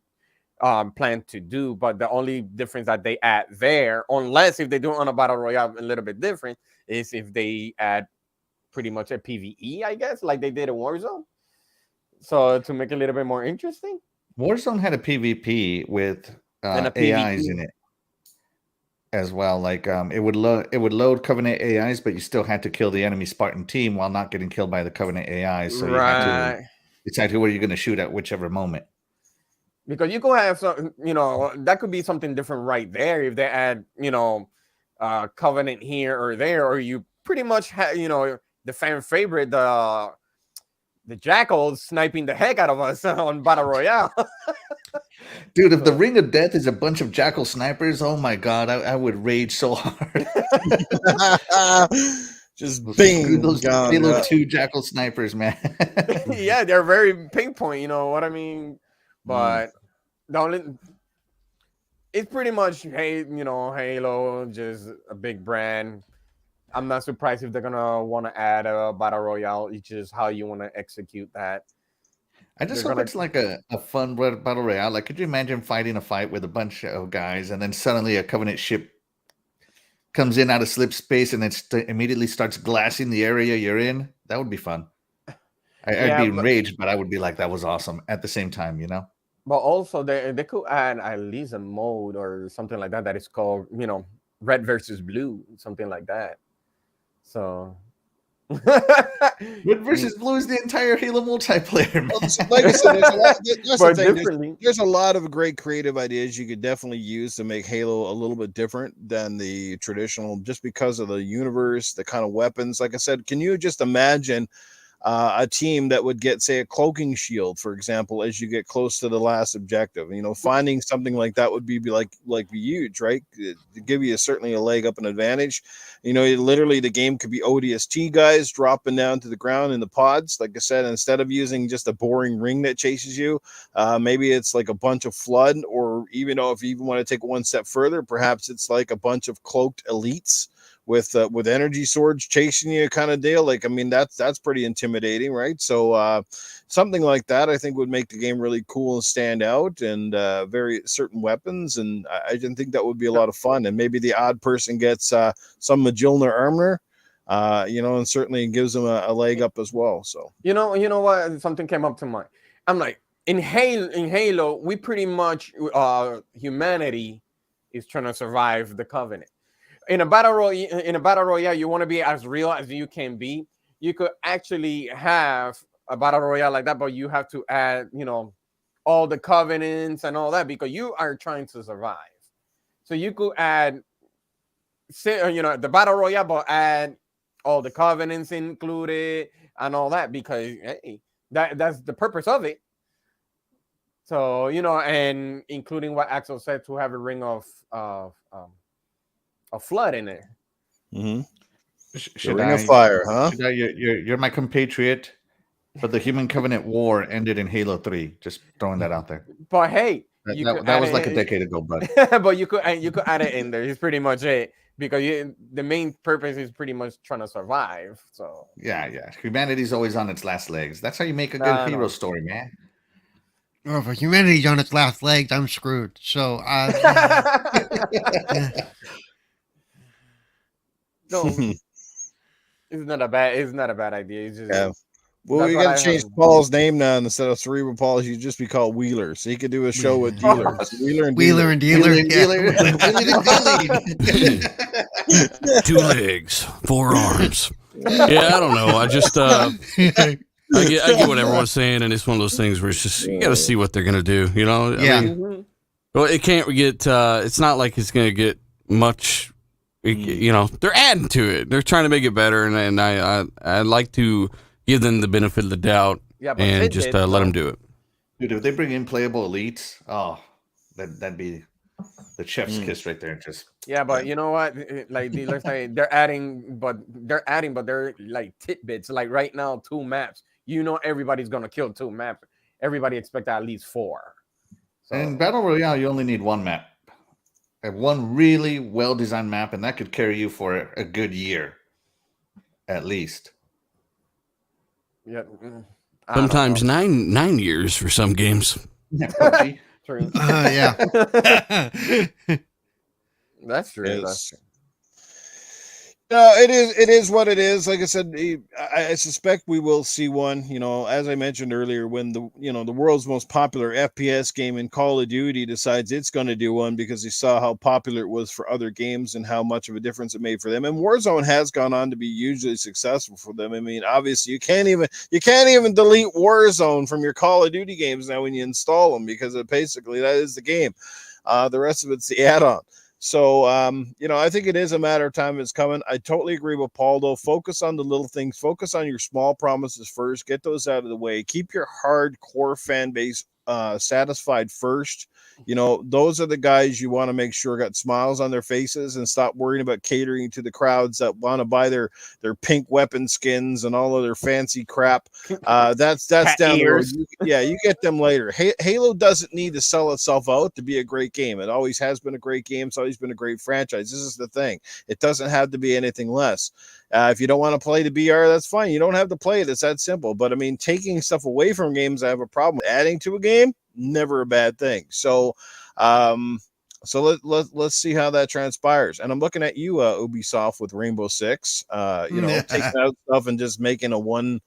to do. But the only difference that they add there, unless if they do it on a battle royale a little bit different, is if they add pretty much a PvE, I guess, like they did in Warzone. So to make it a little bit more interesting. Warzone had a PvP with And a AIs PvP. in it as well. Like it would load Covenant AIs, but you still had to kill the enemy Spartan team while not getting killed by the Covenant AIs. So you had to decide who are you going to shoot at whichever moment. Because you could have some, that could be something different right there if they add, Covenant here or there, or you pretty much have, the fan favorite, the Jackals sniping the heck out of us on Battle Royale. Dude, if the Ring of Death is a bunch of Jackal snipers, oh my god, I would rage so hard. Just bing. those gone, Halo 2 Jackal snipers, man. Yeah, they're very pinpoint, you know what I mean? But the only, it's pretty much, Halo, just a big brand. I'm not surprised if they're gonna want to add a battle royale. It's just how you want to execute that. I just hope it's like a fun battle royale. Like, could you imagine fighting a fight with a bunch of guys, and then suddenly a Covenant ship comes in out of slip space and then immediately starts glassing the area you're in? That would be fun. I'd be enraged, but I would be like, that was awesome at the same time, you know? But also, they could add at least a mode or something like that is called, red versus blue, something like that. So... Red versus blue is the entire Halo multiplayer, man. Well, like I said, that's But the thing. differently. There's a lot of great creative ideas you could definitely use to make Halo a little bit different than the traditional, just because of the universe, the kind of weapons. Like I said, can you just imagine a team that would get, say, a cloaking shield, for example, as you get close to the last objective? Finding something like that would be huge, right? To give you certainly a leg up, an advantage. Literally the game could be ODST guys dropping down to the ground in the pods. Like I said, instead of using just a boring ring that chases you, maybe it's like a bunch of flood, or even if you even want to take it one step further, perhaps it's like a bunch of cloaked elites with energy swords chasing you, kind of deal. Like, I mean, that's pretty intimidating, right? So something like that, I think, would make the game really cool and stand out, and very certain weapons, and I didn't think that would be a lot of fun. And maybe the odd person gets some Magilner armor, and certainly gives them a leg up as well. So you know what? Something came up to mind. I'm like, in Halo, we pretty much humanity is trying to survive the Covenant. In a battle royale, you want to be as real as you can be. You could actually have a battle royale like that, but you have to add, all the covenants and all that, because you are trying to survive. So you could add, the battle royale, but add all the covenants included and all that, because hey, that's the purpose of it. So and including what Axel said, to have a ring of flood in there. The Ring of Fire, huh? You're my compatriot, but the Human Covenant War ended in Halo 3. Just throwing that out there. But hey, that was like a decade ago, bud. But you could add it in there. It's pretty much it, because the main purpose is pretty much trying to survive. So yeah, humanity's always on its last legs. That's how you make a good hero story, man. Oh, if humanity's on its last legs, I'm screwed. So no, it's not a bad idea. It's just Well, That's we what got I to change heard. Paul's name now. Instead of Cerebral Paul, he'd just be called Wheeler. So he could do a show with dealers. Wheeler and Wheeler dealer. and dealer. Wheeler and Yeah. dealer. Wheeling and dealing. 2 legs, 4 arms. Yeah, I don't know. I just I get what everyone's saying, and it's one of those things where it's just you got to see what they're gonna do. You know, Yeah. I mean, well, it can't get. It's not like it's gonna get much. You know, they're adding to it. They're trying to make it better, and I like to give them the benefit of the doubt Yeah, but and Sid just did, let so- them do it. Dude, if they bring in playable elites, oh, that'd be the chef's kiss right there. Just Yeah, but you know what? Like dealers say, they're adding, but they're like tidbits. Like right now, 2 maps. You know, everybody's gonna kill 2 maps. Everybody expect at least 4. So, in Battle Royale, you only need 1 map. Have one really well-designed map, and that could carry you for a good year, at least. yeah. I don't Sometimes know. 9 years for some games. Yeah, PUBG. True. Yeah. That's true. Yes. That's true. No, it is what it is. Like I said, I suspect we will see one. You know, as I mentioned earlier, when the world's most popular FPS game in Call of Duty decides it's going to do one because they saw how popular it was for other games and how much of a difference it made for them. And Warzone has gone on to be hugely successful for them. I mean, obviously, you can't even delete Warzone from your Call of Duty games now when you install them because basically that is the game. The rest of it's the add-on. So, I think it is a matter of time it's coming. I totally agree with Paul, though. Focus on the little things. Focus on your small promises first. Get those out of the way. Keep your hardcore fan base satisfied first. You know, those are the guys you want to make sure got smiles on their faces and stop worrying about catering to the crowds that want to buy their pink weapon skins and all of their fancy crap. That's Cat down ears. the road. You get them later. Halo doesn't need to sell itself out to be a great game. It always has been a great game. It's always been a great franchise. This is the thing. It doesn't have to be anything less. If you don't want to play the BR, that's fine. You don't have to play it. It's that simple. But I mean, taking stuff away from games, I have a problem. Adding to a game, never a bad thing. So, let's see how that transpires. And I'm looking at you, Ubisoft, with Rainbow Six. Taking out stuff and just making a one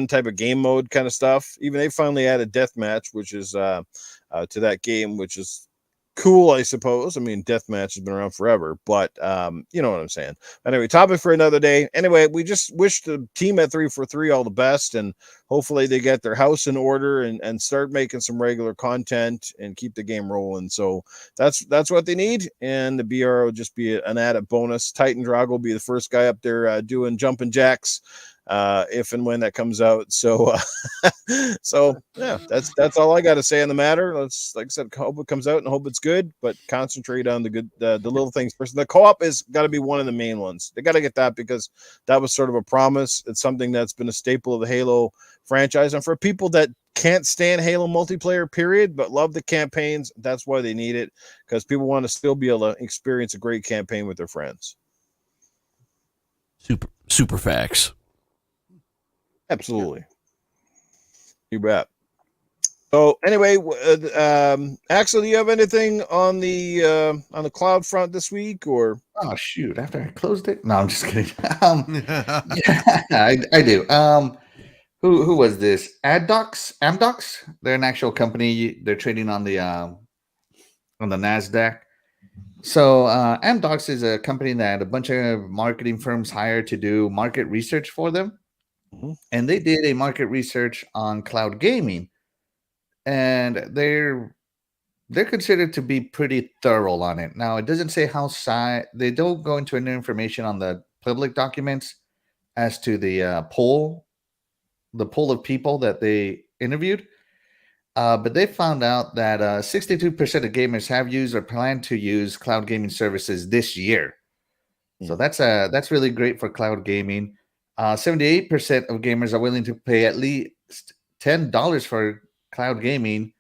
type of game mode kind of stuff. Even they finally added deathmatch, which is to that game, which is cool, I suppose. I mean, deathmatch has been around forever, but you know what I'm saying. Anyway, topic for another day. Anyway, we just wish the team at 343 all the best, and hopefully they get their house in order and start making some regular content and keep the game rolling. So that's what they need, and the BR will just be an added bonus. Titan Drog will be the first guy up there doing jumping jacks if and when that comes out. So yeah, that's all I got to say on the matter. Let's, like I said, hope it comes out and hope it's good, but concentrate on the good, the little things first. The co-op is got to be one of the main ones. They got to get that because that was sort of a promise. It's something that's been a staple of the Halo franchise, and for people that can't stand Halo multiplayer period but love the campaigns, that's why they need it, because people want to still be able to experience a great campaign with their friends. Super facts. Absolutely. You bet. So anyway, Axel, do you have anything on the cloud front this week, or? Oh shoot! After I closed it, no, I'm just kidding. Yeah, I do. Who was this? Amdocs. They're an actual company. They're trading on the Nasdaq. So Amdocs is a company that a bunch of marketing firms hire to do market research for them. Mhm. And they did a market research on cloud gaming, and they're considered to be pretty thorough on it. Now, it doesn't say how they don't go into any information on the public documents as to the poll of people that they interviewed, but they found out that 62% of gamers have used or plan to use cloud gaming services this year. So that's really great for cloud gaming. 78% of gamers are willing to pay at least $10 for cloud gaming,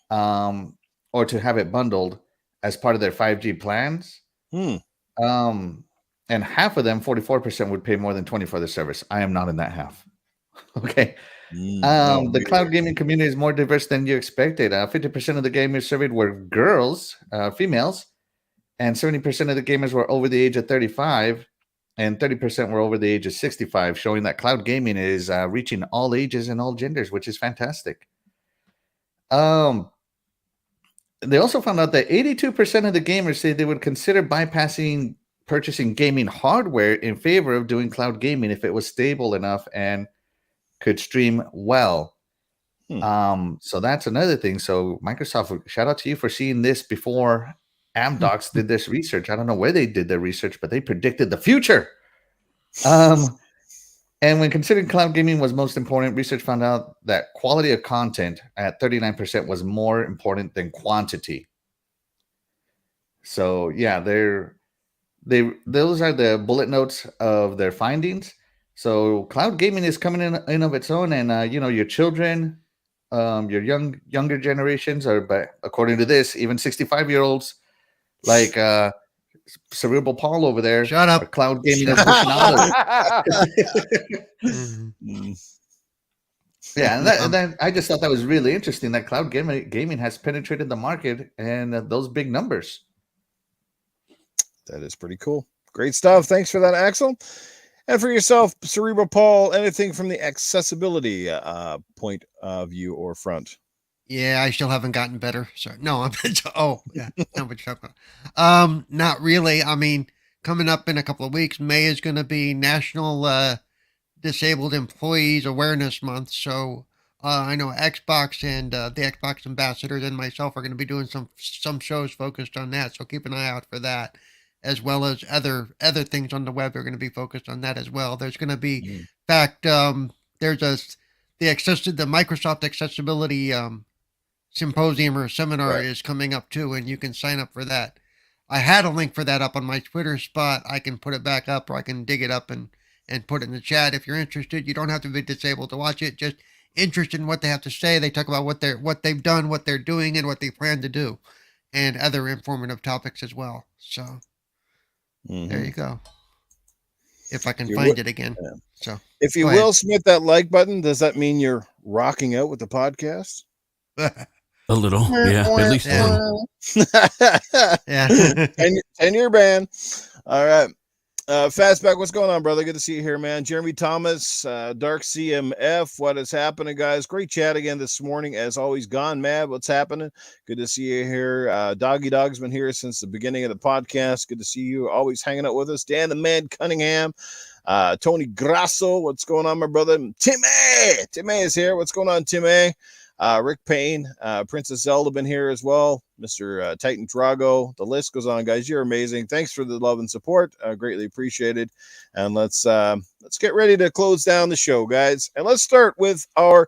or to have it bundled as part of their 5G plans. And half of them, 44%, would pay more than $20 for the service. I am not in that half. Okay. The cloud gaming community is more diverse than you expected. 50% of the gamers surveyed were girls, females, and 70% of the gamers were over the age of 35. and 30% were over the age of 65, showing that cloud gaming is reaching all ages and all genders, which is fantastic. They also found out that 82% of the gamers say they would consider bypassing purchasing gaming hardware in favor of doing cloud gaming if it was stable enough and could stream well. So that's another thing. So Microsoft, shout out to you for seeing this before Amdocs did this research. I don't know where they did their research, but they predicted the future. And when considering cloud gaming was most important, research found out that quality of content at 39% was more important than quantity. So yeah, those are the bullet notes of their findings. So cloud gaming is coming in of its own, and your children, your younger generations are, but according to this, even 65-year-olds like Cerebral Paul over there. Shut up. Cloud gaming aficionados. Yeah, and then I just thought that was really interesting that cloud gaming has penetrated the market and those big numbers. That is pretty cool. Great stuff. Thanks for that, Axel. And for yourself, Cerebral Paul, anything from the accessibility point of view or front? Yeah, I still haven't gotten better. Sorry. No, yeah. Not really. I mean, coming up in a couple of weeks, May is going to be National Disabled Employees Awareness Month. So I know Xbox and the Xbox ambassadors and myself are going to be doing some shows focused on that. So keep an eye out for that, as well as other things on the web are going to be focused on that as well. There's going to be, in fact, there's the Microsoft Accessibility Symposium or seminar is coming up too, and you can sign up for that. I had a link for that up on my Twitter spot. I can put it back up, or I can dig it up and put it in the chat. If you're interested, you don't have to be disabled to watch it. Just interested in what they have to say. They talk about what they've done, what they're doing, and what they plan to do, and other informative topics as well. So there you go. If I can find it again. Yeah. So if you will Smith that like button, does that mean you're rocking out with the podcast? A little, yeah, at least one. Yeah. 10-year ban. All right. Fastback, what's going on, brother? Good to see you here, man. Jeremy Thomas, Dark CMF, what is happening, guys? Great chat again this morning. As always, Gone Mad, what's happening? Good to see you here. Doggy Dog's been here since the beginning of the podcast. Good to see you, always hanging out with us. Dan the Man Cunningham, Tony Grasso, what's going on, my brother? Timmy is here. What's going on, Timmy? Rick Payne, Princess Zelda been here as well. Mr. Titan Drago. The list goes on, guys. You're amazing. Thanks for the love and support. Greatly appreciated. And let's get ready to close down the show, guys. And let's start with our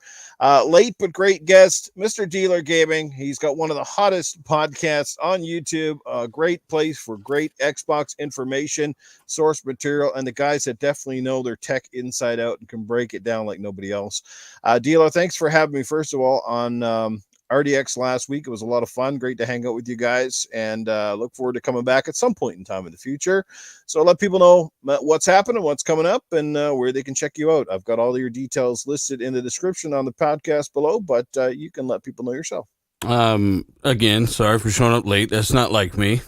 late but great guest, Mr. Dealer Gaming. He's got one of the hottest podcasts on YouTube. A great place for great Xbox information, source material, and the guys that definitely know their tech inside out and can break it down like nobody else. Dealer, thanks for having me, first of all, on RDX last week. It was a lot of fun. Great to hang out with you guys, and look forward to coming back at some point in time in the future. So let people know what's happening, what's coming up, and where they can check you out. I've got all your details listed in the description on the podcast below, but you can let people know yourself. Again, sorry for showing up late. That's not like me.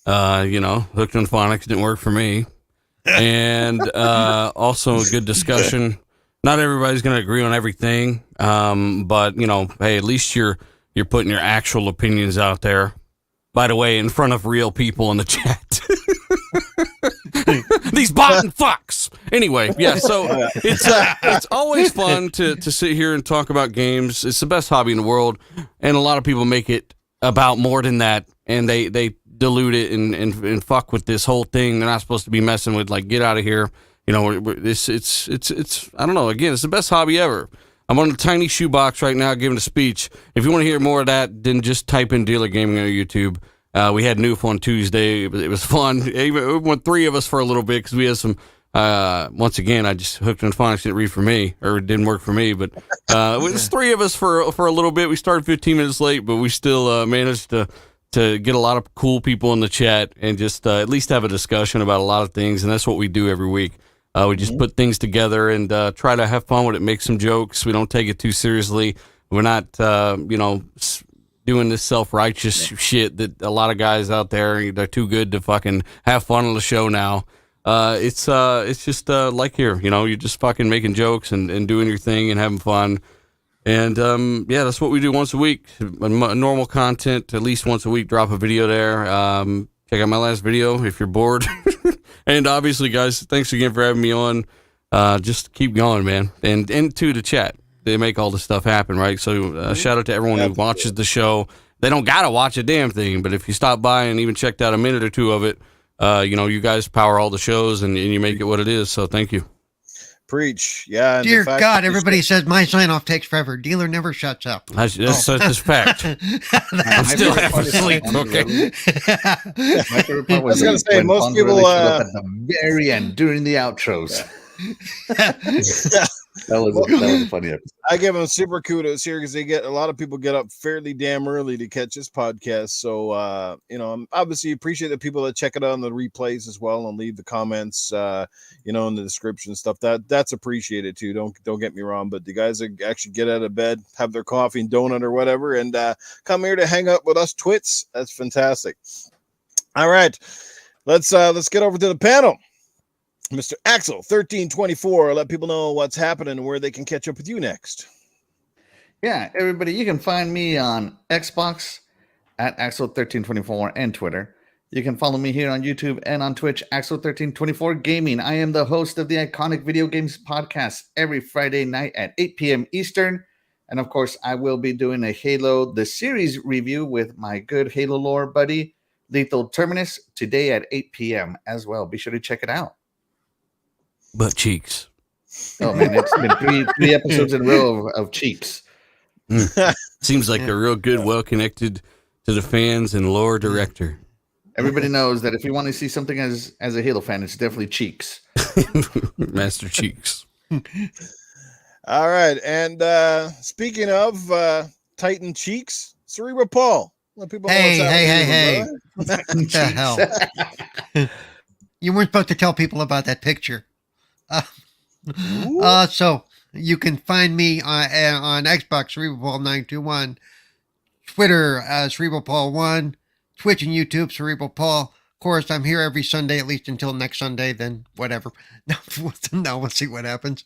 Hooked on Phonics didn't work for me. And also a good discussion. Not everybody's going to agree on everything, but hey, at least you're putting your actual opinions out there. By the way, in front of real people in the chat. These bottom fucks. Anyway, yeah. So it's always fun to sit here and talk about games. It's the best hobby in the world, and a lot of people make it about more than that, and they dilute it and fuck with this whole thing. They're not supposed to be messing with. Like, get out of here. It's I don't know. Again, it's the best hobby ever. I'm on a tiny shoebox right now giving a speech. If you want to hear more of that, then just type in Dealer Gaming on YouTube. We had Newf on Tuesday. It was fun. We went 3 of us for a little bit because we had some. Once again, I just hooked on phonics. Didn't read for me, or it didn't work for me. But it was 3 of us for a little bit. We started 15 minutes late, but we still managed to get a lot of cool people in the chat and just at least have a discussion about a lot of things. And that's what we do every week. We just put things together and try to have fun with it, make some jokes. We don't take it too seriously. We're not, doing this self-righteous shit that a lot of guys out there, they're too good to fucking have fun on the show now. It's just like here, you're just fucking making jokes and doing your thing and having fun. And yeah, that's what we do once a week. Normal content, at least once a week. Drop a video there. Check out my last video if you're bored. And obviously, guys, thanks again for having me on. Just keep going, man. And to the chat, they make all this stuff happen, right? So shout out to everyone who watches the show. They don't gotta watch a damn thing, but if you stop by and even checked out a minute or two of it, you guys power all the shows and you make it what it is. So thank you. Preach. Yeah. And Dear God, everybody says my sign off takes forever. Dealer never shuts up. That's fact. I'm still half asleep. Okay. My favorite part was I was going to say, most Bond people really showed up at the very end during the outros. That was a funny episode. I give them super kudos here because a lot of people get up fairly damn early to catch this podcast. So, I obviously appreciate the people that check it out on the replays as well and leave the comments, in the description stuff. That's appreciated too. Don't get me wrong, but the guys that actually get out of bed, have their coffee and donut or whatever, and come here to hang out with us twits. That's fantastic. All right, let's get over to the panel. Mr. Axel 1324, let people know what's happening and where they can catch up with you next. Yeah, everybody, you can find me on Xbox at Axel1324 and Twitter. You can follow me here on YouTube and on Twitch, Axel1324 Gaming. I am the host of the Iconic Video Games Podcast every Friday night at 8 p.m. Eastern. And of course, I will be doing a Halo, the series review with my good Halo lore buddy, Lethal Terminus, today at 8 p.m. as well. Be sure to check it out. Butt cheeks. Oh man, it's been three episodes in a row of cheeks. Seems like a real good, well connected to the fans and lore director. Everybody knows that if you want to see something as a Halo fan, it's definitely cheeks. Master Cheeks. All right, and speaking of Titan cheeks, Cerebral Paul. Let people know Hey. What the hell? You weren't supposed to tell people about that picture. So you can find me on Xbox, Cerebral Paul 921, Twitter, Cerebral Paul 1, Twitch and YouTube, Cerebral Paul. Of course, I'm here every Sunday, at least until next Sunday, then whatever. No, we'll see what happens.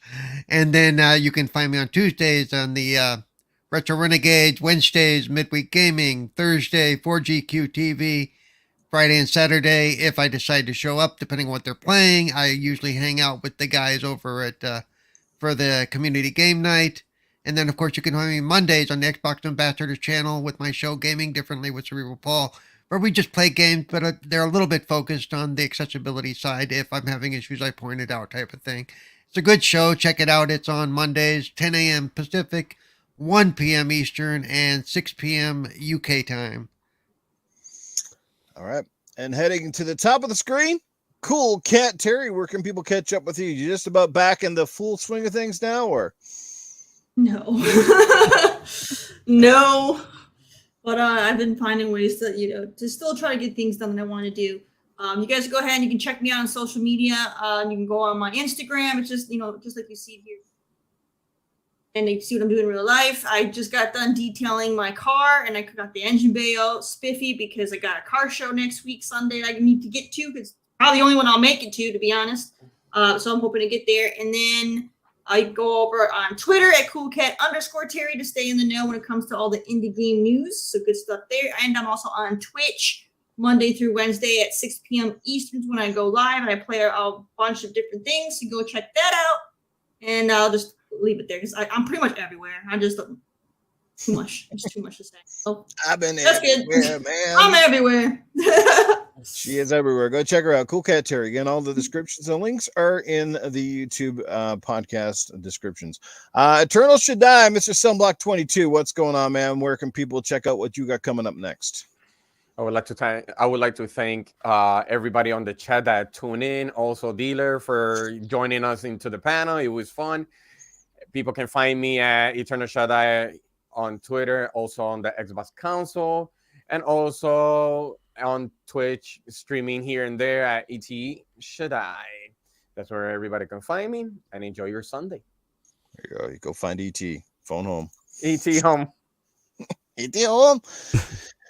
And then you can find me on Tuesdays on the Retro Renegades, Wednesdays, Midweek Gaming, Thursday, 4GQ TV, Friday and Saturday, if I decide to show up, depending on what they're playing. I usually hang out with the guys over at for the community game night. And then, of course, you can find me Mondays on the Xbox Ambassadors channel with my show Gaming Differently with Cerebral Paul, where we just play games, but they're a little bit focused on the accessibility side. If I'm having issues, I point it out, type of thing. It's a good show. Check it out. It's on Mondays, 10 a.m. Pacific, 1 p.m. Eastern, and 6 p.m. UK time. All right. And heading to the top of the screen, Coolcat Terri, where can people catch up with you? You just about back in the full swing of things now, or? No. No. But I've been finding ways to still try to get things done that I want to do. You guys go ahead and you can check me out on social media. You can go on my Instagram. It's just, just like you see here. And you see what I'm doing in real life. I just got done detailing my car, and I got the engine bay out spiffy because I got a car show next week, Sunday, I need to get to, because it's probably the only one I'll make it to be honest. So I'm hoping to get there. And then I go over on Twitter at Coolcat_Terri to stay in the know when it comes to all the indie game news. So good stuff there. And I'm also on Twitch Monday through Wednesday at 6 p.m. Eastern when I go live, and I play a bunch of different things. So go check that out. And I'll just leave it there because I'm pretty much everywhere. I'm just too much. It's too much to say. So I've been that's everywhere, good. man. I'm everywhere. She is everywhere. Go check her out. Coolcat Terri. Again, all the descriptions and links are in the YouTube podcast descriptions. Eternal Shaddai, Mr. Sunblock 22. What's going on, man? Where can people check out what you got coming up next? I would like to thank everybody on the chat that tuned in. Also, Dealer for joining us into the panel. It was fun. People can find me at Eternal Shaddai on Twitter, also on the Xbox console, and also on Twitch, streaming here and there at ET Shaddai. That's where everybody can find me, and enjoy your Sunday. There you go. You go find ET. Phone home. ET home. ET home.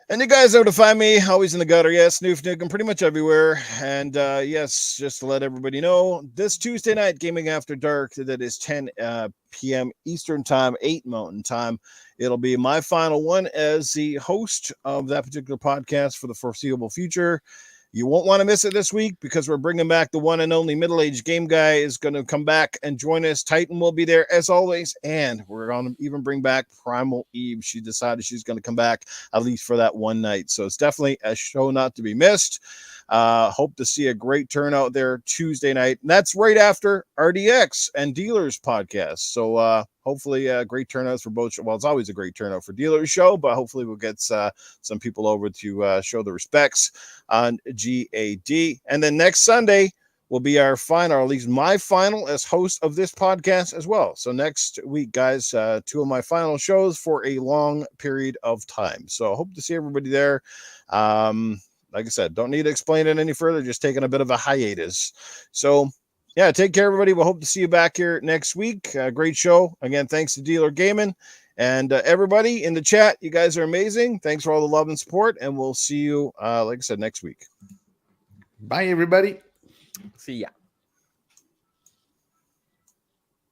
And you guys know to find me, always in the gutter. Yes, Newf Nukem, pretty much everywhere. And yes, just to let everybody know, this Tuesday night, Gaming After Dark, that is 10 p.m. Eastern Time, 8 Mountain Time. It'll be my final one as the host of that particular podcast for the foreseeable future. You won't want to miss it this week because we're bringing back the one and only middle-aged game guy is going to come back and join us. Titan will be there as always, and we're going to even bring back Primal Eve. She decided she's going to come back at least for that one night. So it's definitely a show not to be missed. Hope to see a great turnout there Tuesday night. And that's right after RDX and Dealers podcast. So hopefully great turnouts for both. Well, it's always a great turnout for Dealers show, but hopefully we'll get some people over to show the respects on GAD. And then next Sunday will be our final, or at least my final as host of this podcast as well. So next week, guys, 2 of my final shows for a long period of time. So I hope to see everybody there. Like I said, don't need to explain it any further. Just taking a bit of a hiatus. So, yeah, take care, everybody. We'll hope to see you back here next week. Great show. Again, thanks to Dealer Gaming. And everybody in the chat, you guys are amazing. Thanks for all the love and support. And we'll see you, like I said, next week. Bye, everybody. See ya.